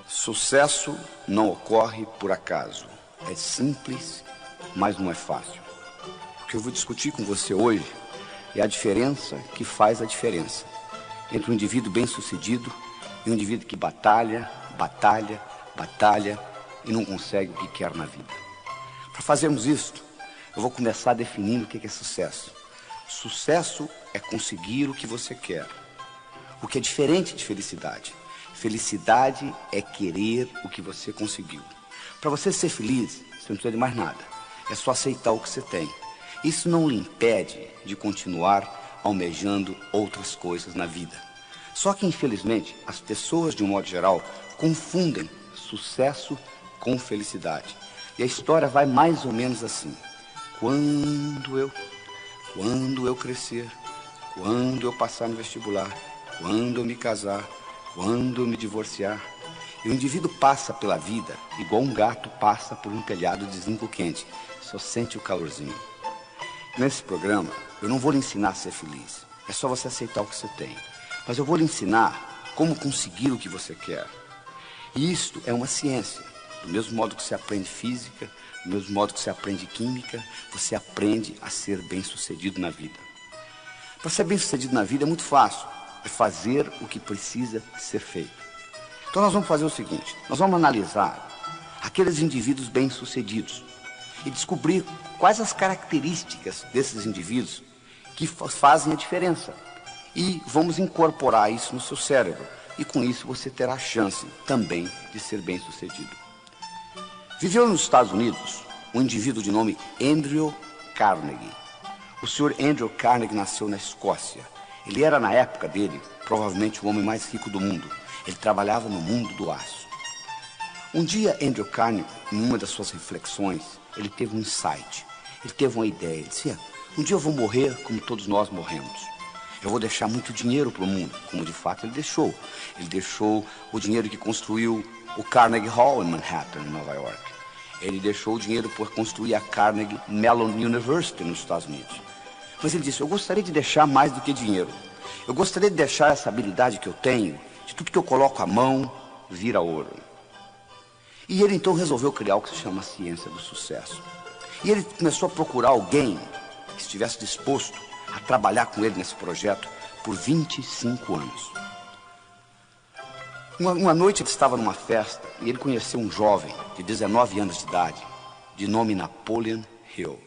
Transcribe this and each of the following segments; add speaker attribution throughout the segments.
Speaker 1: Sucesso não ocorre por acaso. É simples, mas não é fácil. O que eu vou discutir com você hoje é a diferença que faz a diferença entre um indivíduo bem-sucedido e um indivíduo que batalha e não consegue o que quer na vida. Para fazermos isso, eu vou começar definindo o que é sucesso. Sucesso é conseguir o que você quer, o que é diferente de felicidade. Felicidade é querer o que você conseguiu. Para você ser feliz, você não precisa de mais nada. É só aceitar o que você tem. Isso não lhe impede de continuar almejando outras coisas na vida. Só que, infelizmente, as pessoas, de um modo geral, confundem sucesso com felicidade. E a história vai mais ou menos assim. Quando eu crescer, quando eu passar no vestibular, quando eu me casar, quando eu me divorciar. E o indivíduo passa pela vida igual um gato passa por um telhado de zinco quente. Só sente o calorzinho. Nesse programa, eu não vou lhe ensinar a ser feliz. É só você aceitar o que você tem. Mas eu vou lhe ensinar como conseguir o que você quer. E isto é uma ciência. Do mesmo modo que você aprende física, do mesmo modo que você aprende química, você aprende a ser bem-sucedido na vida. Para ser bem-sucedido na vida é muito fácil. É fazer o que precisa ser feito. Então nós vamos fazer o seguinte. Nós vamos analisar aqueles indivíduos bem-sucedidos e descobrir quais as características desses indivíduos que fazem a diferença. E vamos incorporar isso no seu cérebro. E com isso você terá a chance também de ser bem-sucedido. Viveu nos Estados Unidos um indivíduo de nome Andrew Carnegie. O senhor Andrew Carnegie nasceu na Escócia. Ele era, na época dele, provavelmente o homem mais rico do mundo. Ele trabalhava no mundo do aço. Um dia, Andrew Carnegie, em uma das suas reflexões, ele teve um insight. Ele teve uma ideia. Ele disse, um dia eu vou morrer como todos nós morremos. Eu vou deixar muito dinheiro para o mundo, como de fato ele deixou. Ele deixou o dinheiro que construiu o Carnegie Hall em Manhattan, em Nova York. Ele deixou o dinheiro por construir a Carnegie Mellon University nos Estados Unidos. Mas ele disse, eu gostaria de deixar mais do que dinheiro. Eu gostaria de deixar essa habilidade que eu tenho, de tudo que eu coloco a mão, vira ouro. E ele então resolveu criar o que se chama a ciência do sucesso. E ele começou a procurar alguém que estivesse disposto a trabalhar com ele nesse projeto por 25 anos. Uma noite ele estava numa festa e ele conheceu um jovem de 19 anos de idade, de nome Napoleon Hill.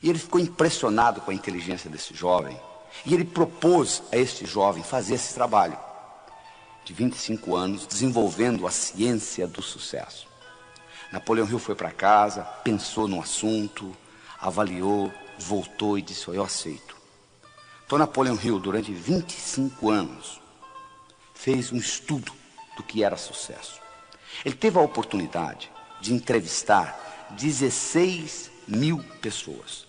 Speaker 1: E ele ficou impressionado com a inteligência desse jovem. E ele propôs a este jovem fazer esse trabalho de 25 anos, desenvolvendo a ciência do sucesso. Napoleon Hill foi para casa, pensou no assunto, avaliou, voltou e disse, eu aceito. Então Napoleon Hill, durante 25 anos, fez um estudo do que era sucesso. Ele teve a oportunidade de entrevistar 16 mil pessoas.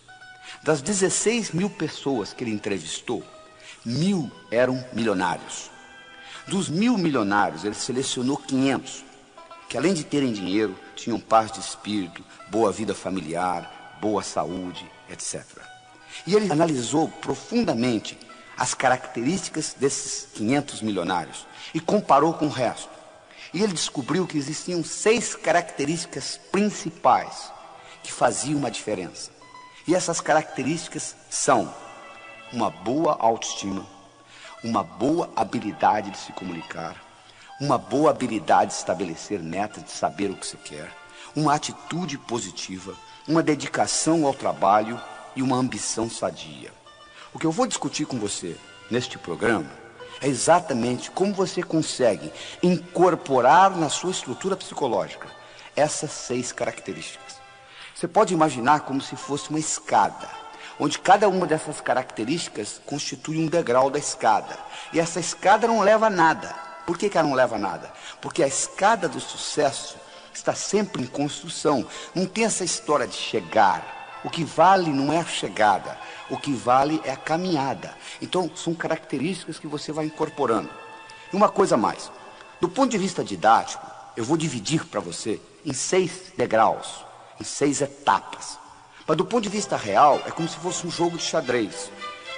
Speaker 1: Das 16 mil pessoas que ele entrevistou, 1.000 eram milionários. Dos 1.000 milionários, ele selecionou 500, que além de terem dinheiro, tinham paz de espírito, boa vida familiar, boa saúde, etc. E ele analisou profundamente as características desses 500 milionários e comparou com o resto. E ele descobriu que existiam 6 características principais que faziam uma diferença. E essas características são uma boa autoestima, uma boa habilidade de se comunicar, uma boa habilidade de estabelecer metas, de saber o que você quer, uma atitude positiva, uma dedicação ao trabalho e uma ambição sadia. O que eu vou discutir com você neste programa é exatamente como você consegue incorporar na sua estrutura psicológica essas 6 características. Você pode imaginar como se fosse uma escada, onde cada uma dessas características constitui um degrau da escada. E essa escada não leva a nada. Por que ela não leva a nada? Porque a escada do sucesso está sempre em construção. Não tem essa história de chegar. O que vale não é a chegada. O que vale é a caminhada. Então, são características que você vai incorporando. E uma coisa mais. Do ponto de vista didático, eu vou dividir para você em 6 degraus, em 6 etapas. Mas do ponto de vista real, é como se fosse um jogo de xadrez.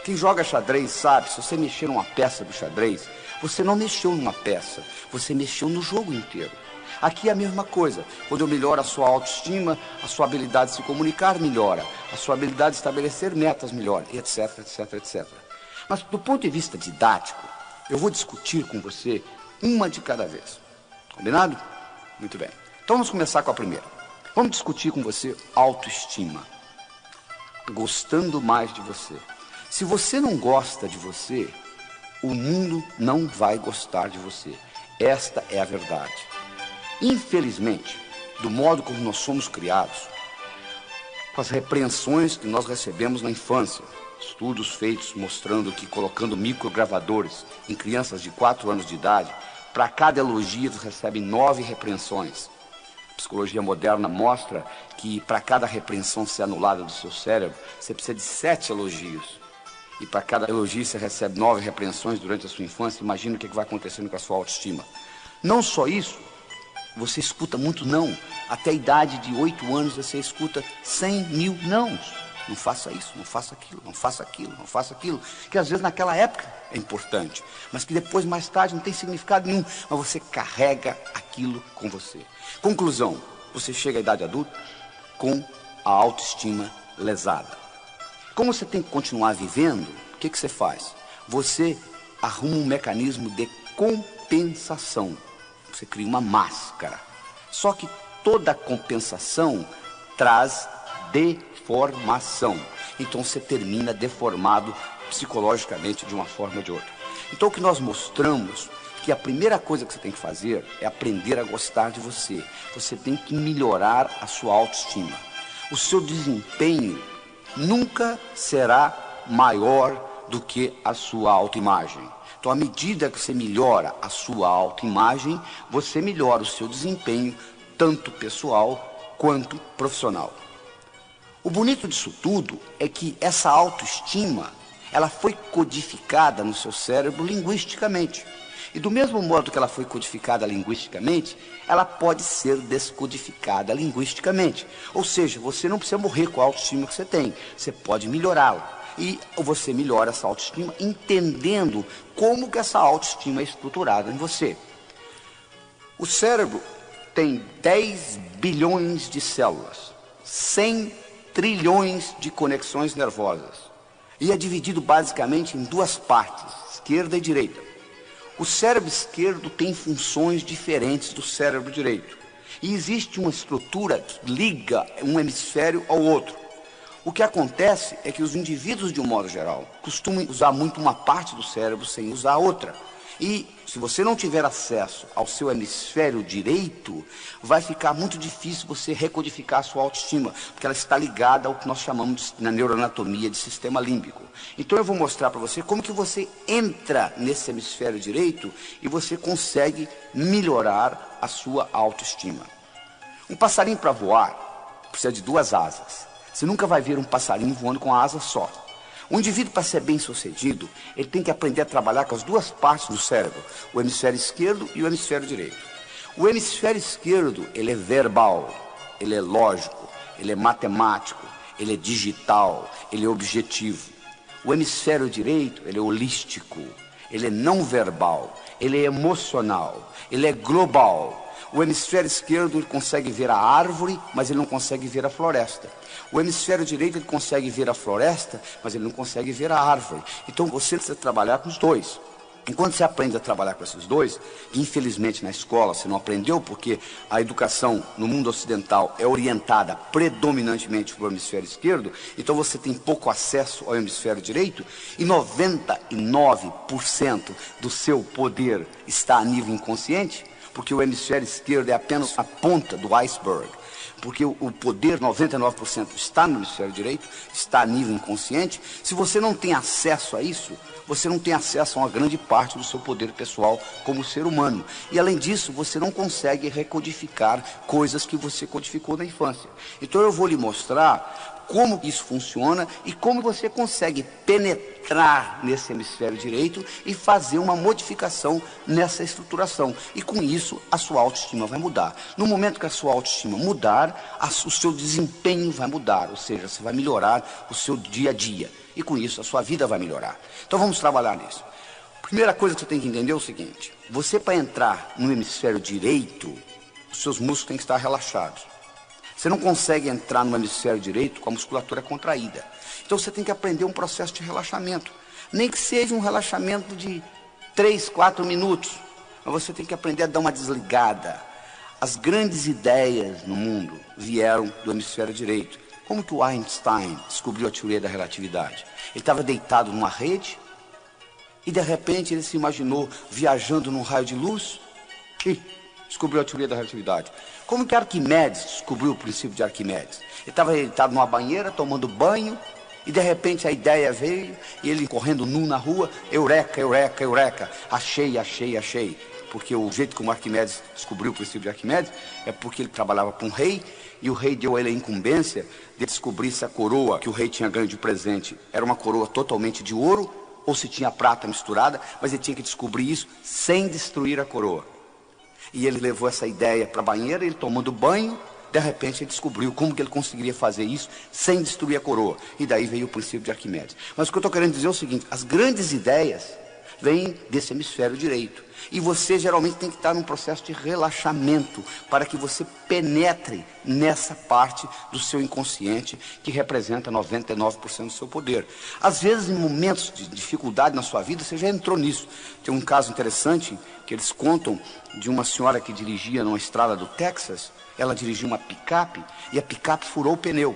Speaker 1: Quem joga xadrez sabe, se você mexer numa peça do xadrez, Você não mexeu numa peça, você mexeu no jogo inteiro. Aqui é a mesma coisa. Quando eu melhoro a sua autoestima, a sua habilidade de se comunicar melhora, a sua habilidade de estabelecer metas melhora, etc, etc, etc. Mas do ponto de vista didático, eu vou discutir com você uma de cada vez. Combinado? Muito bem. Então vamos começar com a primeira. Vamos discutir com você autoestima. Gostando mais de você. Se você não gosta de você, o mundo não vai gostar de você. Esta é a verdade. Infelizmente, do modo como nós somos criados, com as repreensões que nós recebemos na infância, estudos feitos mostrando que colocando microgravadores em crianças de 4 anos de idade, para cada elogio eles recebem 9 repreensões. A psicologia moderna mostra que para cada repreensão ser anulada do seu cérebro, você precisa de 7 elogios. E para cada elogio você recebe 9 repreensões durante a sua infância. Imagina o que vai acontecendo com a sua autoestima. Não só isso, você escuta muito não. Até a idade de 8 anos você escuta 100 mil nãos. Não faça isso, não faça aquilo, não faça aquilo, não faça aquilo. Que às vezes naquela época é importante, mas que depois, mais tarde, não tem significado nenhum. Mas você carrega aquilo com você. Conclusão, você chega à idade adulta com a autoestima lesada. Como você tem que continuar vivendo, o que você faz? Você arruma um mecanismo de compensação. Você cria uma máscara. Só que toda compensação traz deformação. Então você termina deformado psicologicamente de uma forma ou de outra. Então o que nós mostramos que a primeira coisa que você tem que fazer é aprender a gostar de você. Você tem que melhorar a sua autoestima. O seu desempenho nunca será maior do que a sua autoimagem. Então, à medida que você melhora a sua autoimagem, você melhora o seu desempenho, tanto pessoal quanto profissional. O bonito disso tudo é que essa autoestima, ela foi codificada no seu cérebro linguisticamente. E do mesmo modo que ela foi codificada linguisticamente, ela pode ser descodificada linguisticamente. Ou seja, você não precisa morrer com a autoestima que você tem, você pode melhorá-la. E você melhora essa autoestima entendendo como que essa autoestima é estruturada em você. O cérebro tem 10 bilhões de células, 100 trilhões de conexões nervosas. E é dividido basicamente em 2 partes, esquerda e direita. O cérebro esquerdo tem funções diferentes do cérebro direito. E existe uma estrutura que liga um hemisfério ao outro. O que acontece é que os indivíduos, de um modo geral, costumam usar muito uma parte do cérebro sem usar a outra. E se você não tiver acesso ao seu hemisfério direito, vai ficar muito difícil você recodificar a sua autoestima, porque ela está ligada ao que nós chamamos na neuroanatomia de sistema límbico. Então eu vou mostrar para você como que você entra nesse hemisfério direito e você consegue melhorar a sua autoestima. Um passarinho para voar precisa de 2 asas. Você nunca vai ver um passarinho voando com a asa só. O indivíduo, para ser bem sucedido, ele tem que aprender a trabalhar com as 2 partes do cérebro, o hemisfério esquerdo e o hemisfério direito. O hemisfério esquerdo, ele é verbal, ele é lógico, ele é matemático, ele é digital, ele é objetivo. O hemisfério direito, ele é holístico, ele é não verbal, ele é emocional, ele é global. O hemisfério esquerdo ele consegue ver a árvore, mas ele não consegue ver a floresta. O hemisfério direito ele consegue ver a floresta, mas ele não consegue ver a árvore. Então você precisa trabalhar com os 2. Enquanto você aprende a trabalhar com esses 2, infelizmente na escola você não aprendeu, porque a educação no mundo ocidental é orientada predominantemente para o hemisfério esquerdo, então você tem pouco acesso ao hemisfério direito, e 99% do seu poder está a nível inconsciente, porque o hemisfério esquerdo é apenas a ponta do iceberg. Porque o poder, 99%, está no hemisfério direito, está a nível inconsciente. Se você não tem acesso a isso, você não tem acesso a uma grande parte do seu poder pessoal como ser humano. E além disso, você não consegue recodificar coisas que você codificou na infância. Então eu vou lhe mostrar como isso funciona e como você consegue penetrar nesse hemisfério direito e fazer uma modificação nessa estruturação. E com isso, a sua autoestima vai mudar. No momento que a sua autoestima mudar, o seu desempenho vai mudar, ou seja, você vai melhorar o seu dia a dia. E com isso, a sua vida vai melhorar. Então vamos trabalhar nisso. Primeira coisa que você tem que entender é o seguinte: você, para entrar no hemisfério direito, os seus músculos têm que estar relaxados. Você não consegue entrar no hemisfério direito com a musculatura contraída. Então você tem que aprender um processo de relaxamento. Nem que seja um relaxamento de 3, 4 minutos. Mas você tem que aprender a dar uma desligada. As grandes ideias no mundo vieram do hemisfério direito. Como que o Einstein descobriu a teoria da relatividade? Ele estava deitado numa rede e de repente ele se imaginou viajando num raio de luz e descobriu a teoria da relatividade. Como que Arquimedes descobriu o princípio de Arquimedes? Ele estava deitado numa banheira, tomando banho, e de repente a ideia veio, e ele correndo nu na rua, eureka, eureka, eureka, achei, achei, achei. Porque o jeito como Arquimedes descobriu o princípio de Arquimedes é porque ele trabalhava para um rei, e o rei deu a ele a incumbência de descobrir se a coroa que o rei tinha ganho de presente era uma coroa totalmente de ouro, ou se tinha prata misturada, mas ele tinha que descobrir isso sem destruir a coroa. E ele levou essa ideia para a banheira, ele tomando banho, de repente ele descobriu como que ele conseguiria fazer isso sem destruir a coroa. E daí veio o princípio de Arquimedes. Mas o que eu estou querendo dizer é o seguinte: as grandes ideias vêm desse hemisfério direito. E você geralmente tem que estar num processo de relaxamento para que você penetre nessa parte do seu inconsciente que representa 99% do seu poder. Às vezes, em momentos de dificuldade na sua vida, você já entrou nisso. Tem um caso interessante que eles contam de uma senhora que dirigia numa estrada do Texas. Ela dirigia uma picape e a picape furou o pneu.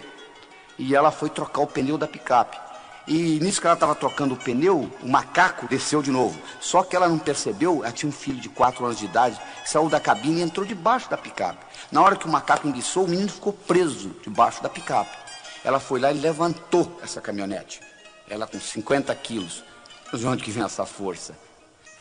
Speaker 1: E ela foi trocar o pneu da picape. E nisso que ela estava trocando o pneu, o macaco desceu de novo. Só que ela não percebeu, ela tinha um filho de 4 anos de idade, que saiu da cabine e entrou debaixo da picape. Na hora que o macaco enguiçou, o menino ficou preso debaixo da picape. Ela foi lá e levantou essa caminhonete. Ela com 50 quilos. Mas de onde que vem essa força?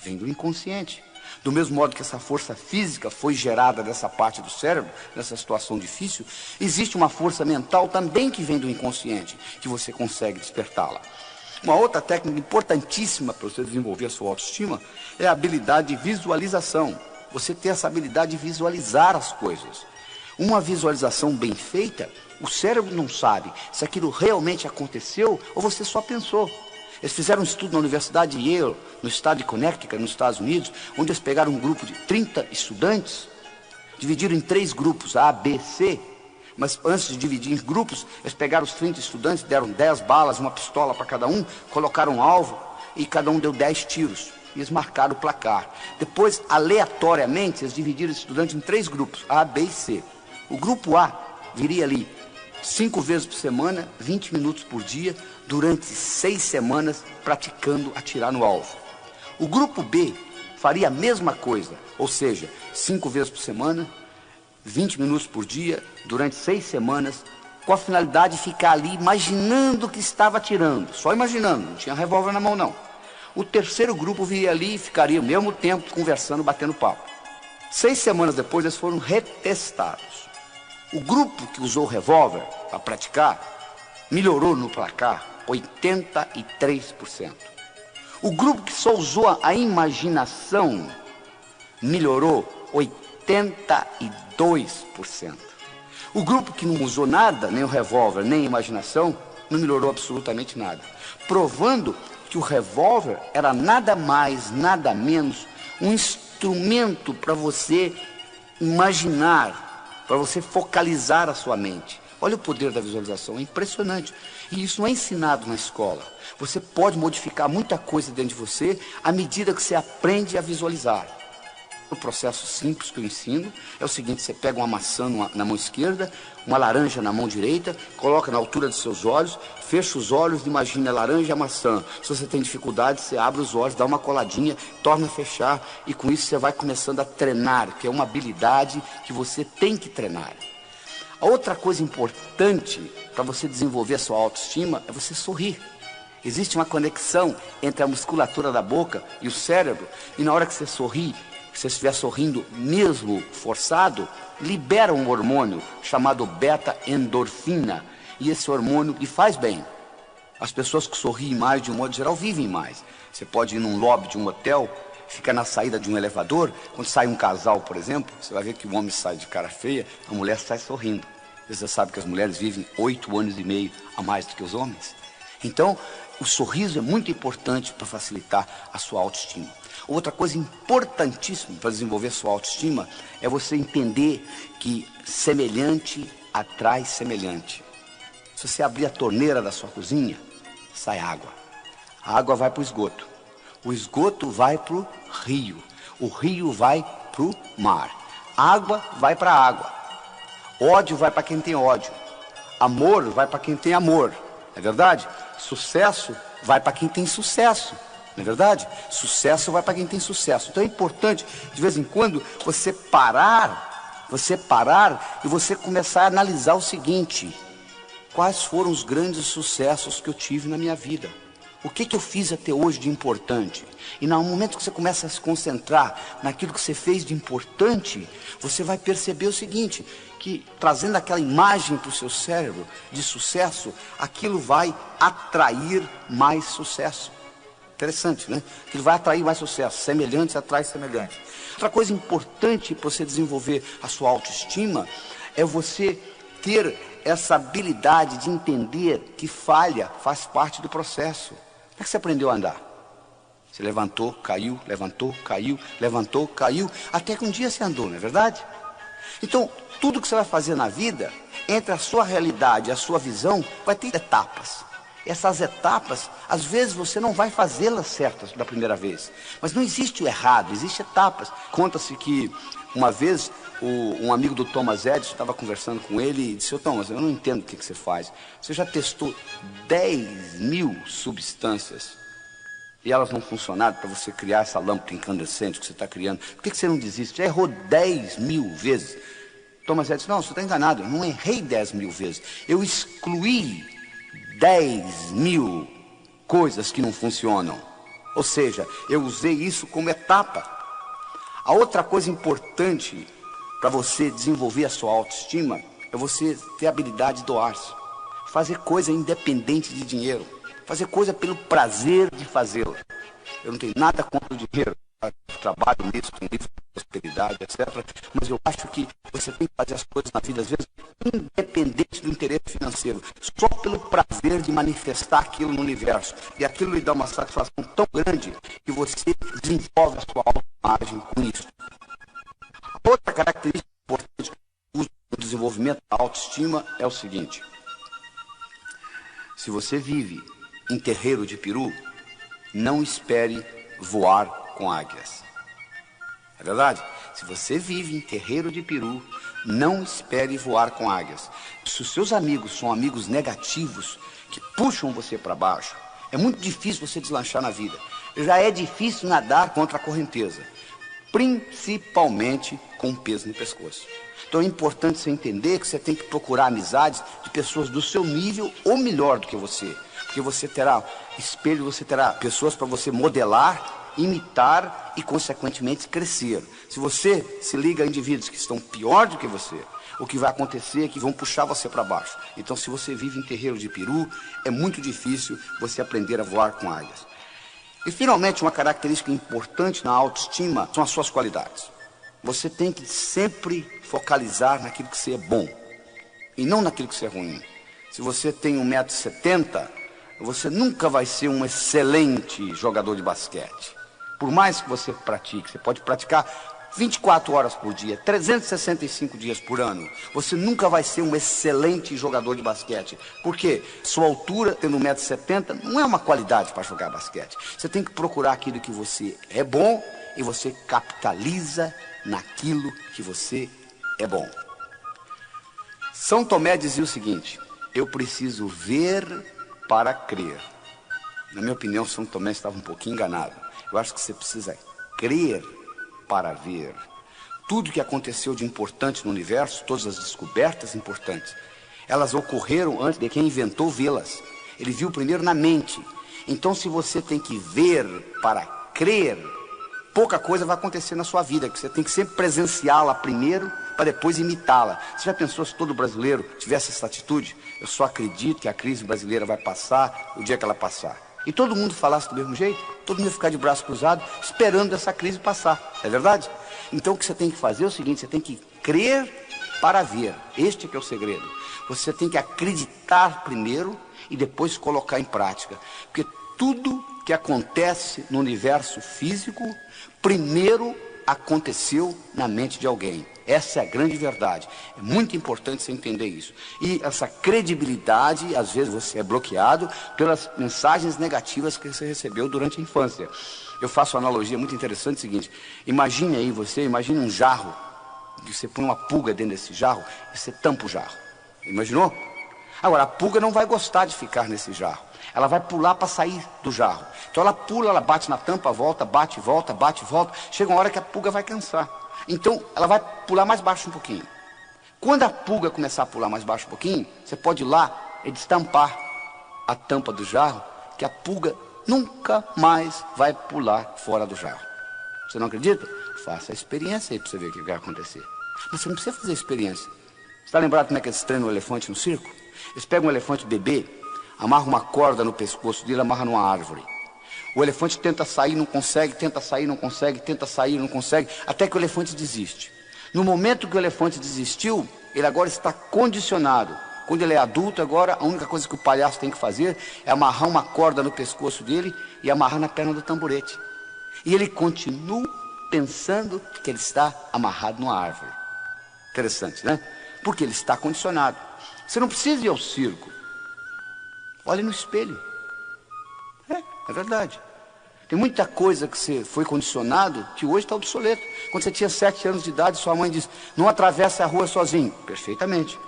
Speaker 1: Vem do inconsciente. Do mesmo modo que essa força física foi gerada dessa parte do cérebro, nessa situação difícil, existe uma força mental também que vem do inconsciente, que você consegue despertá-la. Uma outra técnica importantíssima para você desenvolver a sua autoestima é a habilidade de visualização. Você ter essa habilidade de visualizar as coisas. Uma visualização bem feita, o cérebro não sabe se aquilo realmente aconteceu ou você só pensou. Eles fizeram um estudo na Universidade de Yale, no estado de Connecticut, nos Estados Unidos, onde eles pegaram um grupo de 30 estudantes, dividiram em 3 grupos, A, B, C, mas antes de dividir em grupos, eles pegaram os 30 estudantes, deram 10 balas, uma pistola para cada um, colocaram um alvo e cada um deu 10 tiros. E eles marcaram o placar. Depois, aleatoriamente, eles dividiram os estudantes em 3 grupos, A, B e C. O grupo A viria ali 5 vezes por semana, 20 minutos por dia, durante 6 semanas, praticando atirar no alvo. O grupo B faria a mesma coisa, ou seja, 5 vezes por semana, 20 minutos por dia, durante 6 semanas, com a finalidade de ficar ali imaginando que estava atirando, só imaginando, não tinha revólver na mão não. O terceiro grupo viria ali e ficaria ao mesmo tempo conversando, batendo papo. 6 semanas depois eles foram retestados. O grupo que usou o revólver para praticar melhorou no placar 83%. O grupo que só usou a imaginação melhorou 82%. O grupo que não usou nada, nem o revólver, nem a imaginação, não melhorou absolutamente nada. Provando que o revólver era nada mais, nada menos um instrumento para você imaginar, para você focalizar a sua mente. Olha o poder da visualização, é impressionante. E isso não é ensinado na escola. Você pode modificar muita coisa dentro de você à medida que você aprende a visualizar. O processo simples que eu ensino é o seguinte: você pega uma maçã na mão esquerda, uma laranja na mão direita, coloca na altura dos seus olhos, fecha os olhos, imagina a laranja e a maçã. Se você tem dificuldade, você abre os olhos, dá uma coladinha, torna a fechar, e com isso você vai começando a treinar, que é uma habilidade que você tem que treinar. A outra coisa importante para você desenvolver a sua autoestima é você sorrir. Existe uma conexão entre a musculatura da boca e o cérebro, e na hora que você sorri, se você estiver sorrindo mesmo forçado, libera um hormônio chamado beta-endorfina, e esse hormônio lhe faz bem. As pessoas que sorriem mais, de um modo geral, vivem mais. Você pode ir num lobby de um hotel, fica na saída de um elevador, quando sai um casal, por exemplo, você vai ver que o homem sai de cara feia, a mulher sai sorrindo. Você sabe que as mulheres vivem 8 anos e meio a mais do que os homens. Então, O sorriso é muito importante para facilitar a sua autoestima. Outra coisa importantíssima para desenvolver sua autoestima é você entender que semelhante atrai semelhante. Se você abrir a torneira da sua cozinha, sai água. A água vai para o esgoto. O esgoto vai para o rio. O rio vai para o mar. Água vai para a água. Ódio vai para quem tem ódio. Amor vai para quem tem amor. Não é verdade? Sucesso vai para quem tem sucesso. Não é verdade? Sucesso vai para quem tem sucesso. Então é importante, de vez em quando, você parar e você começar a analisar o seguinte: quais foram os grandes sucessos que eu tive na minha vida? O que eu fiz até hoje de importante? E no momento que você começa a se concentrar naquilo que você fez de importante, você vai perceber o seguinte, que trazendo aquela imagem para o seu cérebro de sucesso, aquilo vai atrair mais sucesso. Interessante, né? Aquilo vai atrair mais sucesso. Semelhantes atrai semelhantes. Outra coisa importante para você desenvolver a sua autoestima é você ter essa habilidade de entender que falha faz parte do processo. Como é que você aprendeu a andar? Você levantou, caiu, levantou, caiu, levantou, caiu, até que um dia você andou, não é verdade? Então, tudo que você vai fazer na vida, entre a sua realidade e a sua visão, vai ter etapas. Essas etapas, às vezes você não vai fazê-las certas da primeira vez. Mas não existe o errado, existem etapas. Conta-se que uma vez um amigo do Thomas Edison estava conversando com ele e disse: "Ô Thomas, eu não entendo o que você faz. Você já testou 10.000 substâncias e elas não funcionaram para você criar essa lâmpada incandescente que você está criando. Por que você não desiste? Já errou 10.000 vezes." Thomas Edison disse: "Não, você está enganado, eu não errei 10.000 vezes. Eu excluí 10.000 coisas que não funcionam. Ou seja, eu usei isso como etapa." A outra coisa importante para você desenvolver a sua autoestima é você ter a habilidade de doar-se. Fazer coisa independente de dinheiro. Fazer coisa pelo prazer de fazê-la. Eu não tenho nada contra o dinheiro. Eu trabalho nisso, com livro de prosperidade, etc. Mas eu acho que você tem que fazer as coisas na vida, às vezes, independente do interesse financeiro. Só pelo prazer de manifestar aquilo no universo. E aquilo lhe dá uma satisfação tão grande que você desenvolve a sua autoimagem com isso. Outra característica importante do desenvolvimento da autoestima é o seguinte: se você vive em terreiro de peru, não espere voar com águias. É verdade? Se você vive em terreiro de peru, não espere voar com águias. Se os seus amigos são amigos negativos, que puxam você para baixo, é muito difícil você deslanchar na vida. Já é difícil nadar contra a correnteza, principalmente com peso no pescoço. Então é importante você entender que você tem que procurar amizades de pessoas do seu nível ou melhor do que você. Porque você terá espelho, você terá pessoas para você modelar, imitar e, consequentemente, crescer. Se você se liga a indivíduos que estão pior do que você, o que vai acontecer é que vão puxar você para baixo. Então, se você vive em terreiro de peru, é muito difícil você aprender a voar com águias. E, finalmente, uma característica importante na autoestima são as suas qualidades. Você tem que sempre focalizar naquilo que você é bom e não naquilo que você é ruim. Se você tem 1,70 m, você nunca vai ser um excelente jogador de basquete. Por mais que você pratique, você pode praticar 24 horas por dia, 365 dias por ano. Você nunca vai ser um excelente jogador de basquete. Por quê? Sua altura, tendo 1,70 m, não é uma qualidade para jogar basquete. Você tem que procurar aquilo que você é bom e você capitaliza naquilo que você é bom. São Tomé dizia o seguinte: eu preciso ver para crer. Na minha opinião, São Tomé estava um pouquinho enganado. Eu acho que você precisa crer para ver. Tudo que aconteceu de importante no universo, todas as descobertas importantes, elas ocorreram antes de quem inventou vê-las. Ele viu primeiro na mente. Então, se você tem que ver para crer, pouca coisa vai acontecer na sua vida, que você tem que sempre presenciá-la primeiro para depois imitá-la. Você já pensou se todo brasileiro tivesse essa atitude? Eu só acredito que a crise brasileira vai passar o dia que ela passar. E todo mundo falasse do mesmo jeito, todo mundo ia ficar de braço cruzado, esperando essa crise passar. É verdade? Então o que você tem que fazer é o seguinte: você tem que crer para ver. Este é que é o segredo. Você tem que acreditar primeiro e depois colocar em prática. Porque tudo que acontece no universo físico, primeiro aconteceu na mente de alguém. Essa é a grande verdade. É muito importante você entender isso. E essa credibilidade, às vezes você é bloqueado pelas mensagens negativas que você recebeu durante a infância. Eu faço uma analogia muito interessante, seguinte: imagine aí imagine um jarro, que você põe uma pulga dentro desse jarro e você tampa o jarro. Imaginou? Agora, a pulga não vai gostar de ficar nesse jarro. Ela vai pular para sair do jarro. Então ela pula, ela bate na tampa, volta, bate, volta, bate, volta. Chega uma hora que a pulga vai cansar. Então ela vai pular mais baixo um pouquinho. Quando a pulga começar a pular mais baixo um pouquinho, você pode ir lá e destampar a tampa do jarro, que a pulga nunca mais vai pular fora do jarro. Você não acredita? Faça a experiência aí para você ver o que vai acontecer. Mas você não precisa fazer a experiência. Você está lembrado como é que eles treinam o elefante no circo? Eles pegam um elefante bebê, amarram uma corda no pescoço dele, amarram numa árvore. O elefante tenta sair, não consegue, tenta sair, não consegue, tenta sair, não consegue, até que o elefante desiste. No momento que o elefante desistiu, ele agora está condicionado. Quando ele é adulto, agora a única coisa que o palhaço tem que fazer é amarrar uma corda no pescoço dele e amarrar na perna do tamborete. E ele continua pensando que ele está amarrado numa árvore. Interessante, né? Porque ele está condicionado. Você não precisa ir ao circo. Olhe no espelho. É verdade. Tem muita coisa que você foi condicionado que hoje está obsoleto. Quando você tinha 7 anos de idade, sua mãe disse: não atravesse a rua sozinho. Perfeitamente.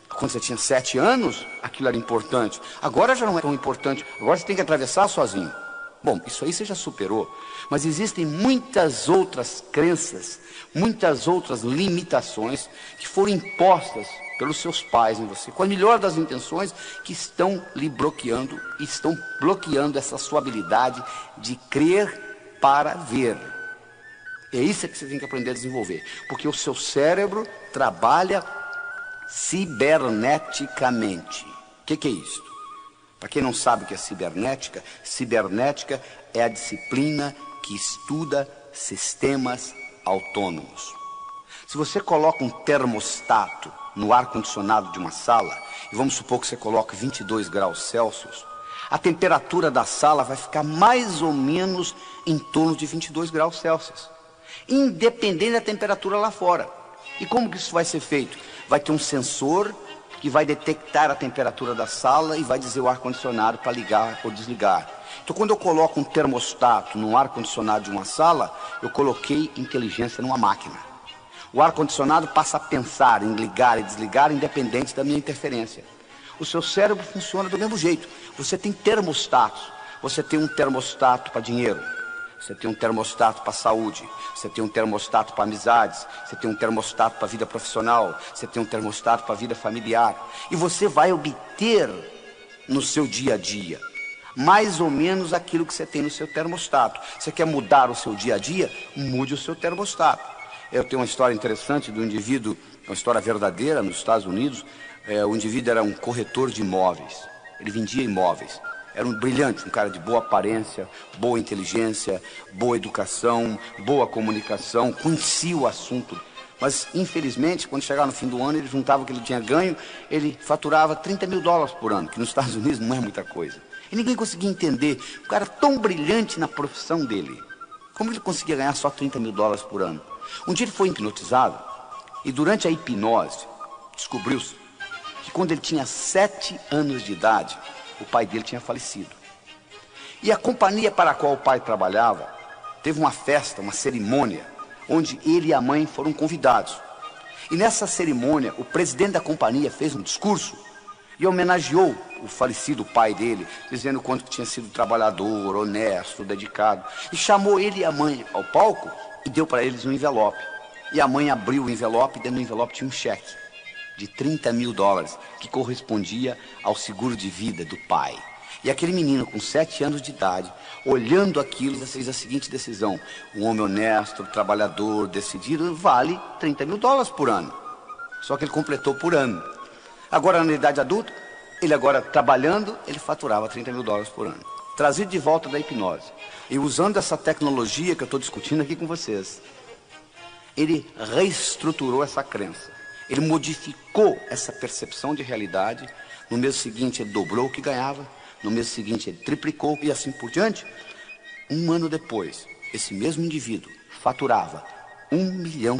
Speaker 1: Quando você tinha 7 anos, aquilo era importante. Agora já não é tão importante. Agora você tem que atravessar sozinho. Bom, isso aí você já superou. Mas existem muitas outras crenças, muitas outras limitações que foram impostas pelos seus pais em você, com a melhor das intenções, que estão lhe bloqueando, estão bloqueando essa sua habilidade de crer para ver. É isso que você tem que aprender a desenvolver, porque o seu cérebro trabalha ciberneticamente. O que é isso? Para quem não sabe o que é cibernética, cibernética é a disciplina que estuda sistemas autônomos. Se você coloca um termostato no ar-condicionado de uma sala, e vamos supor que você coloque 22 graus Celsius, a temperatura da sala vai ficar mais ou menos em torno de 22 graus Celsius, independente da temperatura lá fora. E como que isso vai ser feito? Vai ter um sensor que vai detectar a temperatura da sala e vai dizer o ar-condicionado para ligar ou desligar. Então, quando eu coloco um termostato no ar-condicionado de uma sala, eu coloquei inteligência numa máquina. O ar-condicionado passa a pensar em ligar e desligar independente da minha interferência. O seu cérebro funciona do mesmo jeito. Você tem termostatos. Você tem um termostato para dinheiro. Você tem um termostato para saúde. Você tem um termostato para amizades. Você tem um termostato para vida profissional. Você tem um termostato para vida familiar. E você vai obter no seu dia a dia mais ou menos aquilo que você tem no seu termostato. Você quer mudar o seu dia a dia? Mude o seu termostato. Eu tenho uma história interessante do indivíduo, uma história verdadeira nos Estados Unidos. O indivíduo era um corretor de imóveis. Ele vendia imóveis. Era um brilhante, um cara de boa aparência, boa inteligência, boa educação, boa comunicação, conhecia o assunto. Mas, infelizmente, quando chegava no fim do ano, ele juntava o que ele tinha ganho, ele faturava $30 mil por ano, que nos Estados Unidos não é muita coisa. E ninguém conseguia entender, o cara tão brilhante na profissão dele, como ele conseguia ganhar só $30 mil por ano? Um dia ele foi hipnotizado, e durante a hipnose, descobriu-se que quando ele tinha 7 anos de idade, o pai dele tinha falecido. E a companhia para a qual o pai trabalhava teve uma festa, uma cerimônia, onde ele e a mãe foram convidados. E nessa cerimônia, o presidente da companhia fez um discurso e homenageou o falecido pai dele, dizendo o quanto tinha sido trabalhador, honesto, dedicado. E chamou ele e a mãe ao palco e deu para eles um envelope. E a mãe abriu o envelope e dentro do envelope tinha um cheque de $30 mil, que correspondia ao seguro de vida do pai. E aquele menino com 7 anos de idade, olhando aquilo, fez a seguinte decisão: um homem honesto, trabalhador, decidido, vale $30 mil por ano. Só que ele completou por ano. Agora, na idade adulta, ele agora trabalhando, ele faturava $30 mil por ano. Trazido de volta da hipnose. E usando essa tecnologia que eu estou discutindo aqui com vocês, ele reestruturou essa crença. Ele modificou essa percepção de realidade. No mês seguinte, ele dobrou o que ganhava. No mês seguinte, ele triplicou e assim por diante. Um ano depois, esse mesmo indivíduo faturava $1 milhão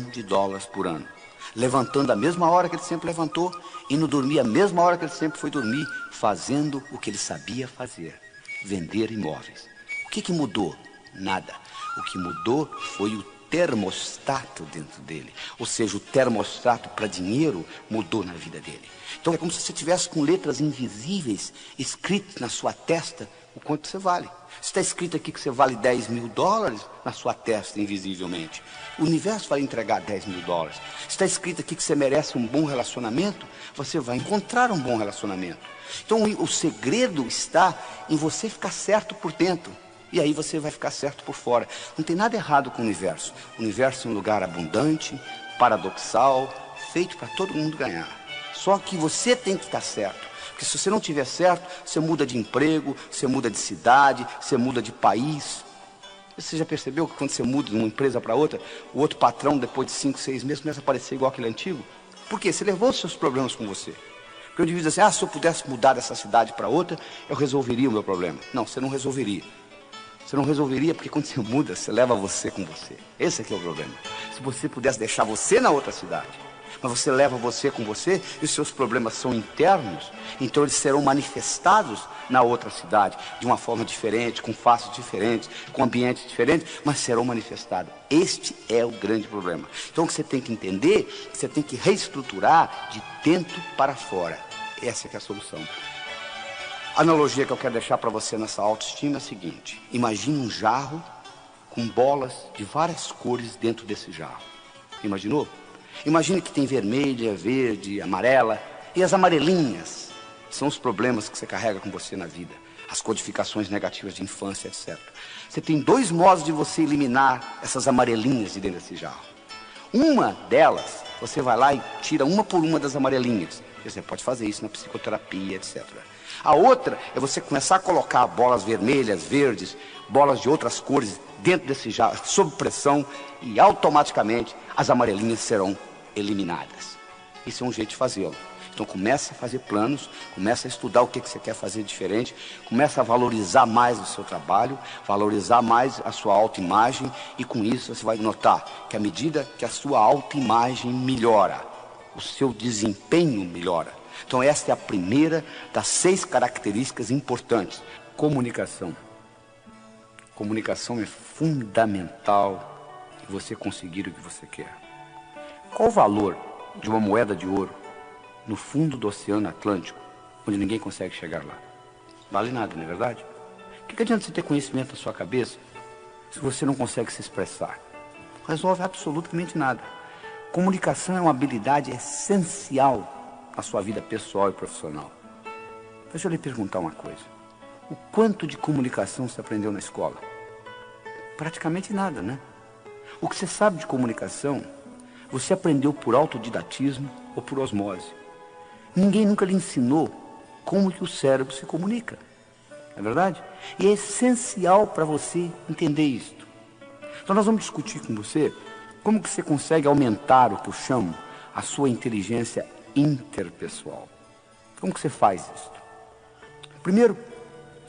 Speaker 1: por ano, levantando a mesma hora que ele sempre levantou, indo dormir a mesma hora que ele sempre foi dormir, fazendo o que ele sabia fazer, vender imóveis. O que mudou? Nada. O que mudou foi o termostato dentro dele. Ou seja, o termostato para dinheiro mudou na vida dele. Então é como se você tivesse com letras invisíveis escritas na sua testa o quanto você vale. Está escrito aqui que você vale $10 mil na sua testa invisivelmente. O universo vai entregar $10 mil. Está escrito aqui que você merece um bom relacionamento, você vai encontrar um bom relacionamento. Então o segredo está em você ficar certo por dentro. E aí você vai ficar certo por fora. Não tem nada errado com o universo. O universo é um lugar abundante, paradoxal, feito para todo mundo ganhar. Só que você tem que estar certo. Porque se você não estiver certo, você muda de emprego, você muda de cidade, você muda de país. Você já percebeu que quando você muda de uma empresa para outra, o outro patrão, depois de 5, 6 meses, começa a parecer igual aquele antigo? Por quê? Você levou os seus problemas com você. Porque o indivíduo diz assim, se eu pudesse mudar dessa cidade para outra, eu resolveria o meu problema. Não, você não resolveria. Você não resolveria porque quando você muda, você leva você com você. Esse aqui é o problema. Se você pudesse deixar você na outra cidade, mas você leva você com você e os seus problemas são internos, então eles serão manifestados na outra cidade, de uma forma diferente, com faces diferentes, com ambientes diferentes, mas serão manifestados. Este é o grande problema. Então o que você tem que entender, você tem que reestruturar de dentro para fora. Essa que é a solução. A analogia que eu quero deixar para você nessa autoestima é a seguinte: imagine um jarro com bolas de várias cores dentro desse jarro. Imaginou? Imagine que tem vermelha, verde, amarela, e as amarelinhas são os problemas que você carrega com você na vida, as codificações negativas de infância, etc. Você tem 2 modos de você eliminar essas amarelinhas de dentro desse jarro. Uma delas, você vai lá e tira uma por uma das amarelinhas. Você pode fazer isso na psicoterapia, etc. A outra é você começar a colocar bolas vermelhas, verdes, bolas de outras cores dentro desse jarro, sob pressão, e automaticamente as amarelinhas serão eliminadas. Isso é um jeito de fazê-lo. Então começa a fazer planos, começa a estudar o que você quer fazer diferente, começa a valorizar mais o seu trabalho, valorizar mais a sua autoimagem, e com isso você vai notar que à medida que a sua autoimagem melhora, o seu desempenho melhora. Então esta é a primeira das 6 características importantes. Comunicação. Comunicação é fundamental em você conseguir o que você quer. Qual o valor de uma moeda de ouro no fundo do Oceano Atlântico, onde ninguém consegue chegar lá? Vale nada, não é verdade? O que adianta você ter conhecimento na sua cabeça se você não consegue se expressar? Não resolve absolutamente nada. Comunicação é uma habilidade essencial na sua vida pessoal e profissional. Deixa eu lhe perguntar uma coisa. O quanto de comunicação você aprendeu na escola? Praticamente nada, né? O que você sabe de comunicação, você aprendeu por autodidatismo ou por osmose. Ninguém nunca lhe ensinou como que o cérebro se comunica. Não é verdade? E é essencial para você entender isto. Então nós vamos discutir com você como que você consegue aumentar o que eu chamo a sua inteligência interpessoal. Como que você faz isso? Primeiro,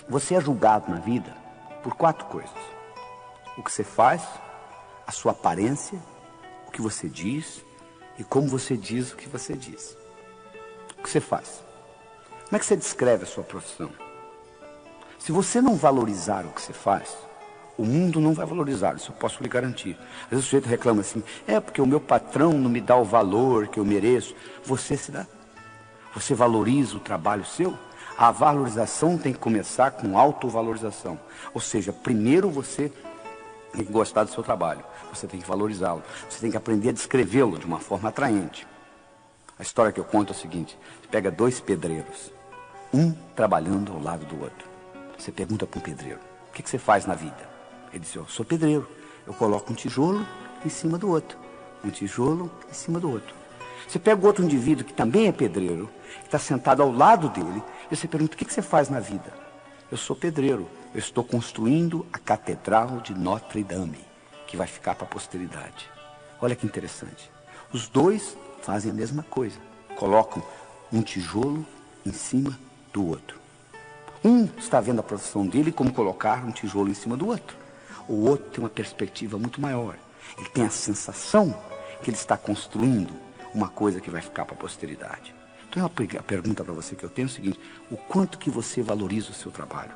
Speaker 1: você é julgado na vida por 4 coisas: o que você faz, a sua aparência, o que você diz e como você diz o que você diz. O que você faz? Como é que você descreve a sua profissão? Se você não valorizar o que você faz, o mundo não vai valorizar, isso eu posso lhe garantir. Às vezes o sujeito reclama assim, porque o meu patrão não me dá o valor que eu mereço. Você se dá. Você valoriza o trabalho seu? A valorização tem que começar com autovalorização. Ou seja, primeiro você tem que gostar do seu trabalho, você tem que valorizá-lo, você tem que aprender a descrevê-lo de uma forma atraente. A história que eu conto é o seguinte: você pega 2 pedreiros, um trabalhando ao lado do outro. Você pergunta para um pedreiro, o que você faz na vida? Ele diz, eu sou pedreiro, eu coloco um tijolo em cima do outro, um tijolo em cima do outro. Você pega outro indivíduo que também é pedreiro, que está sentado ao lado dele, e você pergunta, o que você faz na vida? Eu sou pedreiro, eu estou construindo a Catedral de Notre Dame, que vai ficar para a posteridade. Olha que interessante. Os 2 fazem a mesma coisa. Colocam um tijolo em cima do outro. Um está vendo a profissão dele como colocar um tijolo em cima do outro. O outro tem uma perspectiva muito maior. Ele tem a sensação que ele está construindo uma coisa que vai ficar para a posteridade. Então a pergunta para você que eu tenho é o seguinte: o quanto que você valoriza o seu trabalho?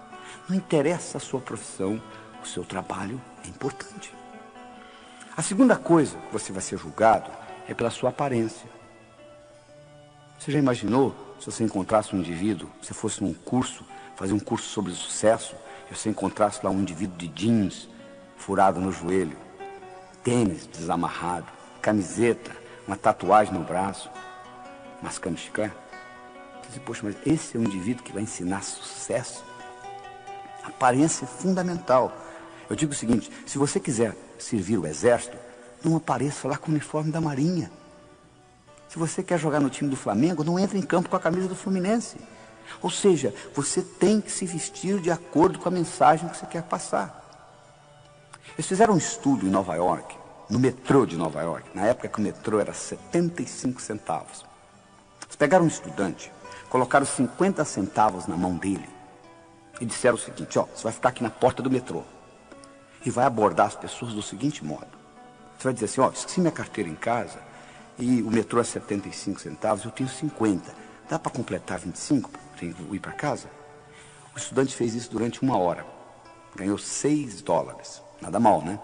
Speaker 1: Não interessa a sua profissão, o seu trabalho é importante. A segunda coisa que você vai ser julgado é pela sua aparência. Você já imaginou se você encontrasse um indivíduo, se fosse num curso, fazer um curso sobre sucesso, e você encontrasse lá um indivíduo de jeans, furado no joelho, tênis desamarrado, camiseta, uma tatuagem no braço, mascando chiclete? Você diz, poxa, mas esse é um indivíduo que vai ensinar sucesso? A aparência é fundamental. Eu digo o seguinte: se você quiser servir o exército, não apareça lá com o uniforme da Marinha. Se você quer jogar no time do Flamengo, não entre em campo com a camisa do Fluminense. Ou seja, você tem que se vestir de acordo com a mensagem que você quer passar. Eles fizeram um estudo em Nova York, no metrô de Nova York, na época que o metrô era 75 centavos. Eles pegaram um estudante, colocaram 50 centavos na mão dele e disseram o seguinte: ó, você vai ficar aqui na porta do metrô e vai abordar as pessoas do seguinte modo. Você vai dizer assim: ó, esqueci minha carteira em casa e o metrô é 75 centavos, eu tenho 50. Dá para completar 25 para ir para casa? O estudante fez isso durante 1 hora. Ganhou $6. Nada mal, né?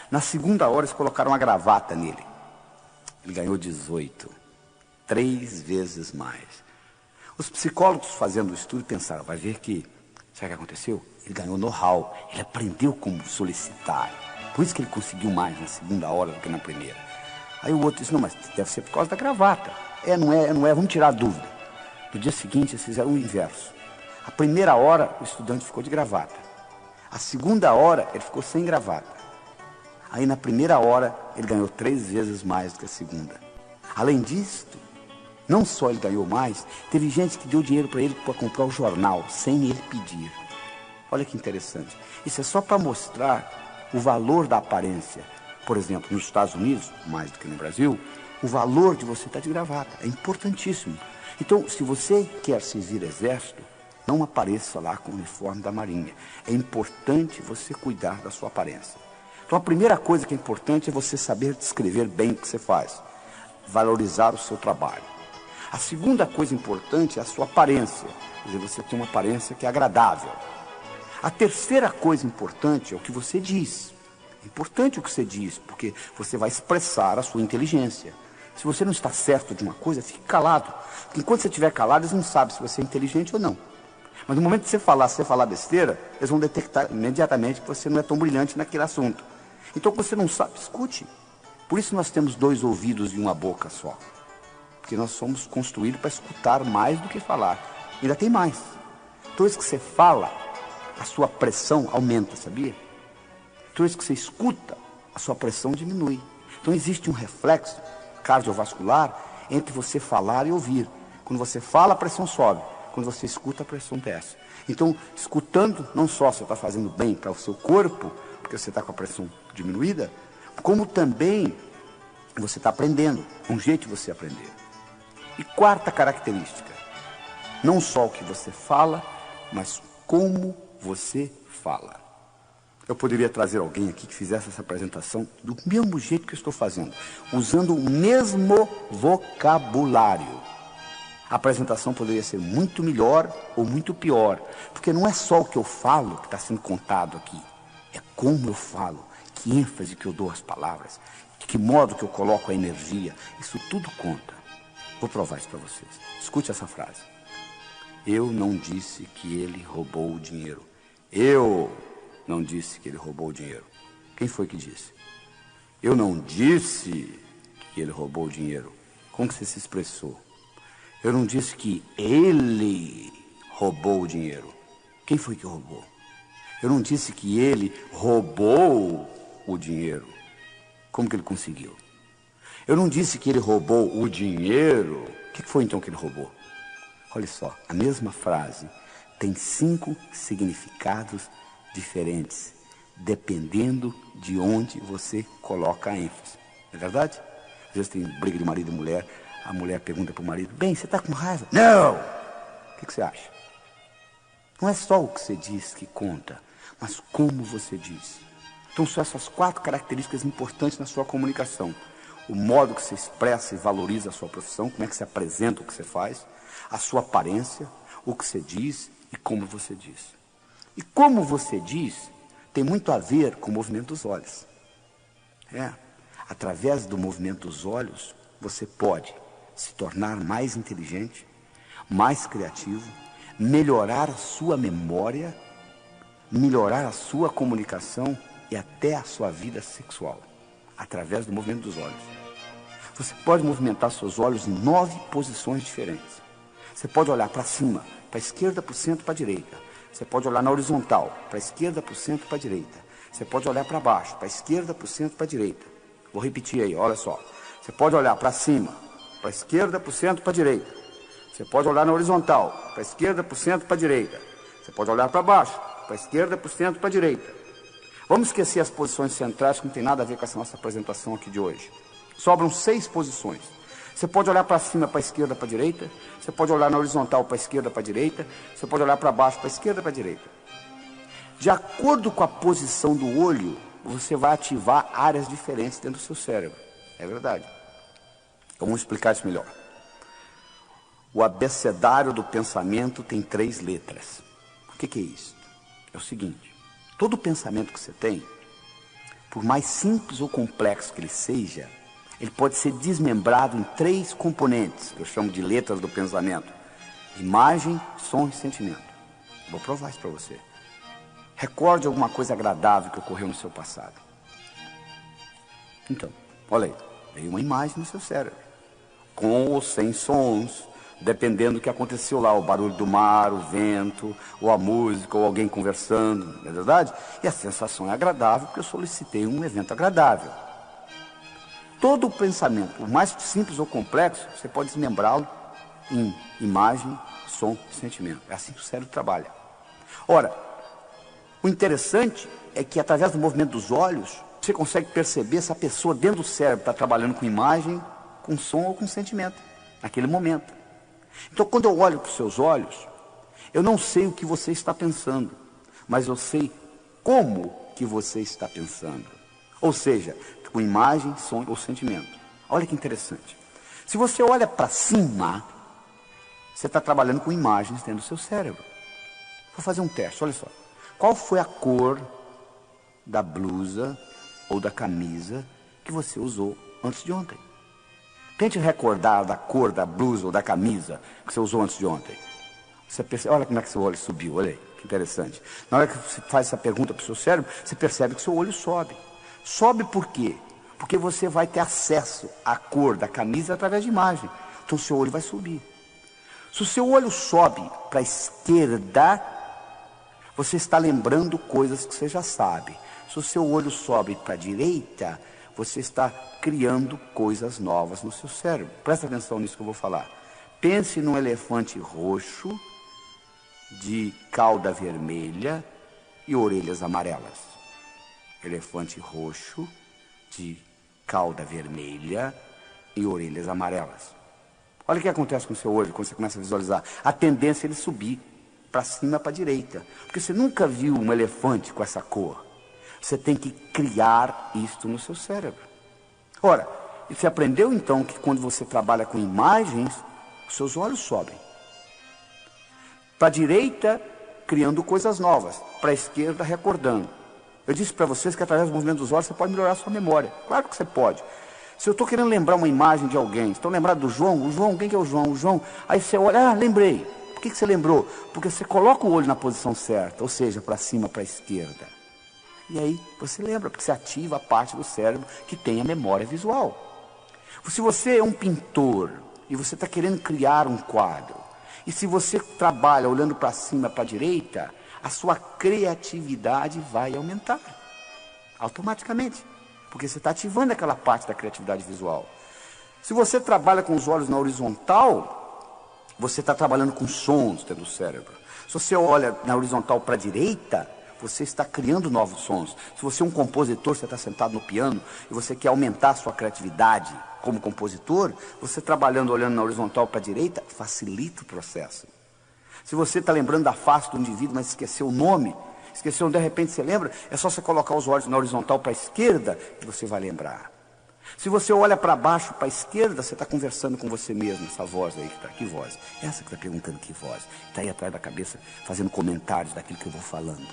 Speaker 1: Na segunda hora, eles colocaram uma gravata nele. Ele ganhou 18. 3 vezes mais. Os psicólogos fazendo o estudo pensaram: vai ver que, sabe o que aconteceu? Ele ganhou know-how, ele aprendeu como solicitar. Por isso que ele conseguiu mais na segunda hora do que na primeira. Aí o outro disse: não, mas deve ser por causa da gravata. Não é, vamos tirar a dúvida. No dia seguinte, eles fizeram o inverso. A primeira hora, o estudante ficou de gravata. A segunda hora, ele ficou sem gravata. Aí na primeira hora, ele ganhou 3 vezes mais do que a segunda. Além disso, não só ele ganhou mais, teve gente que deu dinheiro para ele para comprar o jornal, sem ele pedir. Olha que interessante. Isso é só para mostrar o valor da aparência. Por exemplo, nos Estados Unidos, mais do que no Brasil, o valor de você estar de gravata é importantíssimo. Então, se você quer servir exército, não apareça lá com o uniforme da Marinha. É importante você cuidar da sua aparência. Então, a primeira coisa que é importante é você saber descrever bem o que você faz. Valorizar o seu trabalho. A segunda coisa importante é a sua aparência. Quer dizer, você tem uma aparência que é agradável. A terceira coisa importante é o que você diz. É importante o que você diz, porque você vai expressar a sua inteligência. Se você não está certo de uma coisa, fique calado. Porque enquanto você estiver calado, eles não sabem se você é inteligente ou não. Mas no momento que você falar besteira, eles vão detectar imediatamente que você não é tão brilhante naquele assunto. Então, quando você não sabe, escute. Por isso nós temos 2 ouvidos e uma boca só. Porque nós somos construídos para escutar mais do que falar. Ainda tem mais. Toda vez que você fala, a sua pressão aumenta, sabia? Toda vez que você escuta, a sua pressão diminui. Então existe um reflexo cardiovascular entre você falar e ouvir. Quando você fala, a pressão sobe. Quando você escuta, a pressão desce. Então, escutando, não só você está fazendo bem para o seu corpo, porque você está com a pressão diminuída, como também você está aprendendo, um jeito de você aprender. E quarta característica, não só o que você fala, mas como você fala. Eu poderia trazer alguém aqui que fizesse essa apresentação do mesmo jeito que eu estou fazendo, usando o mesmo vocabulário. A apresentação poderia ser muito melhor ou muito pior, porque não é só o que eu falo que está sendo contado aqui, é como eu falo, que ênfase que eu dou às palavras, de que modo que eu coloco a energia, isso tudo conta. Vou provar isso para vocês. Escute essa frase. Eu não disse que ele roubou o dinheiro. Eu não disse que ele roubou o dinheiro. Quem foi que disse? Eu não disse que ele roubou o dinheiro. Como que você se expressou? Eu não disse que ele roubou o dinheiro. Quem foi que roubou? Eu não disse que ele roubou o dinheiro. Como que ele conseguiu? Eu não disse que ele roubou o dinheiro. O que foi então que ele roubou? Olha só, a mesma frase tem 5 significados diferentes, dependendo de onde você coloca a ênfase. Não é verdade? Às vezes tem briga de marido e mulher, A mulher pergunta para o marido: bem, você está com raiva? Não! O que você acha? Não é só o que você diz que conta, mas como você diz. Então são essas 4 características importantes na sua comunicação. O modo que você expressa e valoriza a sua profissão, como é que você apresenta o que você faz, a sua aparência, o que você diz e como você diz. E como você diz tem muito a ver com o movimento dos olhos. Através do movimento dos olhos, você pode se tornar mais inteligente, mais criativo, melhorar a sua memória, melhorar a sua comunicação e até a sua vida sexual, através do movimento dos olhos. Você pode movimentar seus olhos em 9 posições diferentes. Você pode olhar para cima, para a esquerda, para o centro, para a direita. Você pode olhar na horizontal, para a esquerda, para o centro, para a direita. Você pode olhar para baixo, para a esquerda, para o centro, para a direita. Vou repetir aí, olha só. Você pode olhar para cima, para a esquerda, para o centro, para a direita. Você pode olhar na horizontal, para a esquerda, para o centro, para a direita. Você pode olhar para baixo, para a esquerda, para o centro, para a direita. Vamos esquecer as posições centrais que não tem nada a ver com essa nossa apresentação aqui de hoje. Sobram 6 posições. Você pode olhar para cima, para a esquerda, para a direita. Você pode olhar na horizontal, para a esquerda, para a direita. Você pode olhar para baixo, para a esquerda, para a direita. De acordo com a posição do olho, você vai ativar áreas diferentes dentro do seu cérebro. É verdade. Então, vamos explicar isso melhor. O abecedário do pensamento tem 3 letras. O que é isso? É o seguinte: todo pensamento que você tem, por mais simples ou complexo que ele seja, ele pode ser desmembrado em 3 componentes, que eu chamo de letras do pensamento: imagem, som e sentimento. Vou provar isso para você. Recorde alguma coisa agradável que ocorreu no seu passado. Então, olha aí, veio uma imagem no seu cérebro, com ou sem sons, dependendo do que aconteceu lá, o barulho do mar, o vento, ou a música, ou alguém conversando, não é verdade? E a sensação é agradável, porque eu solicitei um evento agradável. Todo o pensamento, o mais simples ou complexo, você pode desmembrá-lo em imagem, som e sentimento. É assim que o cérebro trabalha. Ora, o interessante é que através do movimento dos olhos, você consegue perceber se a pessoa dentro do cérebro está trabalhando com imagem, com som ou com sentimento, naquele momento. Então, quando eu olho para os seus olhos, eu não sei o que você está pensando, mas eu sei como que você está pensando. Ou seja, com imagem, som ou sentimento. Olha que interessante. Se você olha para cima, você está trabalhando com imagens dentro do seu cérebro. Vou fazer um teste, olha só. Qual foi a cor da blusa ou da camisa que você usou antes de ontem? Tente recordar da cor da blusa ou da camisa que você usou antes de ontem. Você percebe, olha como é que seu olho subiu, olha aí, que interessante. Na hora que você faz essa pergunta para o seu cérebro, você percebe que seu olho sobe. Sobe por quê? Porque você vai ter acesso à cor da camisa através de imagem. Então o seu olho vai subir. Se o seu olho sobe para a esquerda, você está lembrando coisas que você já sabe. Se o seu olho sobe para a direita, você está criando coisas novas no seu cérebro. Presta atenção nisso que eu vou falar. Pense num elefante roxo, de cauda vermelha e orelhas amarelas. Elefante roxo, de cauda vermelha e orelhas amarelas. Olha o que acontece com o seu olho quando você começa a visualizar. A tendência é ele subir para cima, para a direita. Porque você nunca viu um elefante com essa cor. Você tem que criar isto no seu cérebro. Ora, você aprendeu então que quando você trabalha com imagens, os seus olhos sobem. Para a direita, criando coisas novas. Para a esquerda, recordando. Eu disse para vocês que através do movimento dos olhos você pode melhorar a sua memória. Claro que você pode. Se eu estou querendo lembrar uma imagem de alguém, estão lembrados do João? O João, quem que é o João? O João. Aí você olha, lembrei. Por que você lembrou? Porque você coloca o olho na posição certa, ou seja, para cima, para a esquerda. E aí você lembra, porque você ativa a parte do cérebro que tem a memória visual. Se você é um pintor e você está querendo criar um quadro, e se você trabalha olhando para cima, para a direita, a sua criatividade vai aumentar, automaticamente, porque você está ativando aquela parte da criatividade visual. Se você trabalha com os olhos na horizontal, você está trabalhando com sons dentro do cérebro. Se você olha na horizontal para a direita, você está criando novos sons. Se você é um compositor, você está sentado no piano e você quer aumentar a sua criatividade como compositor, você trabalhando, olhando na horizontal para a direita, facilita o processo. Se você está lembrando da face do indivíduo, mas esqueceu o nome, esqueceu, de repente você lembra, é só você colocar os olhos na horizontal para a esquerda que você vai lembrar. Se você olha para baixo, para a esquerda, você está conversando com você mesmo, essa voz aí que está, que voz? Essa que está perguntando que voz? Está aí atrás da cabeça, fazendo comentários daquilo que eu vou falando.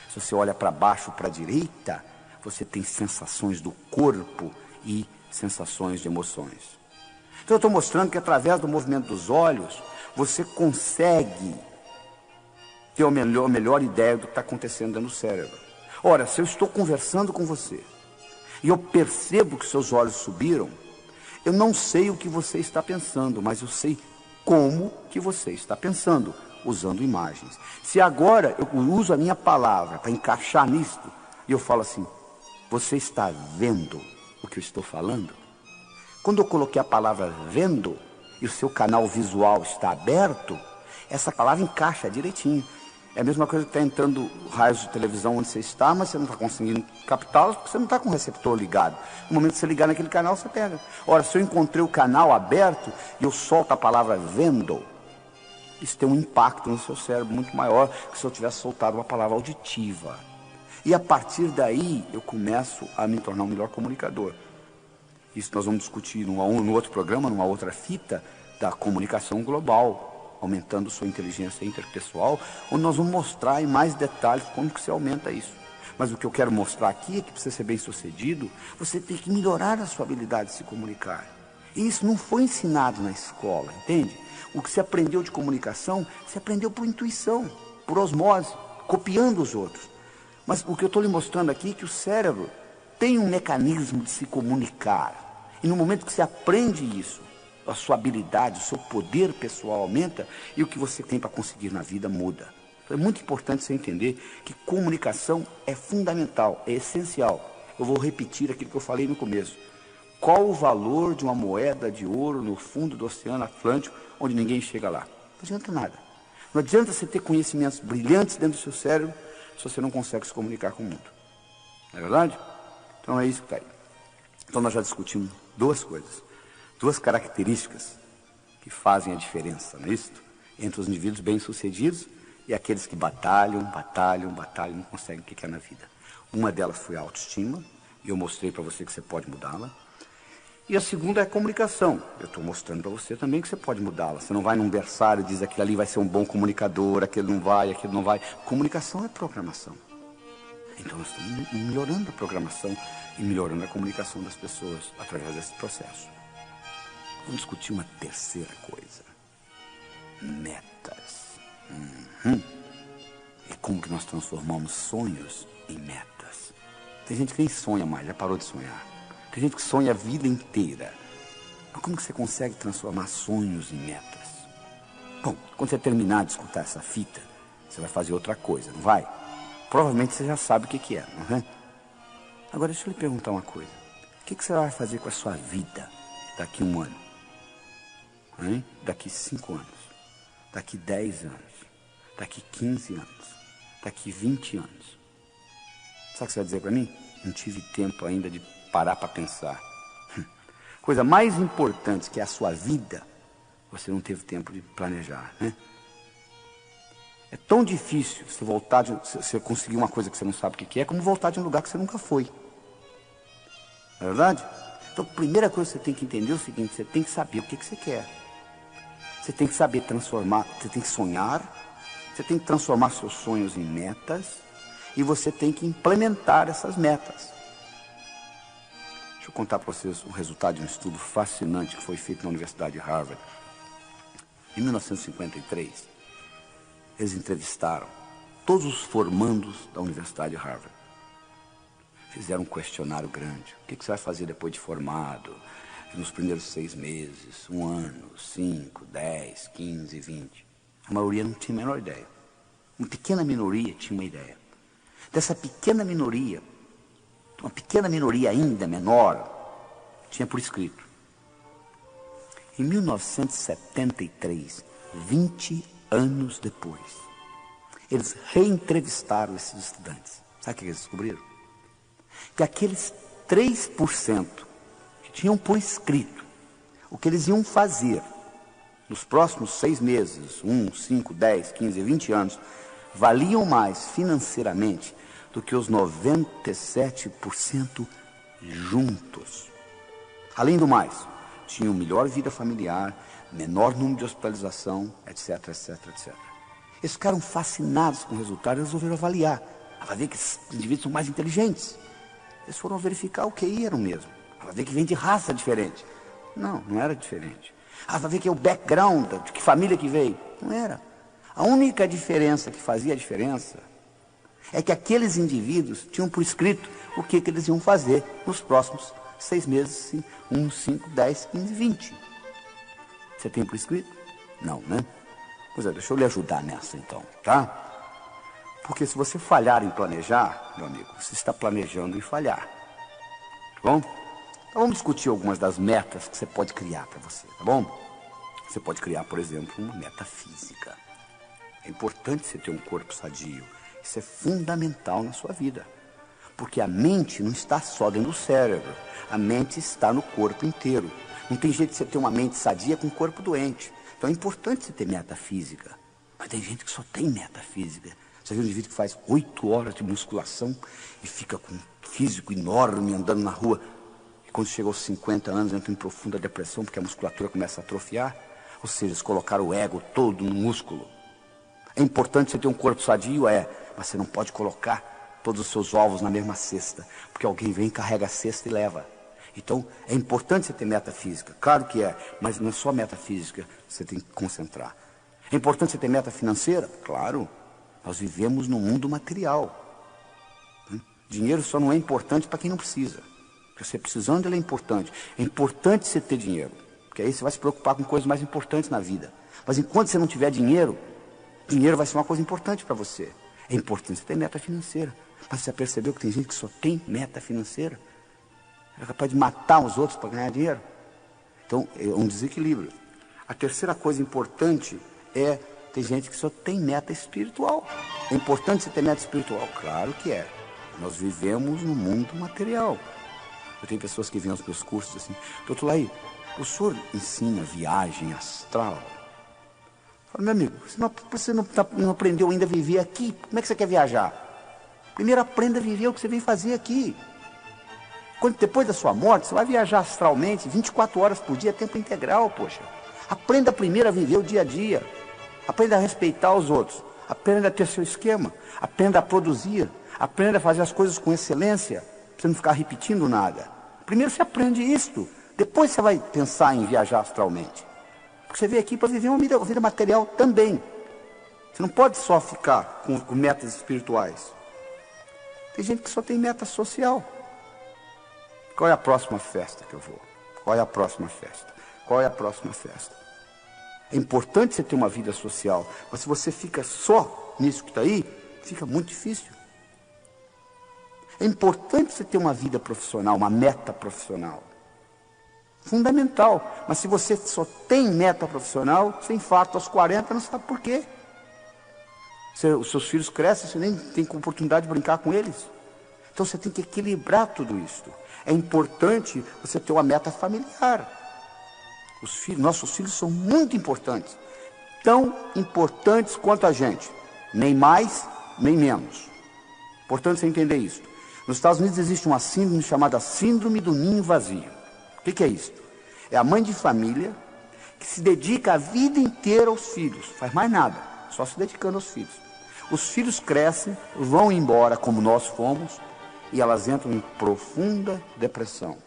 Speaker 1: Se você olha para baixo, para a direita, você tem sensações do corpo e sensações de emoções. Então eu estou mostrando que através do movimento dos olhos, você consegue ter a melhor ideia do que está acontecendo dentro do cérebro. Ora, se eu estou conversando com você, e eu percebo que seus olhos subiram, eu não sei o que você está pensando, mas eu sei como que você está pensando, usando imagens. Se agora eu uso a minha palavra para encaixar nisto, e eu falo assim, você está vendo o que eu estou falando? Quando eu coloquei a palavra vendo, e o seu canal visual está aberto, essa palavra encaixa direitinho. É a mesma coisa que está entrando raios de televisão onde você está, mas você não está conseguindo captá-los porque você não está com o receptor ligado. No momento que você ligar naquele canal, você pega. Ora, se eu encontrei o canal aberto e eu solto a palavra vendo, isso tem um impacto no seu cérebro muito maior que se eu tivesse soltado uma palavra auditiva. E a partir daí, eu começo a me tornar um melhor comunicador. Isso nós vamos discutir no outro programa, numa outra fita da comunicação global, aumentando sua inteligência interpessoal, onde nós vamos mostrar em mais detalhes como que se aumenta isso. Mas o que eu quero mostrar aqui é que para você ser bem sucedido, você tem que melhorar a sua habilidade de se comunicar. E isso não foi ensinado na escola, entende? O que se aprendeu de comunicação, se aprendeu por intuição, por osmose, copiando os outros. Mas o que eu estou lhe mostrando aqui é que o cérebro tem um mecanismo de se comunicar. E no momento que você aprende isso, a sua habilidade, o seu poder pessoal aumenta e o que você tem para conseguir na vida muda. Então é muito importante você entender que comunicação é fundamental, é essencial. Eu vou repetir aquilo que eu falei no começo. Qual o valor de uma moeda de ouro no fundo do Oceano Atlântico, onde ninguém chega lá? Não adianta nada. Não adianta você ter conhecimentos brilhantes dentro do seu cérebro se você não consegue se comunicar com o mundo. Não é verdade? Então é isso que está aí. Então nós já discutimos duas coisas. Duas características que fazem a diferença, não é isso? Entre os indivíduos bem-sucedidos e aqueles que batalham, não conseguem o que é na vida. Uma delas foi a autoestima, e eu mostrei para você que você pode mudá-la. E a segunda é a comunicação. Eu estou mostrando para você também que você pode mudá-la. Você não vai num berçário e diz aquele ali vai ser um bom comunicador, aquele não vai, aquele não vai. Comunicação é programação. Então nós estamos melhorando a programação e melhorando a comunicação das pessoas através desse processo. Vamos discutir uma terceira coisa. Metas. E como que nós transformamos sonhos em metas. Tem gente que nem sonha mais, já parou de sonhar. Tem gente que sonha a vida inteira. Mas como que você consegue transformar sonhos em metas? Bom, quando você terminar de escutar essa fita, você vai fazer outra coisa, não vai? Provavelmente você já sabe o que é, não é? Agora deixa eu lhe perguntar uma coisa. O que você vai fazer com a sua vida daqui a um ano? Hein? Daqui 5 anos, daqui 10 anos, daqui 15 anos, daqui 20 anos. Sabe o que você vai dizer para mim? Não tive tempo ainda de parar para pensar. Coisa mais importante que é a sua vida, você não teve tempo de planejar, né? É tão difícil você voltar, você conseguir uma coisa que você não sabe o que é, como voltar de um lugar que você nunca foi. Não é verdade? Então a primeira coisa que você tem que entender é o seguinte, você tem que saber o que você quer. Você tem que saber transformar, você tem que sonhar, você tem que transformar seus sonhos em metas e você tem que implementar essas metas. Deixa eu contar para vocês o resultado de um estudo fascinante que foi feito na Universidade de Harvard. Em 1953, eles entrevistaram todos os formandos da Universidade de Harvard. Fizeram um questionário grande. O que você vai fazer depois de formado? Nos primeiros 6 meses, 1 ano, 5, 10, 15, 20. A maioria não tinha a menor ideia. Uma pequena minoria tinha uma ideia. Dessa pequena minoria, uma pequena minoria ainda menor, tinha por escrito. Em 1973, 20 anos depois, Eles reentrevistaram esses estudantes. Sabe o que eles descobriram? Que aqueles 3% que tinham por escrito o que eles iam fazer nos próximos 6 meses, 1, 5, 10, 15, 20 anos, valiam mais financeiramente do que os 97% juntos. Além do mais, tinham melhor vida familiar, menor número de hospitalização, etc, etc, etc. Eles ficaram fascinados com o resultado e resolveram avaliar. Vai ver que esses indivíduos são mais inteligentes. Eles foram verificar o QI era o mesmo. Vai ver que vem de raça diferente. Não, não era diferente. Vai ver que é o background, de que família que veio. Não era. A única diferença que fazia a diferença é que aqueles indivíduos tinham por escrito o que eles iam fazer nos próximos 6 meses, 1, 5, 10, 15, 20. Você tem por escrito? Não, né? Pois é, deixa eu lhe ajudar nessa então, tá? Porque se você falhar em planejar, meu amigo, você está planejando em falhar. Tá bom? Então vamos discutir algumas das metas que você pode criar para você, tá bom? Você pode criar, por exemplo, uma meta física. É importante você ter um corpo sadio. Isso é fundamental na sua vida. Porque a mente não está só dentro do cérebro. A mente está no corpo inteiro. Não tem jeito de você ter uma mente sadia com um corpo doente. Então é importante você ter meta física. Mas tem gente que só tem meta física. Você vê um indivíduo que faz 8 horas de musculação e fica com um físico enorme andando na rua. E quando chega aos 50 anos entra em profunda depressão porque a musculatura começa a atrofiar. Ou seja, eles colocaram o ego todo no músculo. É importante você ter um corpo sadio, mas você não pode colocar todos os seus ovos na mesma cesta. Porque alguém vem, carrega a cesta e leva. Então, é importante você ter meta física, claro que é, mas não é só meta física que você tem que concentrar. É importante você ter meta financeira? Claro, nós vivemos num mundo material. Dinheiro só não é importante para quem não precisa. Porque você precisando, ele é importante. É importante você ter dinheiro, porque aí você vai se preocupar com coisas mais importantes na vida. Mas enquanto você não tiver dinheiro, dinheiro vai ser uma coisa importante para você. É importante você ter meta financeira. Mas você já percebeu que tem gente que só tem meta financeira? É capaz de matar os outros para ganhar dinheiro. Então, é um desequilíbrio. A terceira coisa importante é, tem gente que só tem meta espiritual. É importante você ter meta espiritual? Claro que é. Nós vivemos num mundo material. Eu tenho pessoas que vêm aos meus cursos assim, doutor Laí, o senhor ensina viagem astral? Eu falo, meu amigo, você não aprendeu ainda a viver aqui? Como é que você quer viajar? Primeiro aprenda a viver o que você vem fazer aqui. Depois da sua morte, você vai viajar astralmente, 24 horas por dia, tempo integral, poxa. Aprenda primeiro a viver o dia a dia. Aprenda a respeitar os outros. Aprenda a ter seu esquema. Aprenda a produzir. Aprenda a fazer as coisas com excelência, para você não ficar repetindo nada. Primeiro você aprende isto, depois você vai pensar em viajar astralmente. Porque você veio aqui para viver uma vida material também. Você não pode só ficar com metas espirituais. Tem gente que só tem meta social. Qual é a próxima festa que eu vou? Qual é a próxima festa? Qual é a próxima festa? É importante você ter uma vida social, mas se você fica só nisso que está aí, fica muito difícil. É importante você ter uma vida profissional, uma meta profissional. Fundamental. Mas se você só tem meta profissional, você infarta aos 40, não sabe por quê. Os seus filhos crescem, você nem tem oportunidade de brincar com eles. Então você tem que equilibrar tudo isso. É importante você ter uma meta familiar. Nossos filhos são muito importantes. Tão importantes quanto a gente. Nem mais, nem menos. Importante você entender isso. Nos Estados Unidos existe uma síndrome chamada síndrome do ninho vazio. O que é isso? É a mãe de família que se dedica a vida inteira aos filhos. Faz mais nada, só se dedicando aos filhos. Os filhos crescem, vão embora como nós fomos, e elas entram em profunda depressão.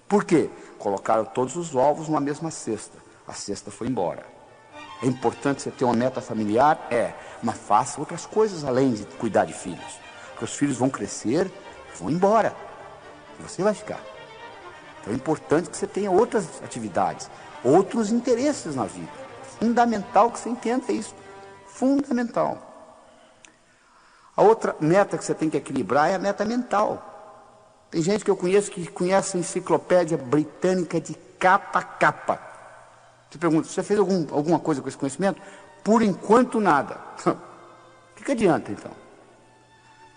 Speaker 1: Por quê? Colocaram todos os ovos numa mesma cesta. A cesta foi embora. É importante você ter uma meta familiar? Mas faça outras coisas além de cuidar de filhos. Porque os filhos vão crescer, vão embora. E você vai ficar. Então é importante que você tenha outras atividades, outros interesses na vida. Fundamental que você entenda isso. Fundamental. A outra meta que você tem que equilibrar é a meta mental. Tem gente que eu conheço que conhece a enciclopédia britânica de capa a capa. Você pergunta, você fez alguma coisa com esse conhecimento? Por enquanto nada. O que adianta, então?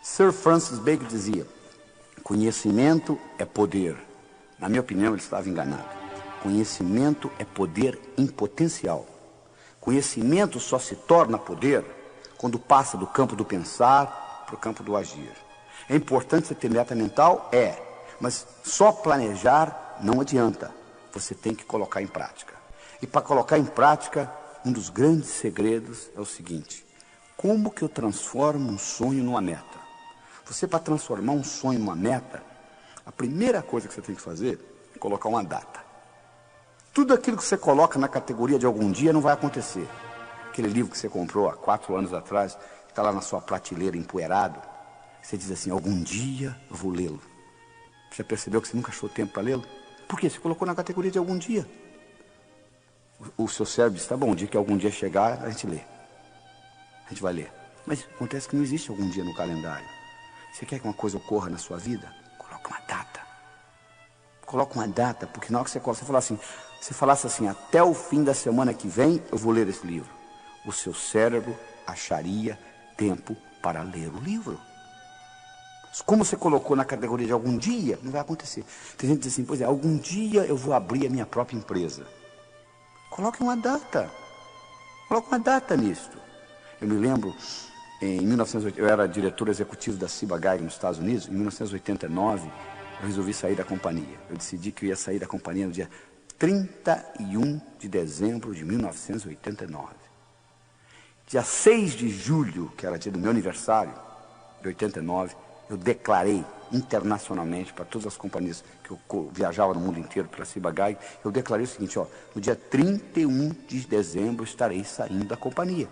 Speaker 1: Sir Francis Bacon dizia, conhecimento é poder. Na minha opinião, ele estava enganado. Conhecimento é poder em potencial. Conhecimento só se torna poder quando passa do campo do pensar para o campo do agir. É importante você ter meta mental? É. Mas só planejar não adianta. Você tem que colocar em prática. E para colocar em prática, um dos grandes segredos é o seguinte: como que eu transformo um sonho numa meta? Você, para transformar um sonho numa meta, a primeira coisa que você tem que fazer é colocar uma data. Tudo aquilo que você coloca na categoria de algum dia não vai acontecer. Aquele livro que você comprou há 4 anos atrás, que está lá na sua prateleira empoeirado, você diz assim, algum dia eu vou lê-lo. Você percebeu que você nunca achou tempo para lê-lo? Por quê? Você colocou na categoria de algum dia. O seu cérebro diz, tá bom, o dia que algum dia chegar, a gente lê. A gente vai ler. Mas acontece que não existe algum dia no calendário. Você quer que uma coisa ocorra na sua vida? Coloca uma data. Coloca uma data, porque na hora que você falasse assim, até o fim da semana que vem, eu vou ler esse livro. O seu cérebro acharia tempo para ler o livro. Como você colocou na categoria de algum dia, não vai acontecer. Tem gente que diz assim, pois é, algum dia eu vou abrir a minha própria empresa. Coloque uma data. Coloque uma data nisto. Eu me lembro, em 1980, eu era diretor executivo da Ciba Geigy nos Estados Unidos. Em 1989, eu resolvi sair da companhia. Eu decidi que eu ia sair da companhia no dia 31 de dezembro de 1989. Dia 6 de julho, que era dia do meu aniversário, de 89, eu declarei internacionalmente para todas as companhias que eu viajava no mundo inteiro pela Ciba Geigy, eu declarei o seguinte, ó, no dia 31 de dezembro eu estarei saindo da companhia.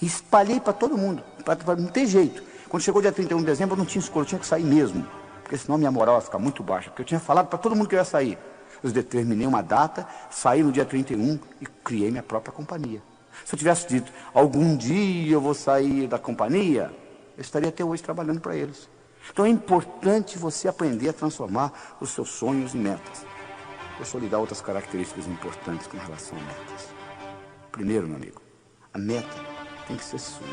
Speaker 1: E espalhei para todo mundo, para não ter jeito. Quando chegou o dia 31 de dezembro eu não tinha escolha, eu tinha que sair mesmo, porque senão minha moral ia ficar muito baixa, porque eu tinha falado para todo mundo que eu ia sair. Eu determinei uma data, saí no dia 31 e criei minha própria companhia. Se eu tivesse dito, algum dia eu vou sair da companhia, eu estaria até hoje trabalhando para eles. Então é importante você aprender a transformar os seus sonhos em metas. Deixa eu lhe dar outras características importantes com relação a metas. Primeiro, meu amigo, a meta tem que ser sua.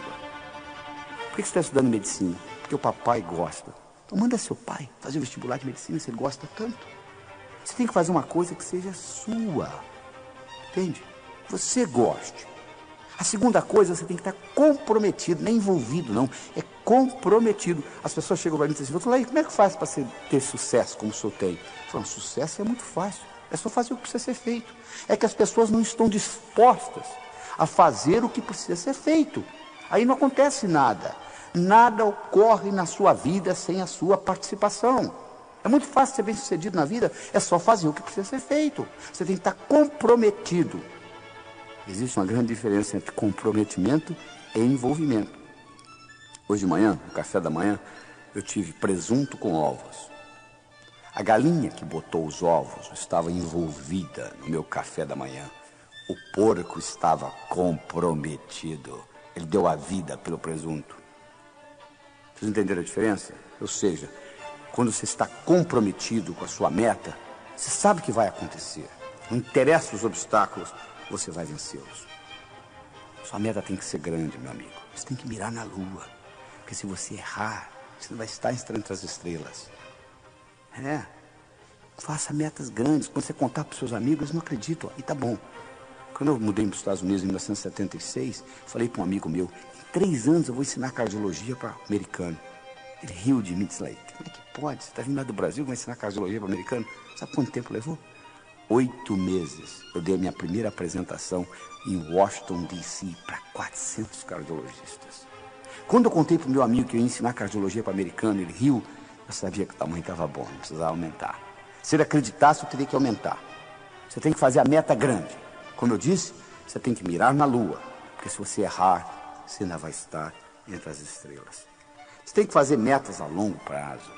Speaker 1: Por que você está estudando medicina? Porque o papai gosta. Então manda seu pai fazer o vestibular de medicina se ele gosta tanto. Você tem que fazer uma coisa que seja sua. Entende? Você goste. A segunda coisa, você tem que estar comprometido, nem envolvido não, é comprometido. As pessoas chegam para mim e dizem assim, como é que faz para ter sucesso como o senhor tem? Eu falo, sucesso é muito fácil, é só fazer o que precisa ser feito. É que as pessoas não estão dispostas a fazer o que precisa ser feito. Aí não acontece nada. Nada ocorre na sua vida sem a sua participação. É muito fácil ser bem sucedido na vida, é só fazer o que precisa ser feito. Você tem que estar comprometido. Existe uma grande diferença entre comprometimento e envolvimento. Hoje de manhã, no café da manhã, eu tive presunto com ovos. A galinha que botou os ovos estava envolvida no meu café da manhã. O porco estava comprometido. Ele deu a vida pelo presunto. Vocês entenderam a diferença? Ou seja, quando você está comprometido com a sua meta, você sabe o que vai acontecer. Não interessa os obstáculos, você vai vencê-los. Sua meta tem que ser grande, meu amigo. Você tem que mirar na lua. Porque se você errar, você não vai estar entre as estrelas. Faça metas grandes. Quando você contar para os seus amigos, eles não acreditam. E tá bom. Quando eu mudei para os Estados Unidos em 1976, falei para um amigo meu, em 3 anos eu vou ensinar cardiologia para americano. Ele riu de mim e disse, como é que pode? Você está vindo lá do Brasil, vai ensinar cardiologia para americano? Sabe quanto tempo levou? 8 meses. Eu dei a minha primeira apresentação em Washington, D.C. para 400 cardiologistas. Quando eu contei para o meu amigo que eu ia ensinar cardiologia para americano, ele riu, eu sabia que o tamanho estava bom, não precisava aumentar. Se ele acreditasse, eu teria que aumentar. Você tem que fazer a meta grande. Como eu disse, você tem que mirar na lua, porque se você errar, você ainda vai estar entre as estrelas. Você tem que fazer metas a longo prazo.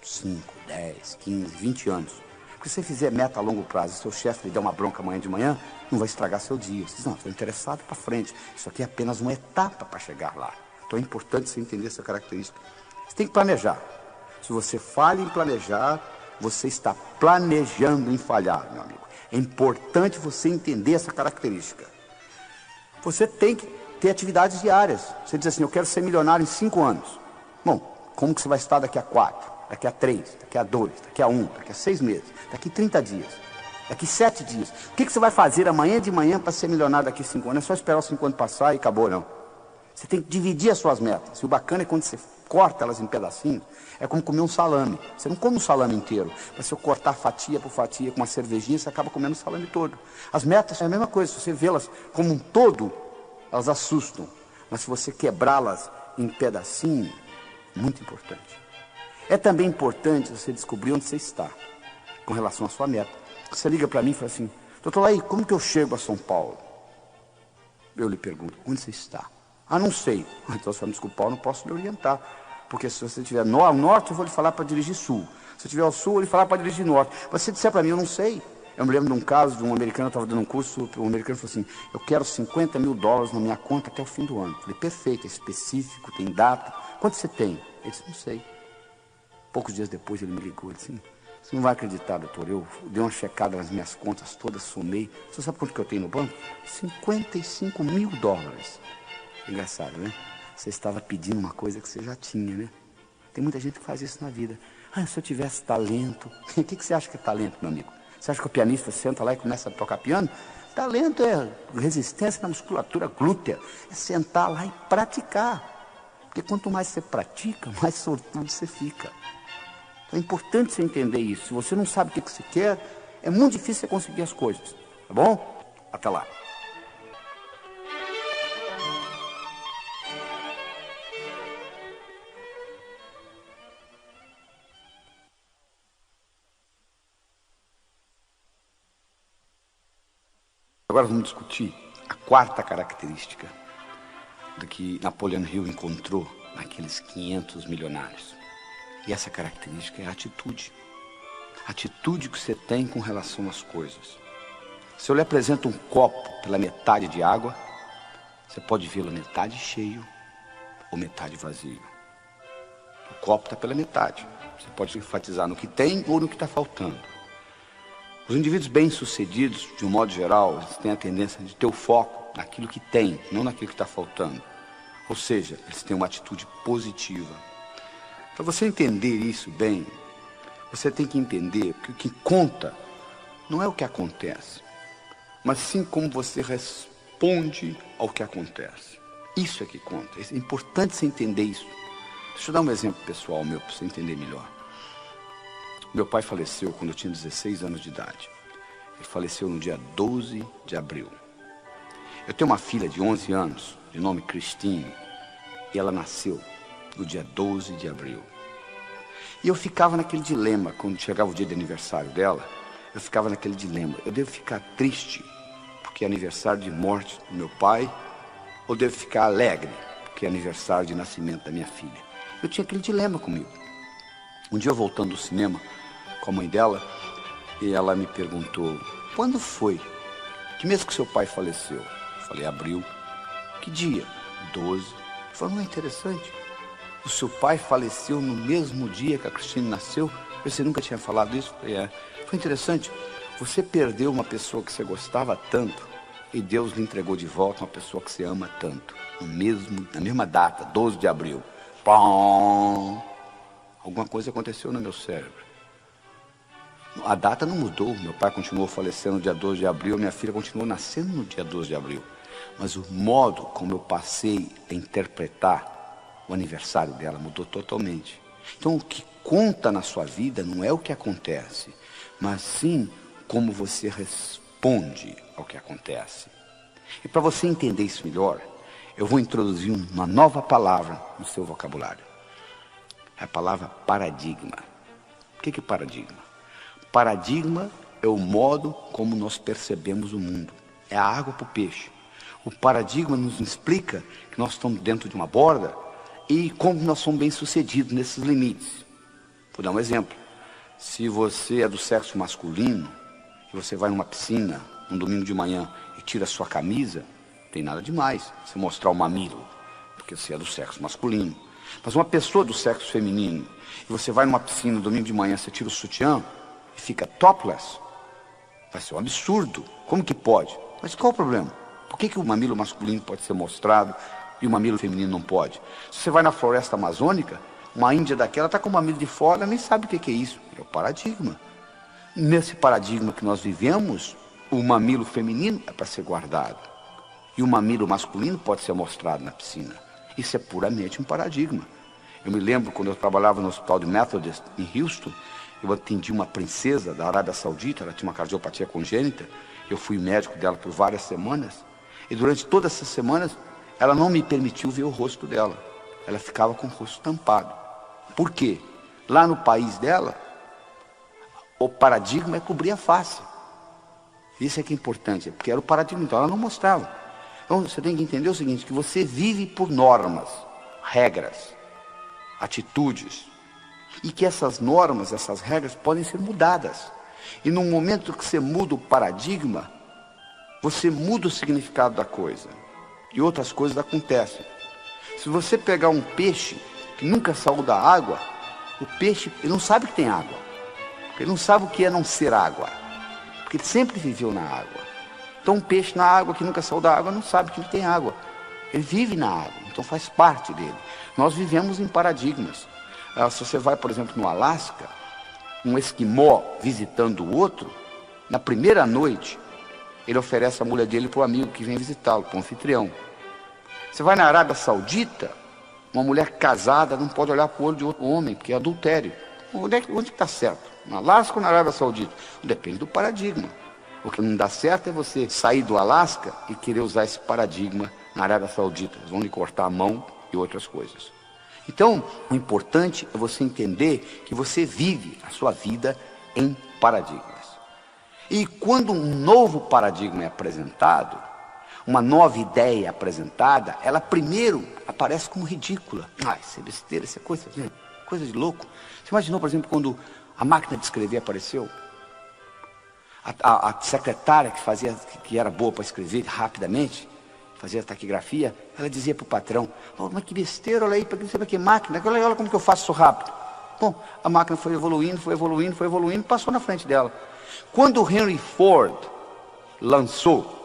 Speaker 1: 5, 10, 15, 20 anos. Porque se você fizer meta a longo prazo, seu chefe lhe der uma bronca amanhã de manhã, não vai estragar seu dia. Você diz, não, estou interessado para frente. Isso aqui é apenas uma etapa para chegar lá. Então é importante você entender essa característica. Você tem que planejar. Se você falha em planejar, você está planejando em falhar, meu amigo. É importante você entender essa característica. Você tem que ter atividades diárias. Você diz assim, eu quero ser milionário em 5 anos. Bom, como que você vai estar daqui a 4, daqui a 3, daqui a 2, daqui a 1, daqui a 6 meses, daqui a 30 dias, daqui a 7 dias? O que você vai fazer amanhã de manhã para ser milionário daqui a 5 anos? É só esperar os 5 anos passar e acabou, não. Você tem que dividir as suas metas. E o bacana é quando você corta elas em pedacinhos, é como comer um salame. Você não come um salame inteiro, mas se eu cortar fatia por fatia com uma cervejinha, você acaba comendo o salame todo. As metas é a mesma coisa, se você vê-las como um todo, elas assustam. Mas se você quebrá-las em pedacinhos, muito importante. É também importante você descobrir onde você está com relação à sua meta. Você liga para mim e fala assim, doutor Laí, como que eu chego a São Paulo? Eu lhe pergunto, onde você está? Ah, não sei. Então, se eu me desculpar, eu não posso lhe orientar. Porque se você estiver ao norte, eu vou lhe falar para dirigir sul. Se eu estiver ao sul, eu vou lhe falar para dirigir norte. Mas se você disser para mim, eu não sei. Eu me lembro de um caso de um americano, eu estava dando um curso, um americano falou assim, eu quero $50 mil na minha conta até o fim do ano. Eu falei, perfeito, é específico, tem data. Quanto você tem? Ele disse, não sei. Poucos dias depois ele me ligou, ele disse, você não vai acreditar, doutor, eu dei uma checada nas minhas contas todas, somei. Você sabe quanto que eu tenho no banco? $55 mil. Engraçado, né? Você estava pedindo uma coisa que você já tinha, né? Tem muita gente que faz isso na vida. Ah, se eu tivesse talento... O que você acha que é talento, meu amigo? Você acha que o pianista senta lá e começa a tocar piano? Talento é resistência na musculatura glútea. É sentar lá e praticar. Porque quanto mais você pratica, mais sortudo você fica. Então é importante você entender isso. Se você não sabe o que você quer, é muito difícil você conseguir as coisas. Tá bom? Até lá. Agora vamos discutir a quarta característica do que Napoleon Hill encontrou naqueles 500 milionários. E essa característica é a atitude. A atitude que você tem com relação às coisas. Se eu lhe apresento um copo pela metade de água, você pode vê-lo metade cheio ou metade vazio. O copo está pela metade. Você pode enfatizar no que tem ou no que está faltando. Os indivíduos bem-sucedidos, de um modo geral, eles têm a tendência de ter o foco naquilo que tem, não naquilo que está faltando. Ou seja, eles têm uma atitude positiva. Para você entender isso bem, você tem que entender que o que conta não é o que acontece, mas sim como você responde ao que acontece. Isso é que conta. É importante você entender isso. Deixa eu dar um exemplo pessoal meu, para você entender melhor. Meu pai faleceu quando eu tinha 16 anos de idade. Ele faleceu no dia 12 de abril. Eu tenho uma filha de 11 anos, de nome Cristine, e ela nasceu no dia 12 de abril. E eu ficava naquele dilema, quando chegava o dia de aniversário dela, eu ficava naquele dilema. Eu devo ficar triste, porque é aniversário de morte do meu pai, ou devo ficar alegre, porque é aniversário de nascimento da minha filha? Eu tinha aquele dilema comigo. Um dia eu voltando do cinema com a mãe dela, e ela me perguntou, quando foi? Que mês que seu pai faleceu? Eu falei, abril. Que dia? 12. Ela falou, não é interessante? O seu pai faleceu no mesmo dia que a Cristina nasceu? Você nunca tinha falado isso? Eu falei, é. Foi interessante. Você perdeu uma pessoa que você gostava tanto, e Deus lhe entregou de volta uma pessoa que você ama tanto. Na mesma data, 12 de abril. Pão! Alguma coisa aconteceu no meu cérebro. A data não mudou. Meu pai continuou falecendo no dia 12 de abril, minha filha continuou nascendo no dia 12 de abril. Mas o modo como eu passei a interpretar o aniversário dela mudou totalmente. Então o que conta na sua vida não é o que acontece, mas sim como você responde ao que acontece. E para você entender isso melhor, eu vou introduzir uma nova palavra no seu vocabulário. É a palavra paradigma. O que é paradigma? Paradigma é o modo como nós percebemos o mundo. É a água para o peixe. O paradigma nos explica que nós estamos dentro de uma borda e como nós somos bem-sucedidos nesses limites. Vou dar um exemplo. Se você é do sexo masculino e você vai numa piscina um domingo de manhã e tira a sua camisa, não tem nada demais você mostrar o mamilo, porque você é do sexo masculino. Mas uma pessoa do sexo feminino, e você vai numa piscina no domingo de manhã, você tira o sutiã e fica topless, vai ser um absurdo. Como que pode? Mas qual o problema? Por que o mamilo masculino pode ser mostrado e o mamilo feminino não pode? Se você vai na floresta amazônica, uma índia daquela está com o mamilo de fora, nem sabe o que é isso. É o paradigma. Nesse paradigma que nós vivemos, o mamilo feminino é para ser guardado. E o mamilo masculino pode ser mostrado na piscina. Isso é puramente um paradigma. Eu me lembro quando eu trabalhava no hospital de Methodist em Houston, eu atendi uma princesa da Arábia Saudita, ela tinha uma cardiopatia congênita, eu fui médico dela por várias semanas, e durante todas essas semanas, ela não me permitiu ver o rosto dela. Ela ficava com o rosto tampado. Por quê? Lá no país dela, o paradigma é cobrir a face. Isso é que é importante, porque era o paradigma, então ela não mostrava. Então você tem que entender o seguinte, que você vive por normas, regras, atitudes, e que essas normas, essas regras podem ser mudadas. E no momento que você muda o paradigma, você muda o significado da coisa. E outras coisas acontecem. Se você pegar um peixe que nunca saiu da água, o peixe ele não sabe que tem água. Ele não sabe o que é não ser água. Porque ele sempre viveu na água. Então um peixe na água que nunca saiu da água não sabe que ele tem água. Ele vive na água, então faz parte dele. Nós vivemos em paradigmas. Se você vai, por exemplo, no Alasca, um esquimó visitando o outro, na primeira noite, ele oferece a mulher dele para o amigo que vem visitá-lo, para o anfitrião. Você vai na Arábia Saudita, uma mulher casada não pode olhar para o olho de outro homem, porque é adultério. Onde está certo? No Alasca ou na Arábia Saudita? Depende do paradigma. O que não dá certo é você sair do Alasca e querer usar esse paradigma na Arábia Saudita. Eles vão lhe cortar a mão e outras coisas. Então, o importante é você entender que você vive a sua vida em paradigmas. E quando um novo paradigma é apresentado, uma nova ideia é apresentada, ela primeiro aparece como ridícula. Isso é besteira, isso é coisa de louco. Você imaginou, por exemplo, quando a máquina de escrever apareceu? A secretária que era boa para escrever rapidamente, fazia taquigrafia, ela dizia para o patrão, mas que besteira, olha aí, para que máquina, olha como que eu faço isso rápido. Bom, a máquina foi evoluindo, passou na frente dela. Quando o Henry Ford lançou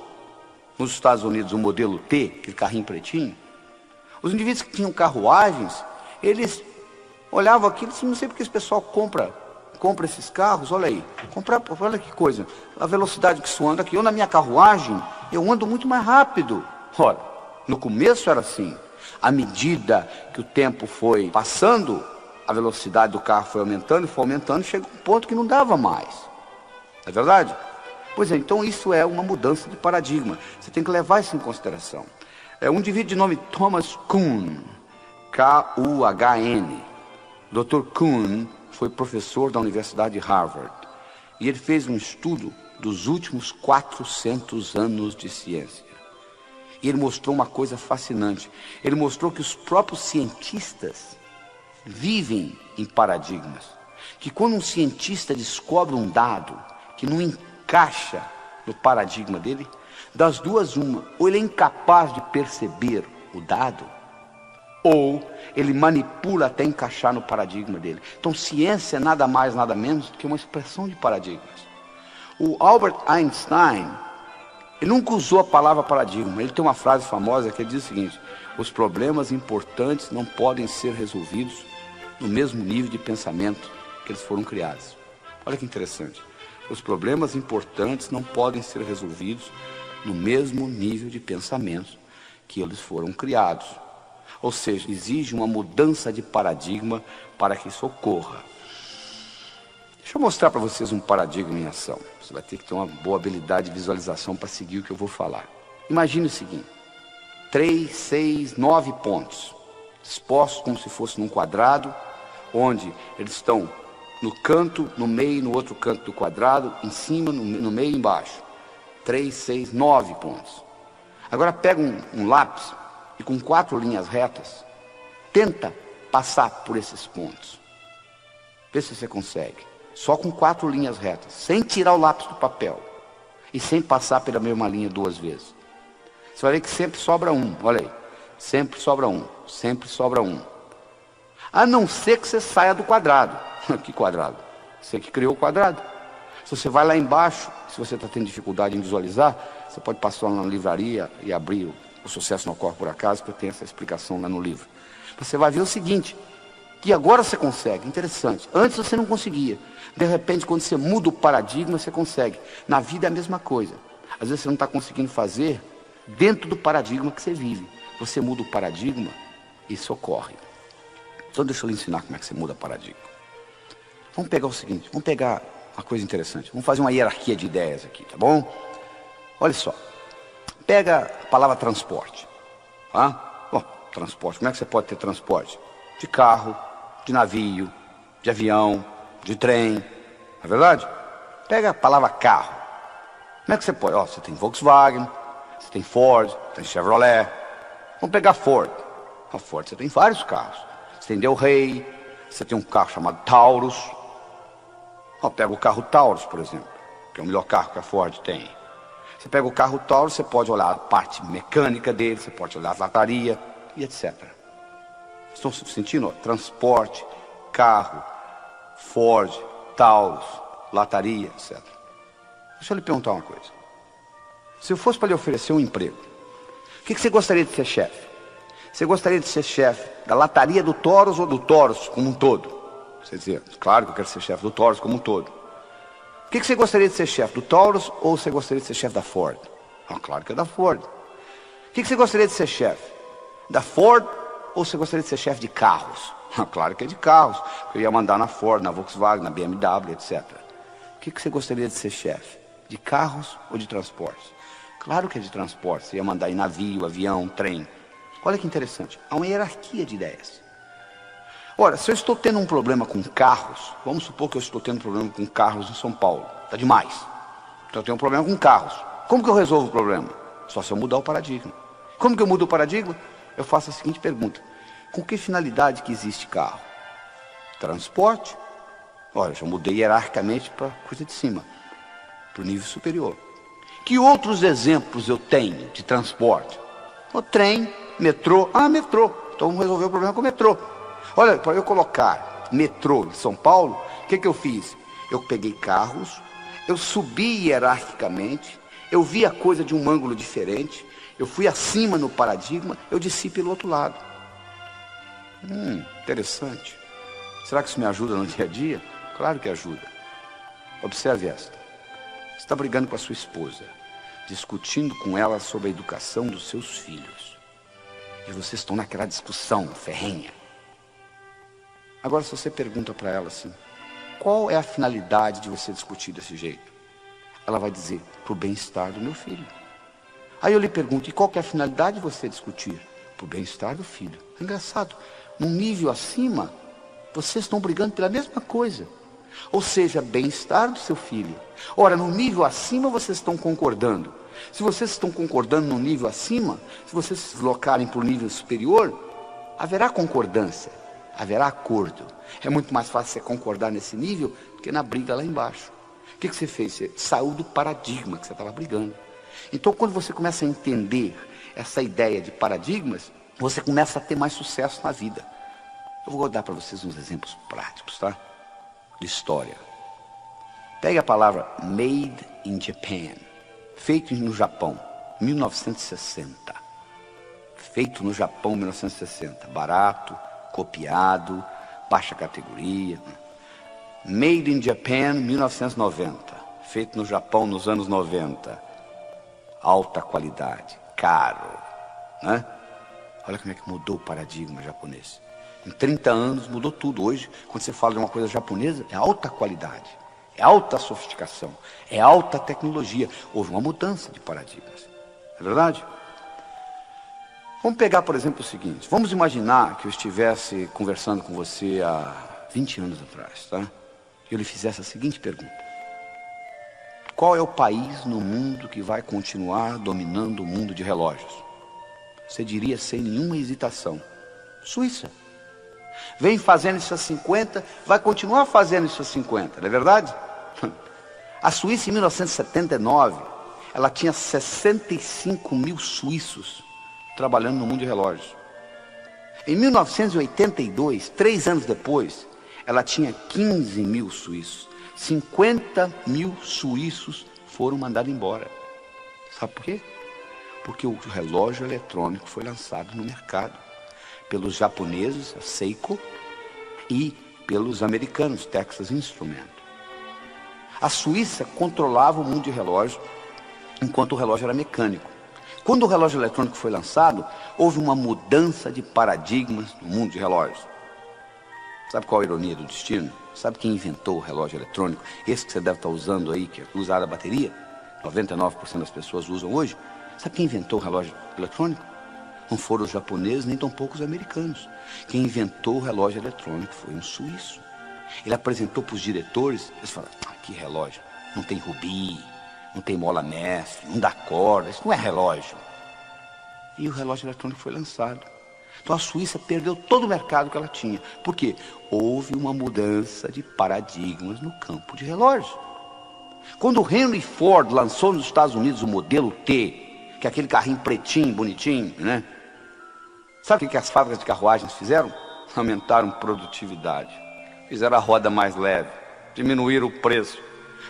Speaker 1: nos Estados Unidos o modelo T, aquele carrinho pretinho, os indivíduos que tinham carruagens, eles olhavam aquilo e diziam, não sei porque esse pessoal compra esses carros, olha aí, olha que coisa, a velocidade que isso anda aqui, eu na minha carruagem, eu ando muito mais rápido. Ora, no começo era assim, à medida que o tempo foi passando, a velocidade do carro foi aumentando, chegou a um ponto que não dava mais. É verdade? Pois é, então isso é uma mudança de paradigma, você tem que levar isso em consideração. Um indivíduo de nome Thomas Kuhn, K-U-H-N, Dr. Kuhn, foi professor da Universidade de Harvard. E ele fez um estudo dos últimos 400 anos de ciência. E ele mostrou uma coisa fascinante. Ele mostrou que os próprios cientistas vivem em paradigmas. Que quando um cientista descobre um dado que não encaixa no paradigma dele, das duas uma, ou ele é incapaz de perceber o dado, ou ele manipula até encaixar no paradigma dele. Então ciência é nada mais, nada menos do que uma expressão de paradigmas. O Albert Einstein, ele nunca usou a palavra paradigma. Ele tem uma frase famosa que diz o seguinte: os problemas importantes não podem ser resolvidos no mesmo nível de pensamento que eles foram criados. Olha que interessante. Os problemas importantes não podem ser resolvidos no mesmo nível de pensamento que eles foram criados. Ou seja, exige uma mudança de paradigma para que isso ocorra. Deixa eu mostrar para vocês um paradigma em ação. Você vai ter que ter uma boa habilidade de visualização para seguir o que eu vou falar. Imagine o seguinte: 3, 6, 9 pontos, expostos como se fosse num quadrado, onde eles estão no canto, no meio, no outro canto do quadrado, em cima, no meio e embaixo. 3, 6, 9 pontos. Agora pega um lápis e com 4 linhas retas, tenta passar por esses pontos. Vê se você consegue. Só com 4 linhas retas, sem tirar o lápis do papel e sem passar pela mesma linha 2 vezes. Você vai ver que sempre sobra um, olha aí. Sempre sobra um, sempre sobra um. A não ser que você saia do quadrado. Que quadrado? Você que criou o quadrado. Se você vai lá embaixo, se você está tendo dificuldade em visualizar, Você pode passar lá na livraria e abrir O Sucesso Não Ocorre Por Acaso, que eu tenho essa explicação lá no livro. Você vai ver o seguinte, que agora você consegue, interessante. Antes você não conseguia. De repente, quando você muda o paradigma, você consegue. Na vida é a mesma coisa. Às vezes você não está conseguindo fazer dentro do paradigma que você vive. Você muda o paradigma, isso ocorre. Então deixa eu lhe ensinar como é que você muda o paradigma. Vamos pegar o seguinte, vamos pegar uma coisa interessante. Vamos fazer uma hierarquia de ideias aqui, tá bom? Olha só. Pega a palavra transporte. Tá? Bom, transporte. Como é que você pode ter transporte? De carro, de navio, de avião, de trem. Não é verdade? Pega a palavra carro. Como é que você pode? Ó, você tem Volkswagen, você tem Ford, tem Chevrolet. Vamos pegar Ford. A Ford, você tem vários carros. Você tem Del Rey, você tem um carro chamado Taurus. Ó, pega o carro Taurus, por exemplo, que é o melhor carro que a Ford tem. Você pega o carro Taurus, você pode olhar a parte mecânica dele, você pode olhar a lataria e etc. Estão sentindo? Ó, transporte, carro, Ford, Taurus, lataria, etc. Deixa eu lhe perguntar uma coisa. Se eu fosse para lhe oferecer um emprego, o que você gostaria de ser chefe? Você gostaria de ser chefe da lataria do Taurus ou do Taurus como um todo? Você dizia, claro que eu quero ser chefe do Taurus como um todo. O que você gostaria de ser chefe, do Taurus ou você gostaria de ser chefe da Ford? Ah, claro que é da Ford. O que você gostaria de ser chefe? Da Ford ou você gostaria de ser chefe de carros? Ah, claro que é de carros. Eu ia mandar na Ford, na Volkswagen, na BMW, etc. O que você gostaria de ser chefe? De carros ou de transportes? Claro que é de transporte. Você ia mandar em navio, avião, trem. Olha que interessante. Há uma hierarquia de ideias. Ora, se eu estou tendo um problema com carros, vamos supor que eu estou tendo um problema com carros em São Paulo. Está demais. Então eu tenho um problema com carros. Como que eu resolvo o problema? Só se eu mudar o paradigma. Como que eu mudo o paradigma? Eu faço a seguinte pergunta. Com que finalidade que existe carro? Transporte? Olha, já mudei hierarquicamente para a coisa de cima. Para o nível superior. Que outros exemplos eu tenho de transporte? O trem, metrô. Ah, metrô. Então vamos resolver o problema com o metrô. Olha, para eu colocar metrô em São Paulo, o que eu fiz? Eu peguei carros, eu subi hierarquicamente, eu vi a coisa de um ângulo diferente, eu fui acima no paradigma, eu desci pelo outro lado. Interessante. Será que isso me ajuda no dia a dia? Claro que ajuda. Observe esta. Você está brigando com a sua esposa, discutindo com ela sobre a educação dos seus filhos. E vocês estão naquela discussão ferrenha. Agora, se você pergunta para ela assim, qual é a finalidade de você discutir desse jeito? Ela vai dizer, para o bem-estar do meu filho. Aí eu lhe pergunto, e qual que é a finalidade de você discutir? Para o bem-estar do filho. É engraçado, num nível acima, vocês estão brigando pela mesma coisa. Ou seja, bem-estar do seu filho. Ora, no nível acima vocês estão concordando. Se vocês estão concordando no nível acima, se vocês se deslocarem para o nível superior, haverá concordância, haverá acordo. É muito mais fácil você concordar nesse nível do que na briga lá embaixo. O que você fez? Você saiu do paradigma que você estava brigando. Então, quando você começa a entender essa ideia de paradigmas, você começa a ter mais sucesso na vida. Eu vou dar para vocês uns exemplos práticos, tá? De história. Pegue a palavra Made in Japan. Feito no Japão, 1960. Feito no Japão, 1960. Barato, copiado, baixa categoria. Made in Japan, 1990. Feito no Japão nos anos 90. Alta qualidade, caro, né? Olha como é que mudou o paradigma japonês. Em 30 anos mudou tudo. Hoje, quando você fala de uma coisa japonesa, é alta qualidade, é alta sofisticação, é alta tecnologia. Houve uma mudança de paradigmas. É verdade? Vamos pegar, por exemplo, o seguinte. Vamos imaginar que eu estivesse conversando com você há 20 anos atrás, tá? E eu lhe fizesse a seguinte pergunta. Qual é o país no mundo que vai continuar dominando o mundo de relógios? Você diria sem nenhuma hesitação, Suíça. Vem fazendo isso há 50, vai continuar fazendo isso há 50, não é verdade? A Suíça, em 1979, ela tinha 65 mil suíços trabalhando no mundo de relógios. Em 1982, 3 anos depois, ela tinha 15 mil suíços. 50 mil suíços foram mandados embora. Sabe por quê? Porque o relógio eletrônico foi lançado no mercado pelos japoneses, a Seiko, e pelos americanos, Texas Instruments. A Suíça controlava o mundo de relógio, enquanto o relógio era mecânico. Quando o relógio eletrônico foi lançado, houve uma mudança de paradigmas no mundo de relógios. Sabe qual a ironia do destino? Sabe quem inventou o relógio eletrônico? Esse que você deve estar usando aí, que é usar a bateria, 99% das pessoas usam hoje. Sabe quem inventou o relógio eletrônico? Não foram os japoneses, nem tampouco os americanos. Quem inventou o relógio eletrônico foi um suíço. Ele apresentou para os diretores, eles falaram, que relógio, não tem rubi, não tem mola mestre, não dá corda, isso não é relógio. E o relógio eletrônico foi lançado. Então a Suíça perdeu todo o mercado que ela tinha. Por quê? Houve uma mudança de paradigmas no campo de relógios. Quando o Henry Ford lançou nos Estados Unidos o modelo T, que é aquele carrinho pretinho, bonitinho, né? Sabe o que as fábricas de carruagens fizeram? Aumentaram produtividade. Fizeram a roda mais leve, diminuíram o preço.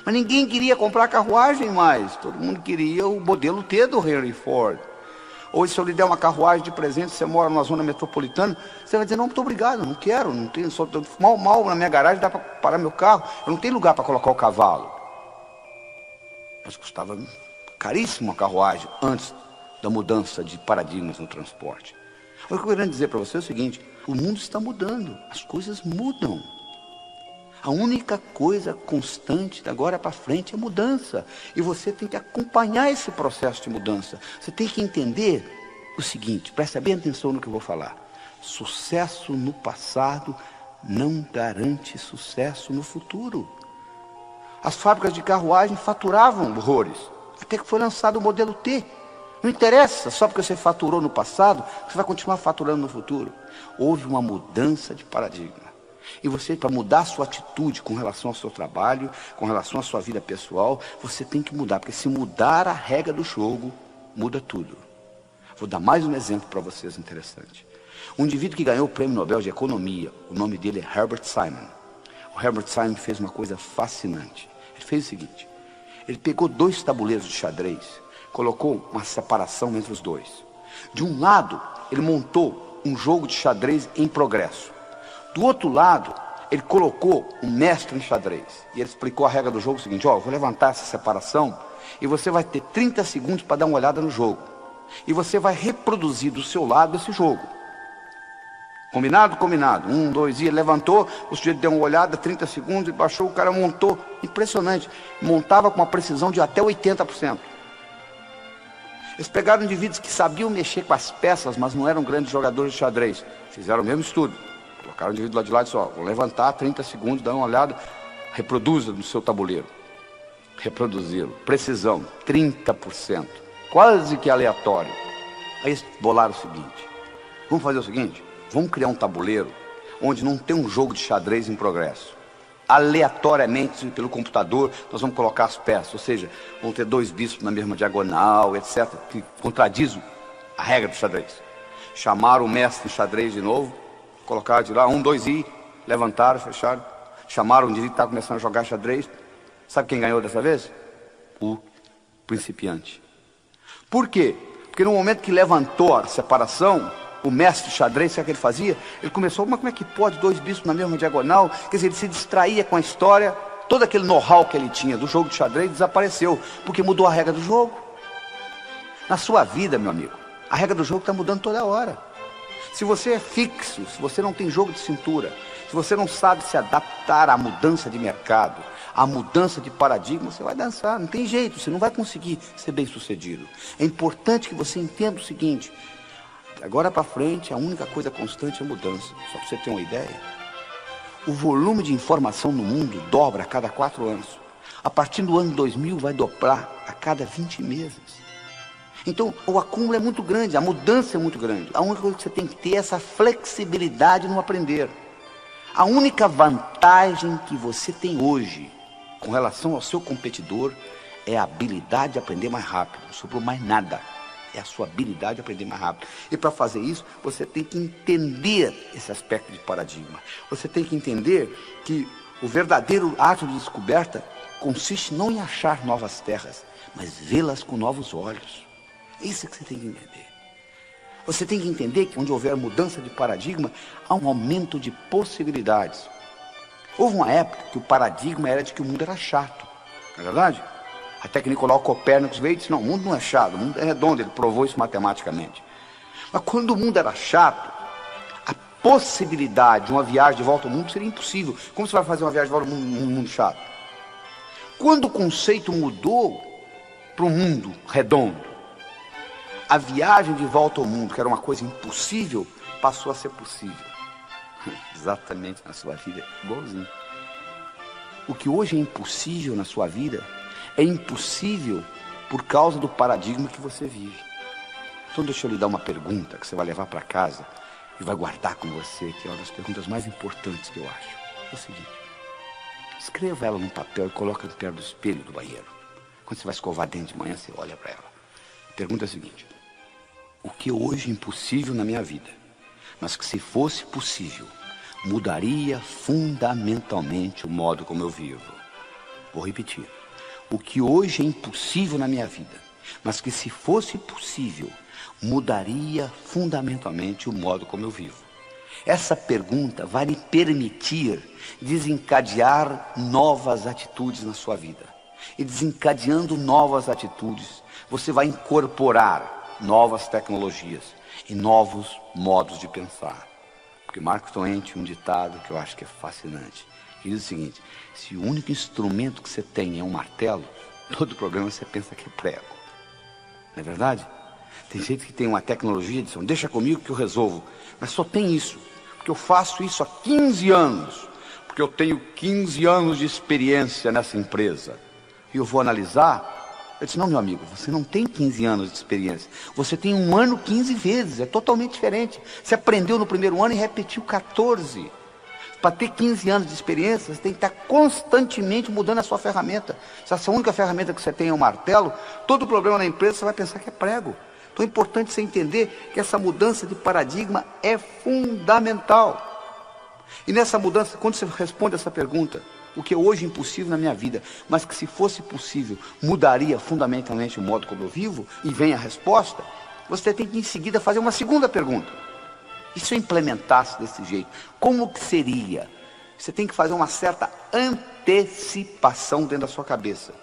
Speaker 1: Mas ninguém queria comprar carruagem mais. Todo mundo queria o modelo T do Henry Ford. Hoje, se eu lhe der uma carruagem de presente, você mora numa zona metropolitana, você vai dizer, não, muito obrigado, não quero, não tenho, só mal na minha garagem dá para parar meu carro, eu não tenho lugar para colocar o cavalo. Mas custava caríssimo a carruagem antes da mudança de paradigmas no transporte. O que eu quero dizer para você é o seguinte, o mundo está mudando, as coisas mudam. A única coisa constante de agora para frente é mudança. E você tem que acompanhar esse processo de mudança. Você tem que entender o seguinte, presta bem atenção no que eu vou falar. Sucesso no passado não garante sucesso no futuro. As fábricas de carruagem faturavam horrores, até que foi lançado o modelo T. Não interessa, só porque você faturou no passado, você vai continuar faturando no futuro. Houve uma mudança de paradigma. E você, para mudar a sua atitude com relação ao seu trabalho, com relação à sua vida pessoal, você tem que mudar, porque se mudar a regra do jogo, muda tudo. Vou dar mais um exemplo para vocês interessante. Um indivíduo que ganhou o Prêmio Nobel de Economia, o nome dele é Herbert Simon. O Herbert Simon fez uma coisa fascinante. Ele fez o seguinte, ele pegou 2 tabuleiros de xadrez, colocou uma separação entre os dois. De um lado, ele montou um jogo de xadrez em progresso. Do outro lado, ele colocou um mestre em xadrez. E ele explicou a regra do jogo o seguinte, eu vou levantar essa separação e você vai ter 30 segundos para dar uma olhada no jogo. E você vai reproduzir do seu lado esse jogo. Combinado? Combinado. 1, 2, e ele levantou, o sujeito deu uma olhada, 30 segundos, e baixou, o cara montou. Impressionante. Montava com uma precisão de até 80%. Eles pegaram indivíduos que sabiam mexer com as peças, mas não eram grandes jogadores de xadrez. Fizeram o mesmo estudo. Colocaram o indivíduo lá de lado e disse, vou levantar 30 segundos, dá uma olhada, reproduza no seu tabuleiro. Reproduzi-lo. Precisão, 30%. Quase que aleatório. Aí eles bolaram o seguinte, vamos fazer o seguinte, vamos criar um tabuleiro onde não tem um jogo de xadrez em progresso. Aleatoriamente, pelo computador, nós vamos colocar as peças, ou seja, vão ter 2 bispos na mesma diagonal, etc., que contradizem a regra do xadrez. Chamaram o mestre em xadrez de novo, colocaram de lá, 1, 2, e levantaram, fecharam, chamaram o indivíduo que estava começando a jogar xadrez. Sabe quem ganhou dessa vez? O principiante. Por quê? Porque no momento que levantou a separação, o mestre de xadrez, sabe o que ele fazia? Ele começou, mas como é que pode 2 bispos na mesma diagonal? Quer dizer, ele se distraía com a história, todo aquele know-how que ele tinha do jogo de xadrez desapareceu, porque mudou a regra do jogo. Na sua vida, meu amigo, a regra do jogo está mudando toda hora. Se você é fixo, se você não tem jogo de cintura, se você não sabe se adaptar à mudança de mercado, à mudança de paradigma, você vai dançar, não tem jeito, você não vai conseguir ser bem sucedido. É importante que você entenda o seguinte, agora para frente a única coisa constante é a mudança. Só para você ter uma ideia, o volume de informação no mundo dobra a cada 4 anos. A partir do ano 2000 vai dobrar a cada 20 meses. Então, o acúmulo é muito grande, a mudança é muito grande. A única coisa que você tem que ter é essa flexibilidade no aprender. A única vantagem que você tem hoje, com relação ao seu competidor, é a habilidade de aprender mais rápido. Não sobrou mais nada. É a sua habilidade de aprender mais rápido. E para fazer isso, você tem que entender esse aspecto de paradigma. Você tem que entender que o verdadeiro ato de descoberta consiste não em achar novas terras, mas vê-las com novos olhos. É isso que você tem que entender. Você tem que entender que onde houver mudança de paradigma, há um aumento de possibilidades. Houve uma época que o paradigma era de que o mundo era chato, não é verdade? Até que Nicolau Copérnico veio e disse, não, o mundo não é chato, o mundo é redondo, ele provou isso matematicamente. Mas quando o mundo era chato, a possibilidade de uma viagem de volta ao mundo seria impossível. Como você vai fazer uma viagem de volta ao mundo, mundo chato? Quando o conceito mudou para o mundo redondo, a viagem de volta ao mundo, que era uma coisa impossível, passou a ser possível. Exatamente na sua vida, igualzinho. O que hoje é impossível na sua vida, é impossível por causa do paradigma que você vive. Então deixa eu lhe dar uma pergunta que você vai levar para casa e vai guardar com você, que é uma das perguntas mais importantes que eu acho. É o seguinte, escreva ela num papel e coloca perto do espelho do banheiro. Quando você vai escovar dente de manhã, você olha para ela. A pergunta é a seguinte, o que hoje é impossível na minha vida, mas que se fosse possível, mudaria fundamentalmente o modo como eu vivo? Vou repetir. O que hoje é impossível na minha vida, mas que se fosse possível, mudaria fundamentalmente o modo como eu vivo. Essa pergunta vai lhe permitir desencadear novas atitudes na sua vida. E desencadeando novas atitudes, você vai incorporar novas tecnologias e novos modos de pensar. Porque Mark Twain tinha um ditado que eu acho que é fascinante. Que diz o seguinte, se o único instrumento que você tem é um martelo, todo problema você pensa que é prego. Não é verdade? Tem gente que tem uma tecnologia de dizer, deixa comigo que eu resolvo. Mas só tem isso, porque eu faço isso há 15 anos. Porque eu tenho 15 anos de experiência nessa empresa. E eu vou analisar. Eu disse, não, meu amigo, você não tem 15 anos de experiência. Você tem um ano 15 vezes, é totalmente diferente. Você aprendeu no primeiro ano e repetiu 14. Para ter 15 anos de experiência, você tem que estar constantemente mudando a sua ferramenta. Se essa única ferramenta que você tem é um martelo, todo problema na empresa você vai pensar que é prego. Então é importante você entender que essa mudança de paradigma é fundamental. E nessa mudança, quando você responde essa pergunta, o que é hoje impossível na minha vida, mas que se fosse possível, mudaria fundamentalmente o modo como eu vivo, e vem a resposta, você tem que em seguida fazer uma segunda pergunta. E se eu implementasse desse jeito, como que seria? Você tem que fazer uma certa antecipação dentro da sua cabeça.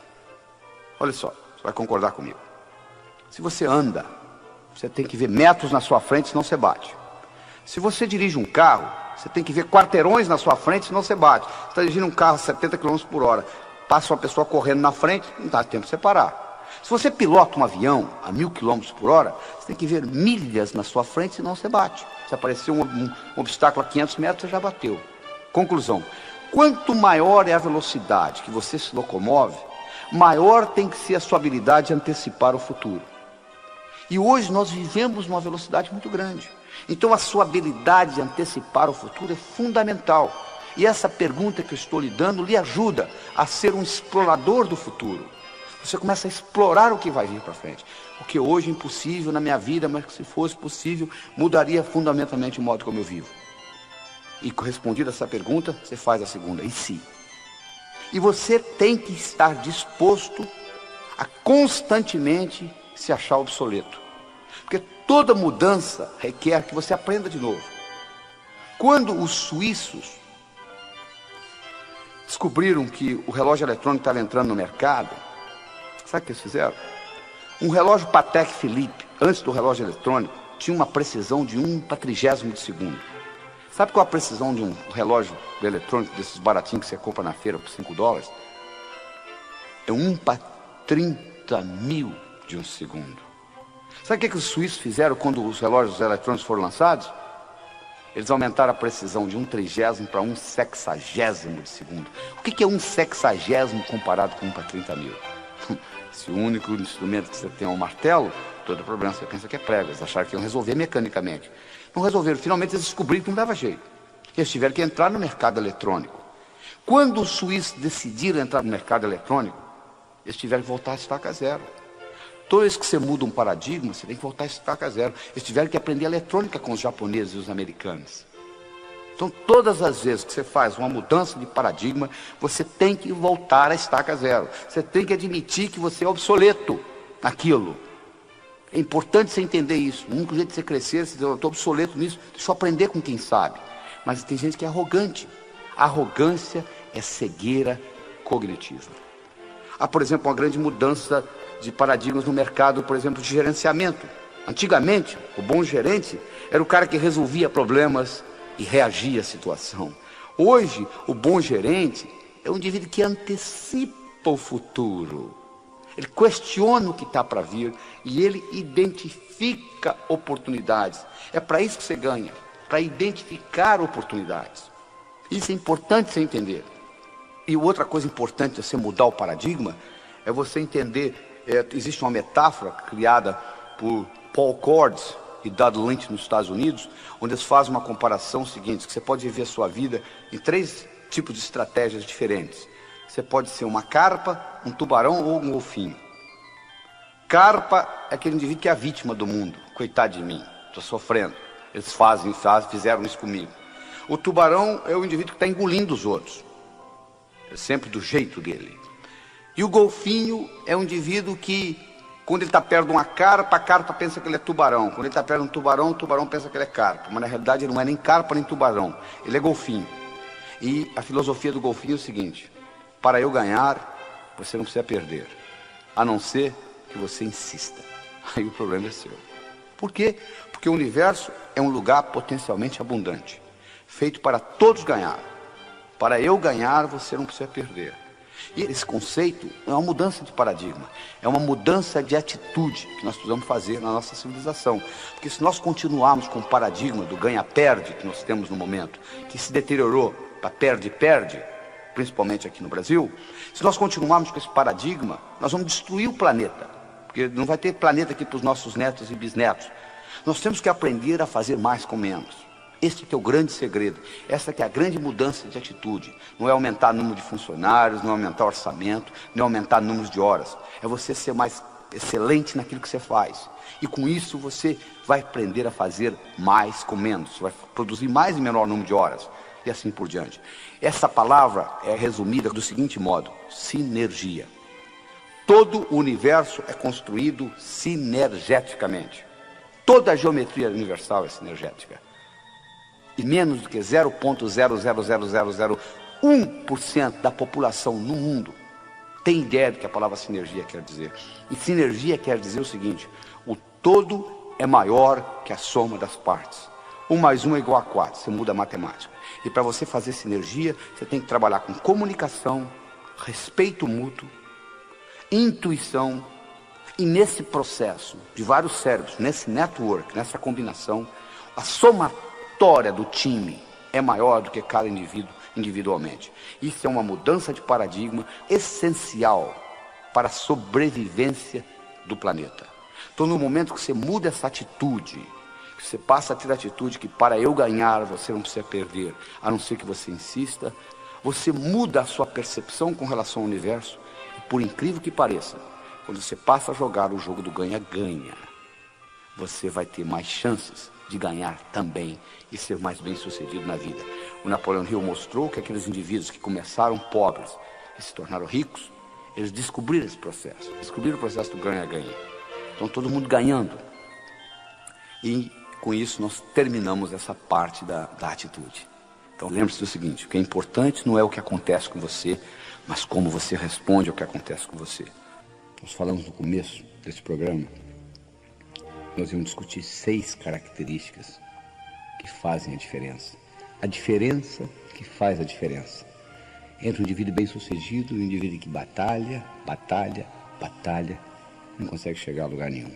Speaker 1: Olha só, você vai concordar comigo. Se você anda, você tem que ver metros na sua frente, senão você bate. Se você dirige um carro, você tem que ver quarteirões na sua frente, senão você bate. Você está dirigindo um carro a 70 km por hora, passa uma pessoa correndo na frente, não dá tempo de você parar. Se você pilota um avião a 1000 km por hora, você tem que ver milhas na sua frente, senão você bate. Se aparecer um obstáculo a 500 metros, você já bateu. Conclusão, quanto maior é a velocidade que você se locomove, maior tem que ser a sua habilidade de antecipar o futuro. E hoje nós vivemos numa velocidade muito grande. Então a sua habilidade de antecipar o futuro é fundamental. E essa pergunta que eu estou lhe dando lhe ajuda a ser um explorador do futuro. Você começa a explorar o que vai vir para frente. O que hoje é impossível na minha vida, mas que se fosse possível, mudaria fundamentalmente o modo como eu vivo. E correspondido a essa pergunta, você faz a segunda, e se? E você tem que estar disposto a constantemente se achar obsoleto. Porque toda mudança requer que você aprenda de novo. Quando os suíços descobriram que o relógio eletrônico estava entrando no mercado, sabe o que eles fizeram? Um relógio Patek Philippe, antes do relógio eletrônico, tinha uma precisão de 1/30 de segundo. Sabe qual a precisão de um relógio eletrônico, desses baratinhos que você compra na feira por $5? É 1/30.000 de um segundo. Sabe o que os suíços fizeram quando os relógios eletrônicos foram lançados? Eles aumentaram a precisão de 1/30 para 1/60 de segundo. O que é 1/60 comparado com 1/30.000? Se o único instrumento que você tem é um martelo, todo problema você pensa que é prego. Eles acharam que iam resolver mecanicamente. Não resolveram. Finalmente eles descobriram que não dava jeito. Eles tiveram que entrar no mercado eletrônico. Quando os suíços decidiram entrar no mercado eletrônico, eles tiveram que voltar a estaca zero. Toda vez que você muda um paradigma, você tem que voltar a estaca zero. Eles tiveram que aprender eletrônica com os japoneses e os americanos. Então, todas as vezes que você faz uma mudança de paradigma, você tem que voltar à estaca zero. Você tem que admitir que você é obsoleto naquilo. É importante você entender isso. O único jeito de você crescer, você dizer, eu estou obsoleto nisso, deixa eu aprender com quem sabe. Mas tem gente que é arrogante. A arrogância é cegueira cognitiva. Há, por exemplo, uma grande mudança de paradigmas no mercado, por exemplo, de gerenciamento. Antigamente, o bom gerente era o cara que resolvia problemas e reagia à situação. Hoje, o bom gerente é um indivíduo que antecipa o futuro. Ele questiona o que está para vir e ele identifica oportunidades. É para isso que você ganha, para identificar oportunidades. Isso é importante você entender. E outra coisa importante de você mudar o paradigma é você entender, existe uma metáfora criada por Paul Cordes e Dodd Lynch nos Estados Unidos, onde eles fazem uma comparação seguinte, que você pode viver a sua vida em 3 tipos de estratégias diferentes. Você pode ser uma carpa, um tubarão ou um golfinho. Carpa é aquele indivíduo que é a vítima do mundo. Coitado de mim, estou sofrendo. Eles fizeram isso comigo. O tubarão é o indivíduo que está engolindo os outros. É sempre do jeito dele. E o golfinho é um indivíduo que, quando ele está perto de uma carpa, a carpa pensa que ele é tubarão. Quando ele está perto de um tubarão, o tubarão pensa que ele é carpa. Mas na realidade ele não é nem carpa nem tubarão. Ele é golfinho. E a filosofia do golfinho é o seguinte: para eu ganhar, você não precisa perder. A não ser que você insista. Aí o problema é seu. Por quê? Porque o universo é um lugar potencialmente abundante, feito para todos ganhar. Para eu ganhar, você não precisa perder. E esse conceito é uma mudança de paradigma, é uma mudança de atitude que nós precisamos fazer na nossa civilização. Porque se nós continuarmos com o paradigma do ganha-perde que nós temos no momento, que se deteriorou para perde-perde, principalmente aqui no Brasil, se nós continuarmos com esse paradigma, nós vamos destruir o planeta, porque não vai ter planeta aqui para os nossos netos e bisnetos. Nós temos que aprender a fazer mais com menos. Este que é o grande segredo, essa que é a grande mudança de atitude. Não é aumentar o número de funcionários, não é aumentar o orçamento, não é aumentar o número de horas. É você ser mais excelente naquilo que você faz. E com isso você vai aprender a fazer mais com menos. Você vai produzir mais em menor número de horas. E assim por diante. Essa palavra é resumida do seguinte modo: sinergia. Todo o universo é construído sinergeticamente. Toda a geometria universal é sinergética. E menos do que 0,00001% da população no mundo tem ideia do que a palavra sinergia quer dizer. E sinergia quer dizer o seguinte: o todo é maior que a soma das partes. 1 mais 1 é igual a 4, você muda a matemática. E para você fazer sinergia, você tem que trabalhar com comunicação, respeito mútuo, intuição. E nesse processo de vários cérebros, nesse network, nessa combinação, a somatória do time é maior do que cada indivíduo individualmente. Isso é uma mudança de paradigma essencial para a sobrevivência do planeta. Então, no momento que você muda essa atitude, que você passa a ter a atitude que para eu ganhar você não precisa perder, a não ser que você insista, você muda a sua percepção com relação ao universo. E por incrível que pareça, quando você passa a jogar o jogo do ganha-ganha, você vai ter mais chances de ganhar também e ser mais bem sucedido na vida. O Napoleão Hill mostrou que aqueles indivíduos que começaram pobres e se tornaram ricos, eles descobriram esse processo, descobriram o processo do ganha-ganha. Então todo mundo ganhando. E com isso nós terminamos essa parte da atitude. Então lembre-se do seguinte: o que é importante não é o que acontece com você, mas como você responde ao que acontece com você. Nós falamos no começo desse programa, nós vamos discutir 6 características que fazem a diferença. A diferença que faz a diferença entre um indivíduo bem-sucedido e um indivíduo que batalha, não consegue chegar a lugar nenhum.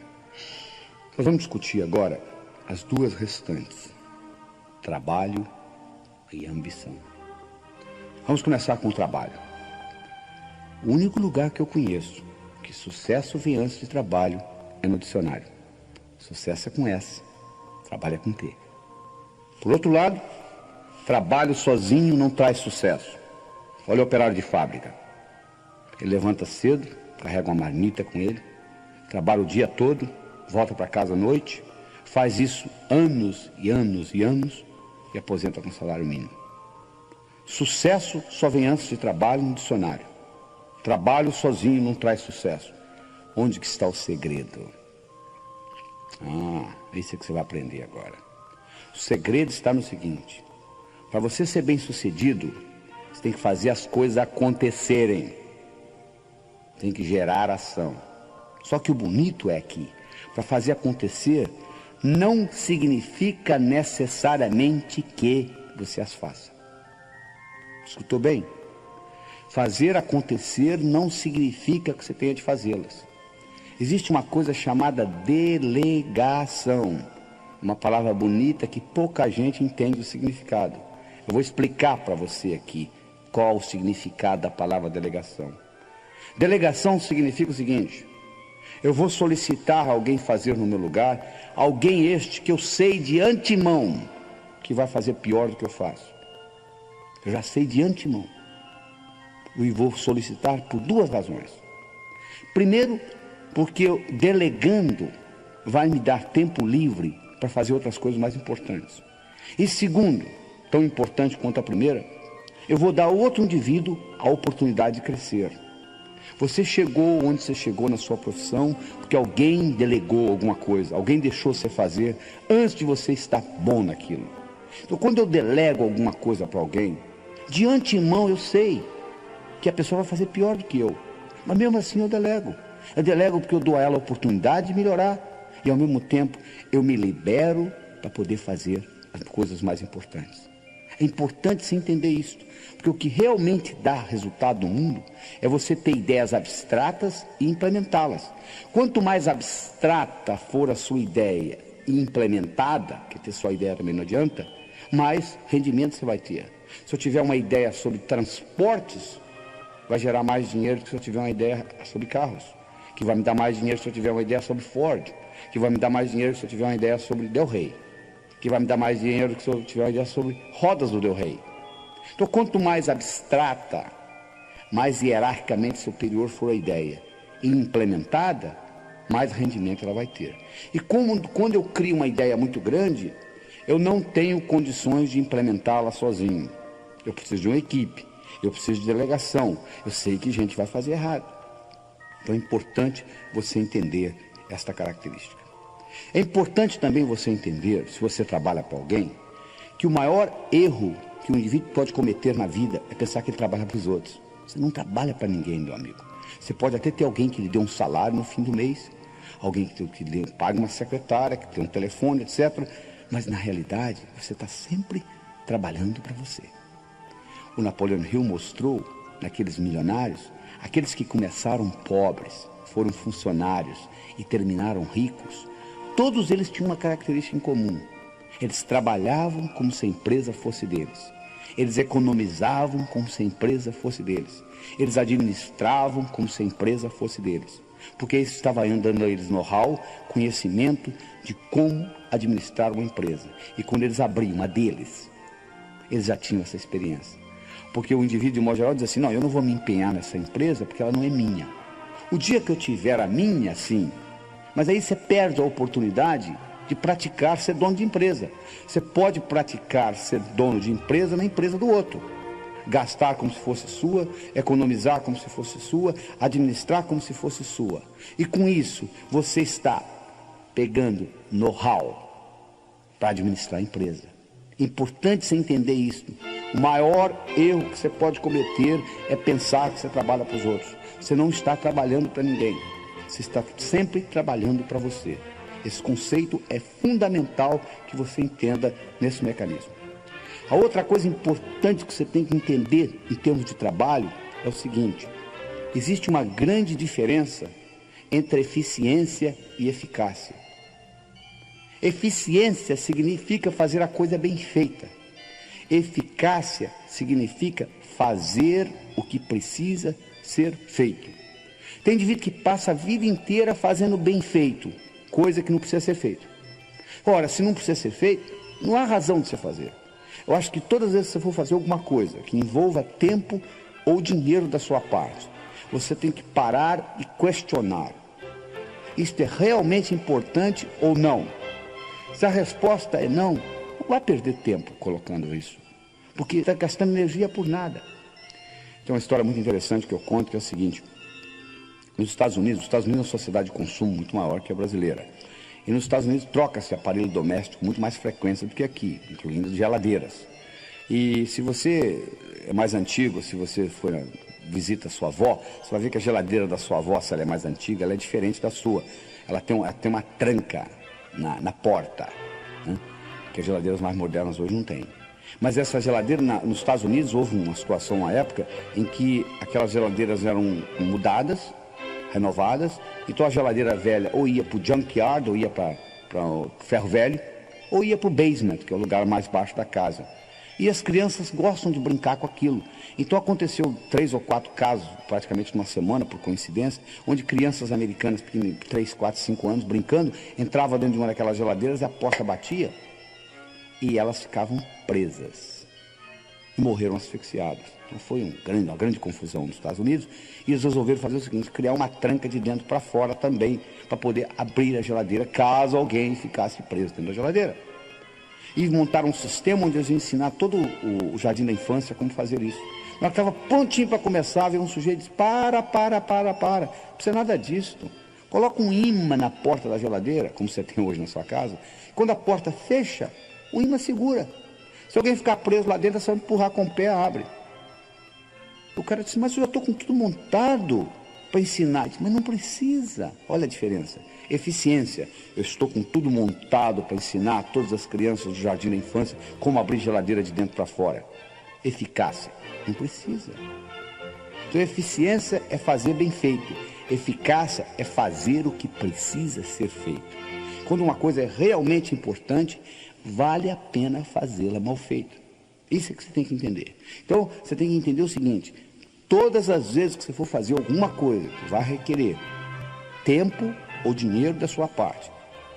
Speaker 1: Nós vamos discutir agora as 2 restantes: trabalho e ambição. Vamos começar com o trabalho. O único lugar que eu conheço que sucesso vem antes de trabalho é no dicionário. Sucesso é com S, trabalho é com T. Por outro lado, trabalho sozinho não traz sucesso. Olha o operário de fábrica. Ele levanta cedo, carrega uma marmita com ele, trabalha o dia todo, volta para casa à noite, faz isso anos e anos e anos, e aposenta com salário mínimo. Sucesso só vem antes de trabalho no dicionário. Trabalho sozinho não traz sucesso. Onde que está o segredo? Isso é que você vai aprender agora. O segredo está no seguinte: para você ser bem sucedido, você tem que fazer as coisas acontecerem. Tem que gerar ação. Só que o bonito é que, para fazer acontecer, não significa necessariamente que você as faça. Escutou bem? Fazer acontecer não significa que você tenha de fazê-las. Existe uma coisa chamada delegação. Uma palavra bonita que pouca gente entende o significado. Eu vou explicar para você aqui qual o significado da palavra delegação. Delegação significa o seguinte: eu vou solicitar a alguém fazer no meu lugar, alguém este que eu sei de antemão que vai fazer pior do que eu faço. Eu já sei de antemão. E vou solicitar por duas razões. Primeiro, porque eu, delegando, vai me dar tempo livre para fazer outras coisas mais importantes. E segundo, tão importante quanto a primeira, eu vou dar ao outro indivíduo a oportunidade de crescer. Você chegou onde você chegou na sua profissão porque alguém delegou alguma coisa, alguém deixou você fazer antes de você estar bom naquilo. Então, quando eu delego alguma coisa para alguém, de antemão eu sei que a pessoa vai fazer pior do que eu, mas mesmo assim eu delego. Eu delego porque eu dou a ela a oportunidade de melhorar e ao mesmo tempo eu me libero para poder fazer as coisas mais importantes. É importante você entender isso, porque o que realmente dá resultado no mundo é você ter ideias abstratas e implementá-las. Quanto mais abstrata for a sua ideia e implementada, que ter só ideia também não adianta, mais rendimento você vai ter. Se eu tiver uma ideia sobre transportes, vai gerar mais dinheiro do que se eu tiver uma ideia sobre carros, que vai me dar mais dinheiro se eu tiver uma ideia sobre Ford, que vai me dar mais dinheiro se eu tiver uma ideia sobre Del Rey, que vai me dar mais dinheiro do que se eu tiver uma ideia sobre rodas do Del Rey. Então, quanto mais abstrata, mais hierarquicamente superior for a ideia e implementada, mais rendimento ela vai ter. E quando eu crio uma ideia muito grande, eu não tenho condições de implementá-la sozinho. Eu preciso de uma equipe, eu preciso de delegação. Eu sei que gente vai fazer errado. Então é importante você entender esta característica. É importante também você entender, se você trabalha para alguém, que o maior erro que um indivíduo pode cometer na vida é pensar que ele trabalha para os outros. Você não trabalha para ninguém, meu amigo. Você pode até ter alguém que lhe dê um salário no fim do mês, alguém que lhe pague uma secretária, que tem um telefone, etc. Mas na realidade, você está sempre trabalhando para você. O Napoleon Hill mostrou, naqueles milionários, aqueles que começaram pobres, foram funcionários e terminaram ricos, todos eles tinham uma característica em comum. Eles trabalhavam como se a empresa fosse deles. Eles economizavam como se a empresa fosse deles. Eles administravam como se a empresa fosse deles. Porque isso estava dando a eles know-how, conhecimento de como administrar uma empresa. E quando eles abriam a deles, eles já tinham essa experiência. Porque o indivíduo, de modo geral, diz assim: não, eu não vou me empenhar nessa empresa porque ela não é minha. O dia que eu tiver a minha, sim. Mas aí você perde a oportunidade de praticar ser dono de empresa. Você pode praticar ser dono de empresa na empresa do outro. Gastar como se fosse sua, economizar como se fosse sua, administrar como se fosse sua. E com isso, você está pegando know-how para administrar a empresa. É importante você entender isso. O maior erro que você pode cometer é pensar que você trabalha para os outros. Você não está trabalhando para ninguém. Você está sempre trabalhando para você. Esse conceito é fundamental que você entenda nesse mecanismo. A outra coisa importante que você tem que entender em termos de trabalho é o seguinte: existe uma grande diferença entre eficiência e eficácia. Eficiência significa fazer a coisa bem feita. Eficácia significa fazer o que precisa ser feito. Tem indivíduo que passa a vida inteira fazendo bem feito, coisa que não precisa ser feita. Ora, se não precisa ser feito, não há razão de você fazer. Eu acho que todas as vezes que você for fazer alguma coisa que envolva tempo ou dinheiro da sua parte, você tem que parar e questionar: isto é realmente importante ou não? Se a resposta é não, vai perder tempo colocando isso, porque está gastando energia por nada. Tem uma história muito interessante que eu conto, que é o seguinte: nos Estados Unidos é uma sociedade de consumo muito maior que a brasileira. E nos Estados Unidos troca-se aparelho doméstico com muito mais frequência do que aqui, incluindo geladeiras. E se você é mais antigo, se você visita a sua avó, você vai ver que a geladeira da sua avó, se ela é mais antiga, ela é diferente da sua. Ela tem uma tranca na porta, né? Que as geladeiras mais modernas hoje não têm. Mas essa geladeira, nos Estados Unidos, houve uma situação, uma época, em que aquelas geladeiras eram mudadas, renovadas. Então a geladeira velha ou ia para o junkyard, ou ia para o ferro velho, ou ia para o basement, que é o lugar mais baixo da casa. E as crianças gostam de brincar com aquilo. Então aconteceu 3 ou 4 casos, praticamente numa semana, por coincidência, onde crianças americanas, 3, 4, 5 anos, brincando, entravam dentro de uma daquelas geladeiras e a porta batia e elas ficavam presas. E morreram asfixiadas. Então foi uma grande confusão nos Estados Unidos. E eles resolveram fazer o seguinte: criar uma tranca de dentro para fora também, para poder abrir a geladeira caso alguém ficasse preso dentro da geladeira. E montaram um sistema onde eles iam ensinar todo o jardim da infância como fazer isso. Nós estava prontinho para começar, veio um sujeito e disse: para, não precisa nada disso. Coloca um imã na porta da geladeira, como você tem hoje na sua casa. Quando a porta fecha, o imã segura. Se alguém ficar preso lá dentro, é só empurrar com o pé, abre. O cara disse: mas eu já estou com tudo montado para ensinar. Disse: mas não precisa. Olha a diferença. Eficiência: eu estou com tudo montado para ensinar a todas as crianças do jardim da infância como abrir geladeira de dentro para fora. Eficácia: não precisa. Então eficiência é fazer bem feito. Eficácia é fazer o que precisa ser feito. Quando uma coisa é realmente importante, vale a pena fazê-la mal feita. Isso é que você tem que entender. Então você tem que entender o seguinte: todas as vezes que você for fazer alguma coisa que vai requerer tempo ou dinheiro da sua parte,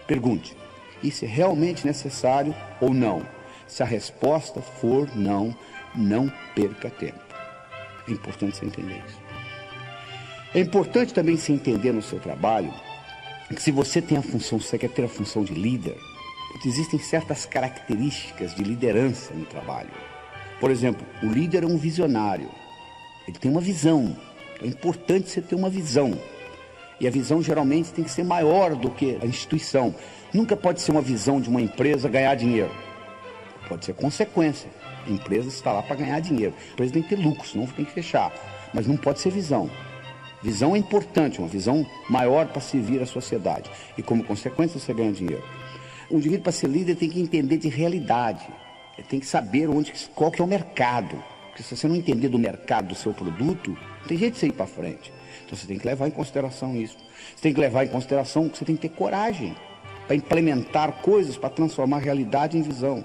Speaker 1: pergunte: isso é realmente necessário ou não? Se a resposta for não, não perca tempo. É importante você entender isso. É importante também você entender no seu trabalho que se você tem a função, se você quer ter a função de líder, existem certas características de liderança no trabalho. Por exemplo, o líder é um visionário. Ele tem uma visão. É importante você ter uma visão. E a visão geralmente tem que ser maior do que a instituição. Nunca pode ser uma visão de uma empresa ganhar dinheiro. Pode ser consequência. A empresa está lá para ganhar dinheiro. A empresa tem que ter lucro, senão tem que fechar. Mas não pode ser visão. Visão é importante, uma visão maior para servir a sociedade. E como consequência você ganha dinheiro. O indivíduo, para ser líder, tem que entender de realidade. Ele tem que saber qual que é o mercado. Porque se você não entender do mercado do seu produto, não tem jeito de você ir para frente. Então você tem que levar em consideração isso. Você tem que levar em consideração que você tem que ter coragem para implementar coisas, para transformar a realidade em visão.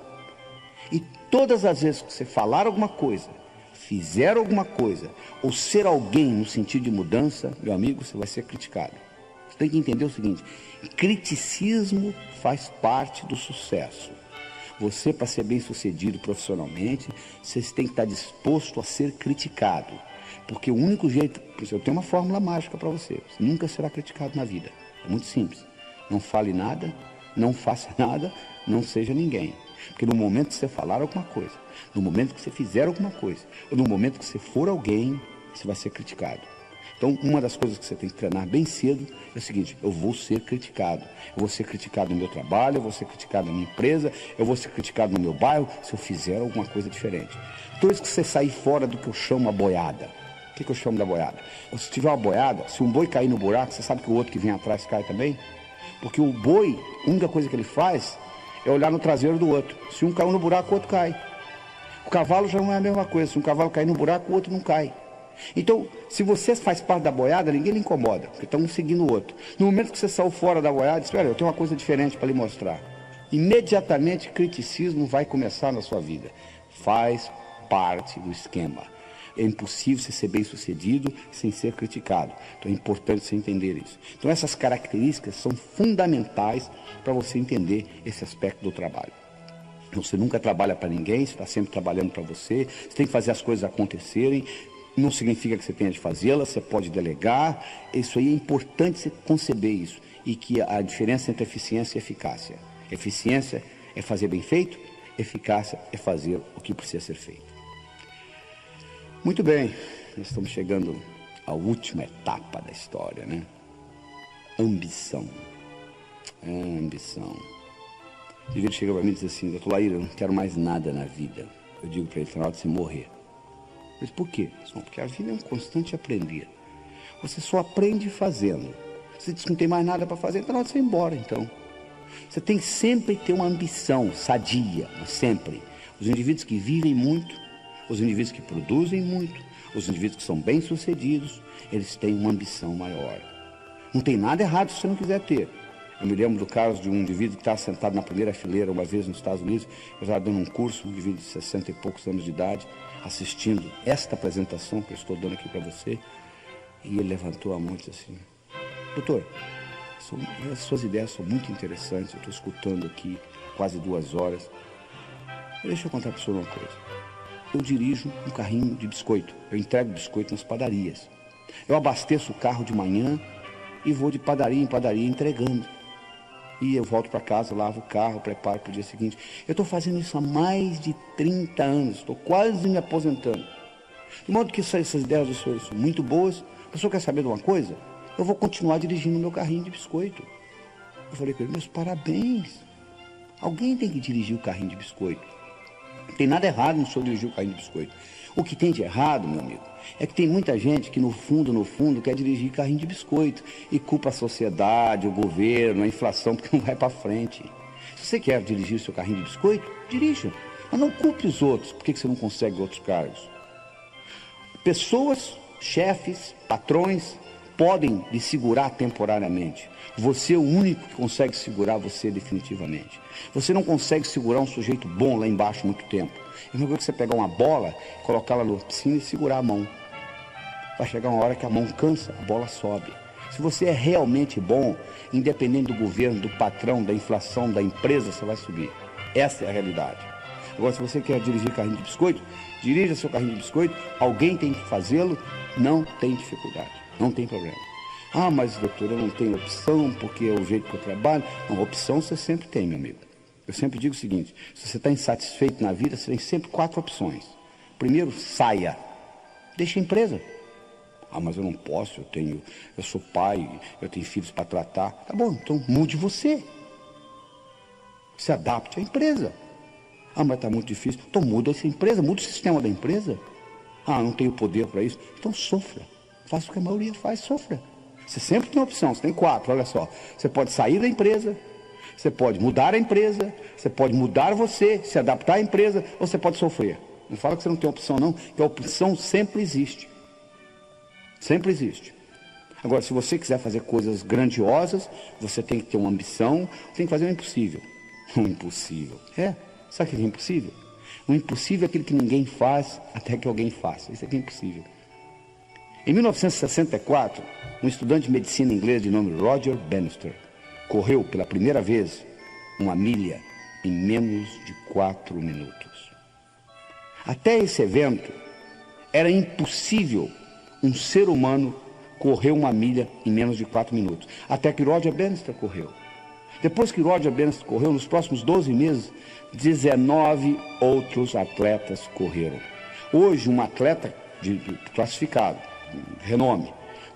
Speaker 1: E todas as vezes que você falar alguma coisa, fizer alguma coisa, ou ser alguém no sentido de mudança, meu amigo, você vai ser criticado. Você tem que entender o seguinte: criticismo faz parte do sucesso. Você, para ser bem sucedido profissionalmente, você tem que estar disposto a ser criticado. Porque o único jeito, eu tenho uma fórmula mágica para você: você nunca será criticado na vida. É muito simples. Não fale nada, não faça nada, não seja ninguém. Porque no momento que você falar alguma coisa, no momento que você fizer alguma coisa, ou no momento que você for alguém, você vai ser criticado. Então, uma das coisas que você tem que treinar bem cedo é o seguinte: eu vou ser criticado. Eu vou ser criticado no meu trabalho, eu vou ser criticado na minha empresa, eu vou ser criticado no meu bairro, se eu fizer alguma coisa diferente. Toda vez que você sair fora do que eu chamo a boiada. O que eu chamo da boiada? Se tiver uma boiada, se um boi cair no buraco, você sabe que o outro que vem atrás cai também? Porque o boi, a única coisa que ele faz é olhar no traseiro do outro. Se um caiu no buraco, o outro cai. O cavalo já não é a mesma coisa. Se um cavalo cair no buraco, o outro não cai. Então, se você faz parte da boiada, ninguém lhe incomoda, porque estão um seguindo o outro. No momento que você saiu fora da boiada, espera, eu tenho uma coisa diferente para lhe mostrar. Imediatamente, criticismo vai começar na sua vida. Faz parte do esquema. É impossível você ser bem sucedido sem ser criticado. Então é importante você entender isso. Então essas características são fundamentais para você entender esse aspecto do trabalho. Você nunca trabalha para ninguém, você está sempre trabalhando para você, você tem que fazer as coisas acontecerem. Não significa que você tenha de fazê-las, você pode delegar. Isso aí é importante você conceber isso. E que a diferença entre eficiência e eficácia. Eficiência é fazer bem feito, Eficácia é fazer o que precisa ser feito. Muito bem, nós estamos chegando à última etapa da história, né? Ambição. Ambição. O indivíduo chega para mim e diz assim: doutor Laíra, eu não quero mais nada na vida. Eu digo para ele: está na hora de você morrer. Mas por quê? Porque a vida é um constante aprender. Você só aprende fazendo. Você diz que não tem mais nada para fazer, está na hora de você ir embora, então. Você tem que sempre ter uma ambição sadia, sempre. Os indivíduos que vivem muito, os indivíduos que produzem muito, os indivíduos que são bem-sucedidos, eles têm uma ambição maior. Não tem nada errado se você não quiser ter. Eu me lembro do caso de um indivíduo que estava sentado na primeira fileira uma vez nos Estados Unidos. Eu estava dando um curso, um indivíduo de 60 e poucos anos de idade, assistindo esta apresentação que eu estou dando aqui para você. E ele levantou a mão e disse assim: doutor, as suas ideias são muito interessantes, eu estou escutando aqui quase 2 horas. Deixa eu contar para o senhor uma coisa. Eu dirijo um carrinho de biscoito, eu entrego biscoito nas padarias. Eu abasteço o carro de manhã e vou de padaria em padaria entregando. E eu volto para casa, lavo o carro, preparo para o dia seguinte. Eu estou fazendo isso há mais de 30 anos, estou quase me aposentando. De modo que essas ideias do senhor são muito boas. O senhor quer saber de uma coisa? Eu vou continuar dirigindo meu carrinho de biscoito. Eu falei para ele: meus parabéns. Alguém tem que dirigir o carrinho de biscoito. Não tem nada errado no senhor dirigir o carrinho de biscoito. O que tem de errado, meu amigo, é que tem muita gente que no fundo, quer dirigir carrinho de biscoito e culpa a sociedade, o governo, a inflação, porque não vai para frente. Se você quer dirigir o seu carrinho de biscoito, dirija. Mas não culpe os outros. Por que você não consegue outros cargos? Pessoas, chefes, patrões, podem lhe segurar temporariamente. Você é o único que consegue segurar você definitivamente. Você não consegue segurar um sujeito bom lá embaixo muito tempo. É melhor que você pegar uma bola, colocá-la na piscina e segurar a mão. Vai chegar uma hora que a mão cansa, a bola sobe. Se você é realmente bom, independente do governo, do patrão, da inflação, da empresa, você vai subir. Essa é a realidade. Agora, se você quer dirigir carrinho de biscoito, dirija seu carrinho de biscoito, alguém tem que fazê-lo, não tem dificuldade, não tem problema. Ah, mas doutor, eu não tenho opção, porque é o jeito que eu trabalho. Não, opção você sempre tem, meu amigo. Eu sempre digo o seguinte: se você está insatisfeito na vida, você tem sempre 4 opções. Primeiro, saia. Deixa a empresa. Ah, mas eu não posso, eu sou pai, eu tenho filhos para tratar. Tá bom, então mude você. Se adapte à empresa. Ah, mas está muito difícil. Então muda essa empresa, muda o sistema da empresa. Ah, não tenho poder para isso. Então sofra. Faça o que a maioria faz, sofra. Você sempre tem opção, você tem 4, olha só. Você pode sair da empresa, você pode mudar a empresa, você pode mudar você, se adaptar à empresa, ou você pode sofrer. Não fala que você não tem opção não, que a opção sempre existe. Sempre existe. Agora, se você quiser fazer coisas grandiosas, você tem que ter uma ambição, tem que fazer o impossível. O impossível. Sabe o que é impossível? O impossível é aquilo que ninguém faz até que alguém faça. Isso aqui é impossível. Em 1964, um estudante de medicina inglês de nome Roger Bannister correu pela primeira vez 1 milha em menos de 4 minutos. Até esse evento, era impossível um ser humano correr 1 milha em menos de 4 minutos. Até que Roger Bannister correu. Depois que Roger Bannister correu, nos próximos 12 meses, 19 outros atletas correram. Hoje, um atleta classificado, renome,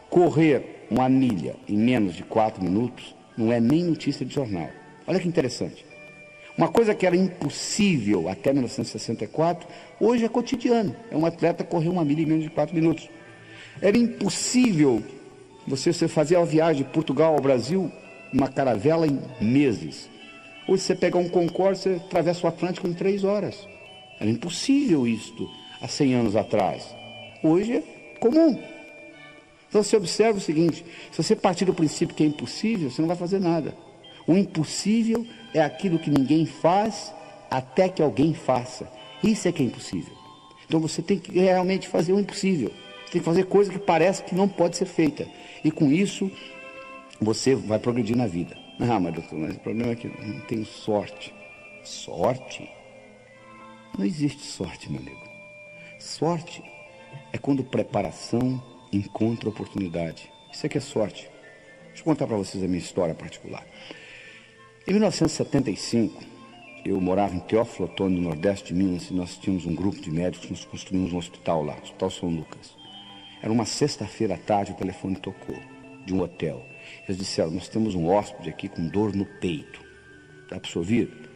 Speaker 1: correr 1 milha em menos de 4 minutos não é nem notícia de jornal. Olha que interessante. Uma coisa que era impossível até 1964, hoje é cotidiano. É um atleta correr 1 milha em menos de 4 minutos. Era impossível você fazer a viagem de Portugal ao Brasil, uma caravela em meses. Hoje você pega um Concorde, você atravessa o Atlântico em 3 horas. Era impossível isto há 100 anos atrás. Hoje é comum. Então você observa o seguinte: se você partir do princípio que é impossível, você não vai fazer nada. O impossível é aquilo que ninguém faz até que alguém faça. Isso é que é impossível. Então você tem que realmente fazer o impossível. Você tem que fazer coisa que parece que não pode ser feita. E com isso, você vai progredir na vida. Ah, mas doutor, mas o problema é que eu não tenho sorte. Sorte? Não existe sorte, meu amigo. Sorte é quando preparação encontra oportunidade. Isso é que é sorte. Deixa eu contar para vocês a minha história particular. Em 1975, eu morava em Teófilo Otoni, no nordeste de Minas, e nós tínhamos um grupo de médicos, nós construímos um hospital lá, Hospital São Lucas. Era uma sexta-feira à tarde, o telefone tocou, de um hotel. Eles disseram, nós temos um hóspede aqui com dor no peito. Dá para ouvir?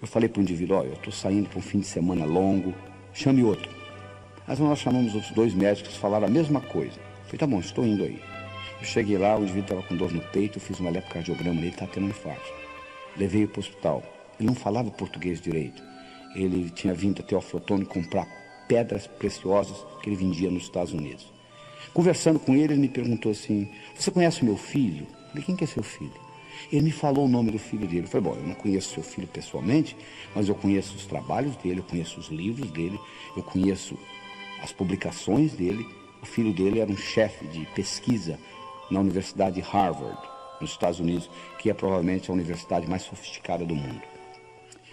Speaker 1: Eu falei para o indivíduo, olha, eu estou saindo para um fim de semana longo, chame outro. Mas nós chamamos os dois médicos, falaram a mesma coisa. Eu falei, tá bom, estou indo aí. Eu cheguei lá, o indivíduo estava com dor no peito, eu fiz um eletrocardiograma nele, ele estava tendo um infarto. Levei-o para o hospital. Ele não falava português direito. Ele tinha vindo a Teófilo Otoni comprar pedras preciosas que ele vendia nos Estados Unidos. Conversando com ele, ele me perguntou assim, você conhece o meu filho? Eu falei, quem que é seu filho? Ele me falou o nome do filho dele. Eu falei, bom, eu não conheço seu filho pessoalmente, mas eu conheço os trabalhos dele, eu conheço os livros dele, eu conheço as publicações dele. O filho dele era um chefe de pesquisa na Universidade de Harvard, nos Estados Unidos, que é provavelmente a universidade mais sofisticada do mundo.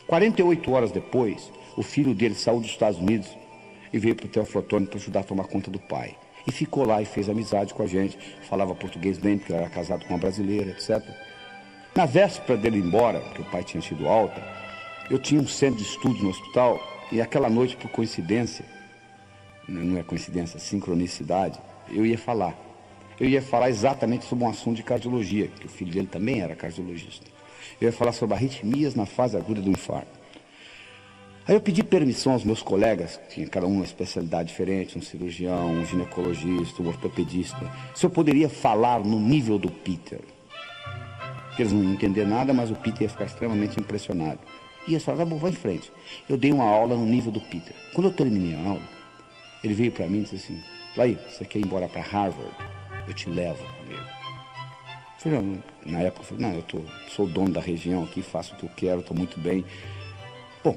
Speaker 1: 48 horas depois, o filho dele saiu dos Estados Unidos e veio para o Teófilo Otoni para ajudar a tomar conta do pai. E ficou lá e fez amizade com a gente, falava português bem, porque ele era casado com uma brasileira, etc. Na véspera dele ir embora, porque o pai tinha tido alta, eu tinha um centro de estudos no hospital, e aquela noite, por coincidência, não é coincidência, é sincronicidade, eu ia falar. Eu ia falar exatamente sobre um assunto de cardiologia, que o filho dele também era cardiologista. Eu ia falar sobre arritmias na fase aguda do infarto. Aí eu pedi permissão aos meus colegas, que tinha cada um uma especialidade diferente, um cirurgião, um ginecologista, um ortopedista, se eu poderia falar no nível do Peter. Eles não iam entender nada, mas o Peter ia ficar extremamente impressionado. E eles falaram, tá bom, vai em frente. Eu dei uma aula no nível do Peter. Quando eu terminei a aula, ele veio para mim e disse assim, Laí, você quer ir embora para Harvard? Eu te levo comigo. Eu falei, na época, eu falei, não, sou o dono da região aqui, faço o que eu quero, estou muito bem. Bom,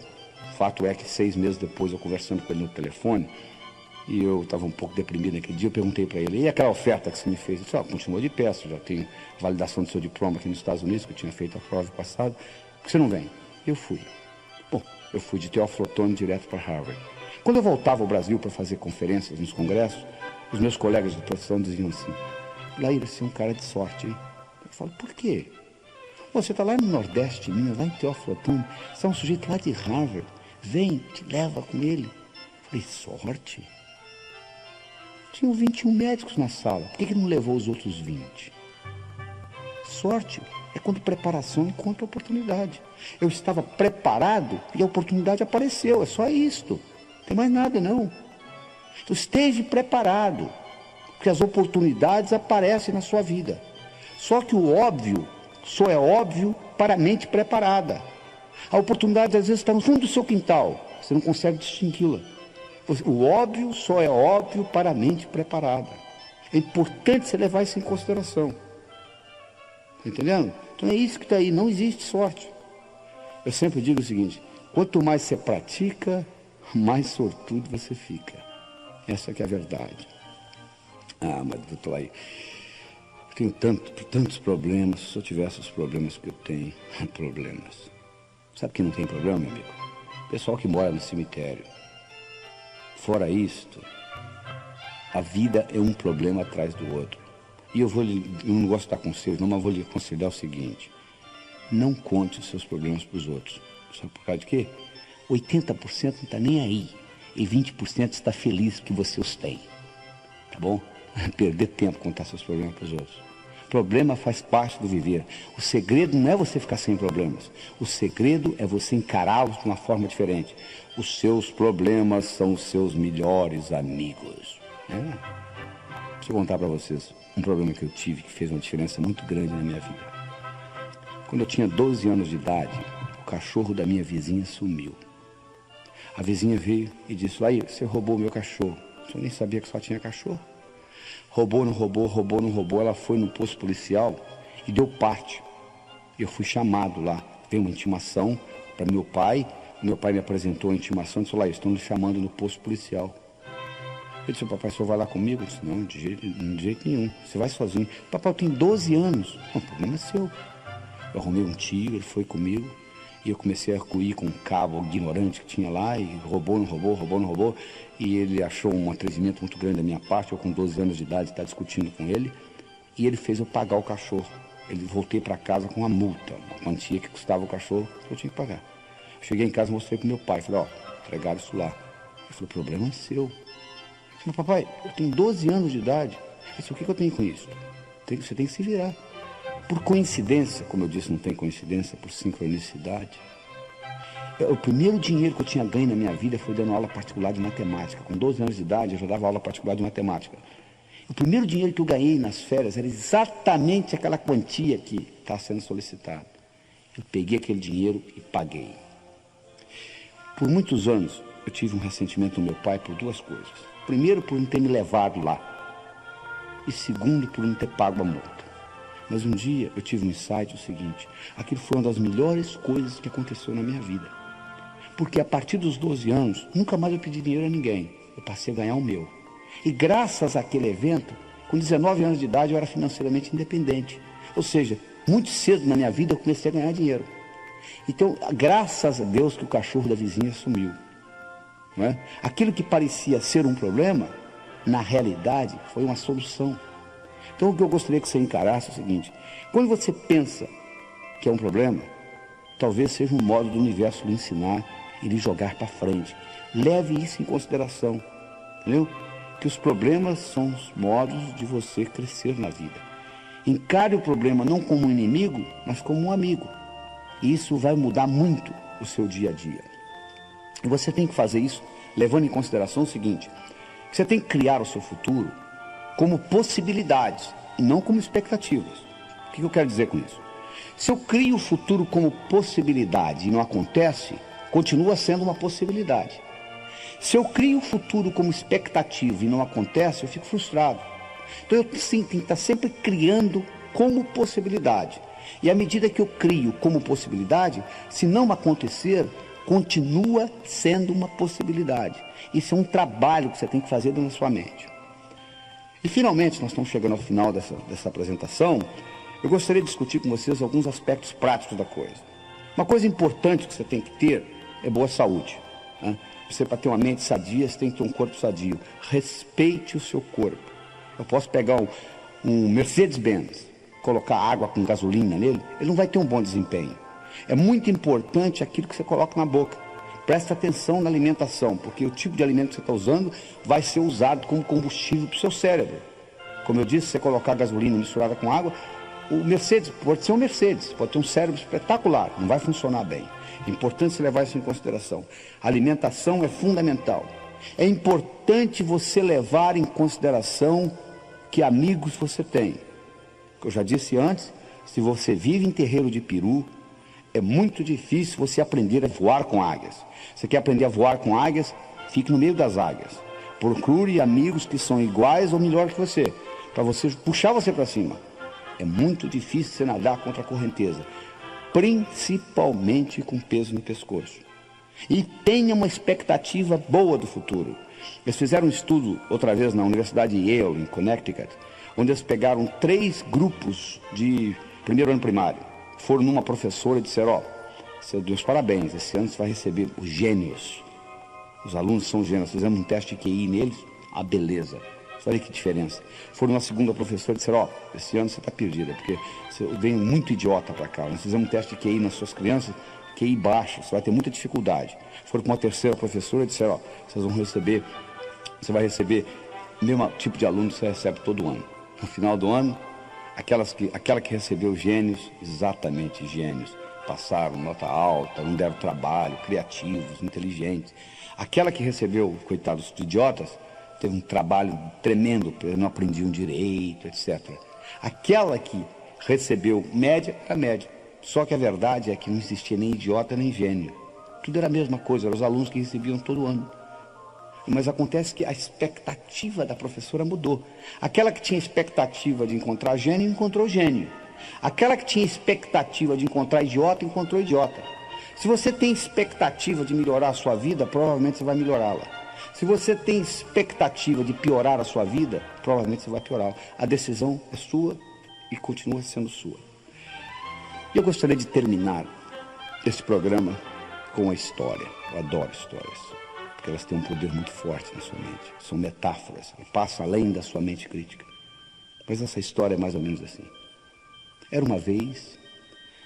Speaker 1: o fato é que 6 meses depois, eu conversando com ele no telefone, e eu estava um pouco deprimido naquele dia, eu perguntei para ele, e aquela oferta que você me fez? Ele disse, continua de pé, você já tem validação do seu diploma aqui nos Estados Unidos, que eu tinha feito a prova passada, por que você não vem? Eu fui. Bom, eu fui de Teófilo Otoni direto para Harvard. Quando eu voltava ao Brasil para fazer conferências nos congressos, os meus colegas de profissão diziam assim, Laí, você é um cara de sorte, hein? Eu falo, por quê? Você está lá no Nordeste de Minas, lá em Teófilo Otoni, você é um sujeito lá de Harvard, vem, te leva com ele. Eu falei, sorte? Tinham 21 médicos na sala, por que ele não levou os outros 20? Sorte é quando preparação encontra oportunidade. Eu estava preparado e a oportunidade apareceu, é só isto. Não tem mais nada, não. Então esteja preparado, porque as oportunidades aparecem na sua vida. Só que o óbvio só é óbvio para a mente preparada. A oportunidade às vezes está no fundo do seu quintal, você não consegue distingui-la. O óbvio só é óbvio para a mente preparada. É importante você levar isso em consideração. Está entendendo? Então é isso que está aí, não existe sorte. Eu sempre digo o seguinte, quanto mais você pratica, mais sortudo você fica. Essa que é a verdade. Ah, mas doutor, aí eu tenho tantos problemas. Se eu tivesse os problemas que eu tenho, problemas. Sabe que não tem problema, meu amigo? Pessoal que mora no cemitério. Fora isto, a vida é um problema atrás do outro. E eu não gosto de dar conselho, não, mas vou lhe aconselhar o seguinte. Não conte os seus problemas para os outros. Sabe por causa de quê? 80% não está nem aí. E 20% está feliz que você os tem. Tá bom? Perder tempo contar seus problemas para os outros. Problema faz parte do viver. O segredo não é você ficar sem problemas. O segredo é você encará-los de uma forma diferente. Os seus problemas são os seus melhores amigos. Deixa eu contar para vocês um problema que eu tive que fez uma diferença muito grande na minha vida. Quando eu tinha 12 anos de idade, o cachorro da minha vizinha sumiu. A vizinha veio e disse, Laí, você roubou meu cachorro. Eu nem sabia que só tinha cachorro. Roubou, não roubou, roubou, não roubou. Ela foi no posto policial e deu parte. Eu fui chamado lá. Veio uma intimação para meu pai. Meu pai me apresentou a intimação e disse, Laí, estão me chamando no posto policial. Eu disse, papai, o senhor vai lá comigo? Eu disse, não, de jeito nenhum. Você vai sozinho. Papai, eu tenho 12 anos. Não, o problema é seu. Eu arrumei um tio, ele foi comigo. E eu comecei a arco-ir com um cabo ignorante que tinha lá, e roubou, não roubou, roubou, não roubou. E ele achou um atrevimento muito grande da minha parte, eu com 12 anos de idade estava discutindo com ele, e ele fez eu pagar o cachorro. Ele voltei para casa com uma multa, uma quantia que custava o cachorro, que eu tinha que pagar. Cheguei em casa e mostrei pro meu pai. Falei, ó, entregaram isso lá. Ele falou, o problema é seu. Eu falei, papai, eu tenho 12 anos de idade. Ele disse, o que eu tenho com isso? Você tem que se virar. Por coincidência, como eu disse, não tem coincidência, por sincronicidade. O primeiro dinheiro que eu tinha ganho na minha vida foi dando aula particular de matemática. Com 12 anos de idade, eu já dava aula particular de matemática. O primeiro dinheiro que eu ganhei nas férias era exatamente aquela quantia que está sendo solicitada. Eu peguei aquele dinheiro e paguei. Por muitos anos, eu tive um ressentimento do meu pai por duas coisas. Primeiro, por não ter me levado lá. E segundo, por não ter pago a multa. Mas um dia eu tive um insight, o seguinte, aquilo foi uma das melhores coisas que aconteceu na minha vida. Porque a partir dos 12 anos, nunca mais eu pedi dinheiro a ninguém. Eu passei a ganhar o meu. E graças àquele evento, com 19 anos de idade, eu era financeiramente independente. Ou seja, muito cedo na minha vida eu comecei a ganhar dinheiro. Então, graças a Deus que o cachorro da vizinha sumiu. Não é? Aquilo que parecia ser um problema, na realidade, foi uma solução. Então, o que eu gostaria que você encarasse é o seguinte, quando você pensa que é um problema, talvez seja um modo do universo lhe ensinar e lhe jogar para frente. Leve isso em consideração, entendeu? Que os problemas são os modos de você crescer na vida. Encare o problema não como um inimigo, mas como um amigo. E isso vai mudar muito o seu dia a dia. E você tem que fazer isso levando em consideração o seguinte, que você tem que criar o seu futuro como possibilidades e não como expectativas. O que eu quero dizer com isso? Se eu crio o futuro como possibilidade e não acontece, continua sendo uma possibilidade. Se eu crio o futuro como expectativa e não acontece, eu fico frustrado. Então eu tenho que estar sempre criando como possibilidade. E à medida que eu crio como possibilidade, se não acontecer, continua sendo uma possibilidade. Isso é um trabalho que você tem que fazer dentro da sua mente. E finalmente, nós estamos chegando ao final dessa apresentação, eu gostaria de discutir com vocês alguns aspectos práticos da coisa. Uma coisa importante que você tem que ter é boa saúde. Né? Você, para ter uma mente sadia, você tem que ter um corpo sadio. Respeite o seu corpo. Eu posso pegar um Mercedes-Benz, colocar água com gasolina nele, ele não vai ter um bom desempenho. É muito importante aquilo que você coloca na boca. Preste atenção na alimentação, porque o tipo de alimento que você está usando vai ser usado como combustível para o seu cérebro. Como eu disse, se você colocar gasolina misturada com água, o Mercedes pode ser um Mercedes, pode ter um cérebro espetacular, não vai funcionar bem. É importante você levar isso em consideração. A alimentação é fundamental. É importante você levar em consideração que amigos você tem. Eu já disse antes, se você vive em terreiro de peru, é muito difícil você aprender a voar com águias. Você quer aprender a voar com águias? Fique no meio das águias. Procure amigos que são iguais ou melhor que você, para você puxar você para cima. É muito difícil você nadar contra a correnteza, principalmente com peso no pescoço. E tenha uma expectativa boa do futuro. Eles fizeram um estudo, outra vez, na Universidade de Yale, em Connecticut, onde eles pegaram 3 grupos de primeiro ano primário. Foram numa professora e disseram, ó, seu Deus, parabéns, esse ano você vai receber os gênios. Os alunos são gênios, fizemos um teste de QI neles, a beleza. Olha que diferença. Foram numa segunda professora e disseram, ó, esse ano você está perdida, porque vem muito idiota para cá. Nós fizemos um teste de QI nas suas crianças, QI baixo, você vai ter muita dificuldade. Foram com uma terceira professora e disseram, ó, você vai receber o mesmo tipo de aluno que você recebe todo ano. No final do ano, aquela que recebeu gênios, exatamente gênios, passaram nota alta, não deram trabalho, criativos, inteligentes. Aquela que recebeu, coitados de idiotas, teve um trabalho tremendo, não aprendiam direito, etc. Aquela que recebeu média, era média. Só que a verdade é que não existia nem idiota nem gênio. Tudo era a mesma coisa, eram os alunos que recebiam todo ano. Mas acontece que a expectativa da professora mudou. Aquela que tinha expectativa de encontrar gênio, encontrou gênio. Aquela que tinha expectativa de encontrar idiota, encontrou idiota. Se você tem expectativa de melhorar a sua vida, provavelmente você vai melhorá-la. Se você tem expectativa de piorar a sua vida, provavelmente você vai piorá-la. A decisão é sua e continua sendo sua. E eu gostaria de terminar esse programa com uma história. Eu adoro histórias, porque elas têm um poder muito forte na sua mente. São metáforas, que passam além da sua mente crítica. Mas essa história é mais ou menos assim. Era uma vez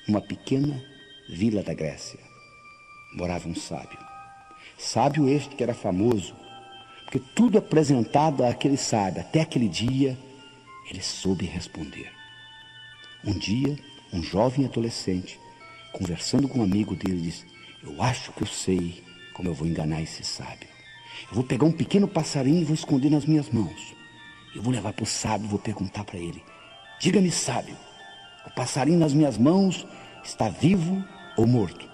Speaker 1: uma pequena vila da Grécia. morava um sábio. Sábio este que era famoso, porque tudo apresentado àquele sábio, até aquele dia, ele soube responder. Um dia, um jovem adolescente, conversando com um amigo dele, disse: eu acho que eu sei como eu vou enganar esse sábio. Eu vou pegar um pequeno passarinho e vou esconder nas minhas mãos. Eu vou levar para o sábio e vou perguntar para ele: diga-me, sábio, o passarinho nas minhas mãos está vivo ou morto?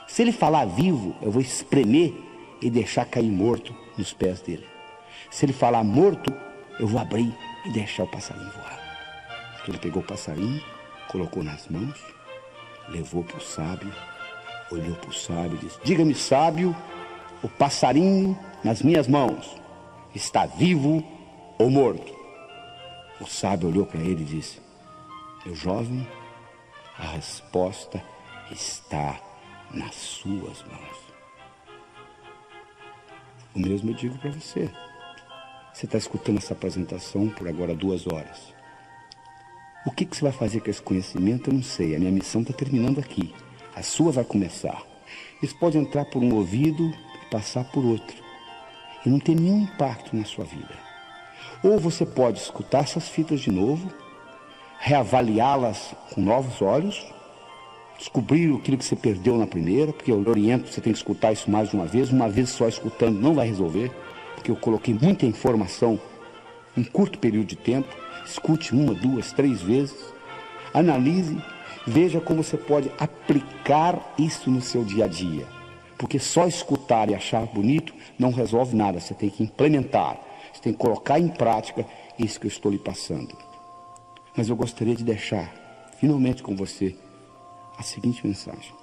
Speaker 1: Se ele falar vivo, eu vou espremer e deixar cair morto nos pés dele. Se ele falar morto, eu vou abrir e deixar o passarinho voar. Então ele pegou o passarinho, colocou nas mãos, levou para o sábio, olhou para o sábio e disse: diga-me, sábio, o passarinho nas minhas mãos está vivo ou morto? O sábio olhou para ele e disse: meu jovem, a resposta está nas suas mãos. O mesmo eu digo para você. Você está escutando essa apresentação por agora 2 horas. O que você vai fazer com esse conhecimento, eu não sei. A minha missão está terminando aqui. A sua vai começar. Isso pode entrar por um ouvido e passar por outro. E não ter nenhum impacto na sua vida. Ou você pode escutar essas fitas de novo, reavaliá-las com novos olhos, descobrir aquilo que você perdeu na primeira, porque eu oriento, você tem que escutar isso mais de uma vez só escutando não vai resolver, porque eu coloquei muita informação em curto período de tempo. Escute 1, 2, 3 vezes, analise, veja como você pode aplicar isso no seu dia a dia, porque só escutar e achar bonito não resolve nada, você tem que implementar, você tem que colocar em prática isso que eu estou lhe passando. Mas eu gostaria de deixar, finalmente com você, a seguinte mensagem: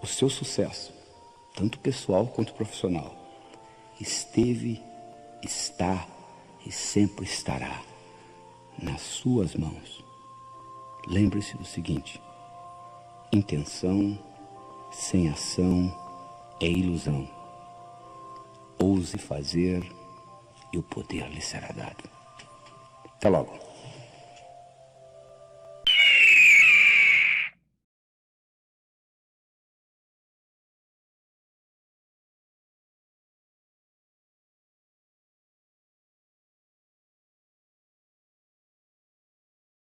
Speaker 1: o seu sucesso, tanto pessoal quanto profissional, esteve, está e sempre estará nas suas mãos. Lembre-se do seguinte: intenção sem ação é ilusão. Ouse fazer e o poder lhe será dado. Até logo.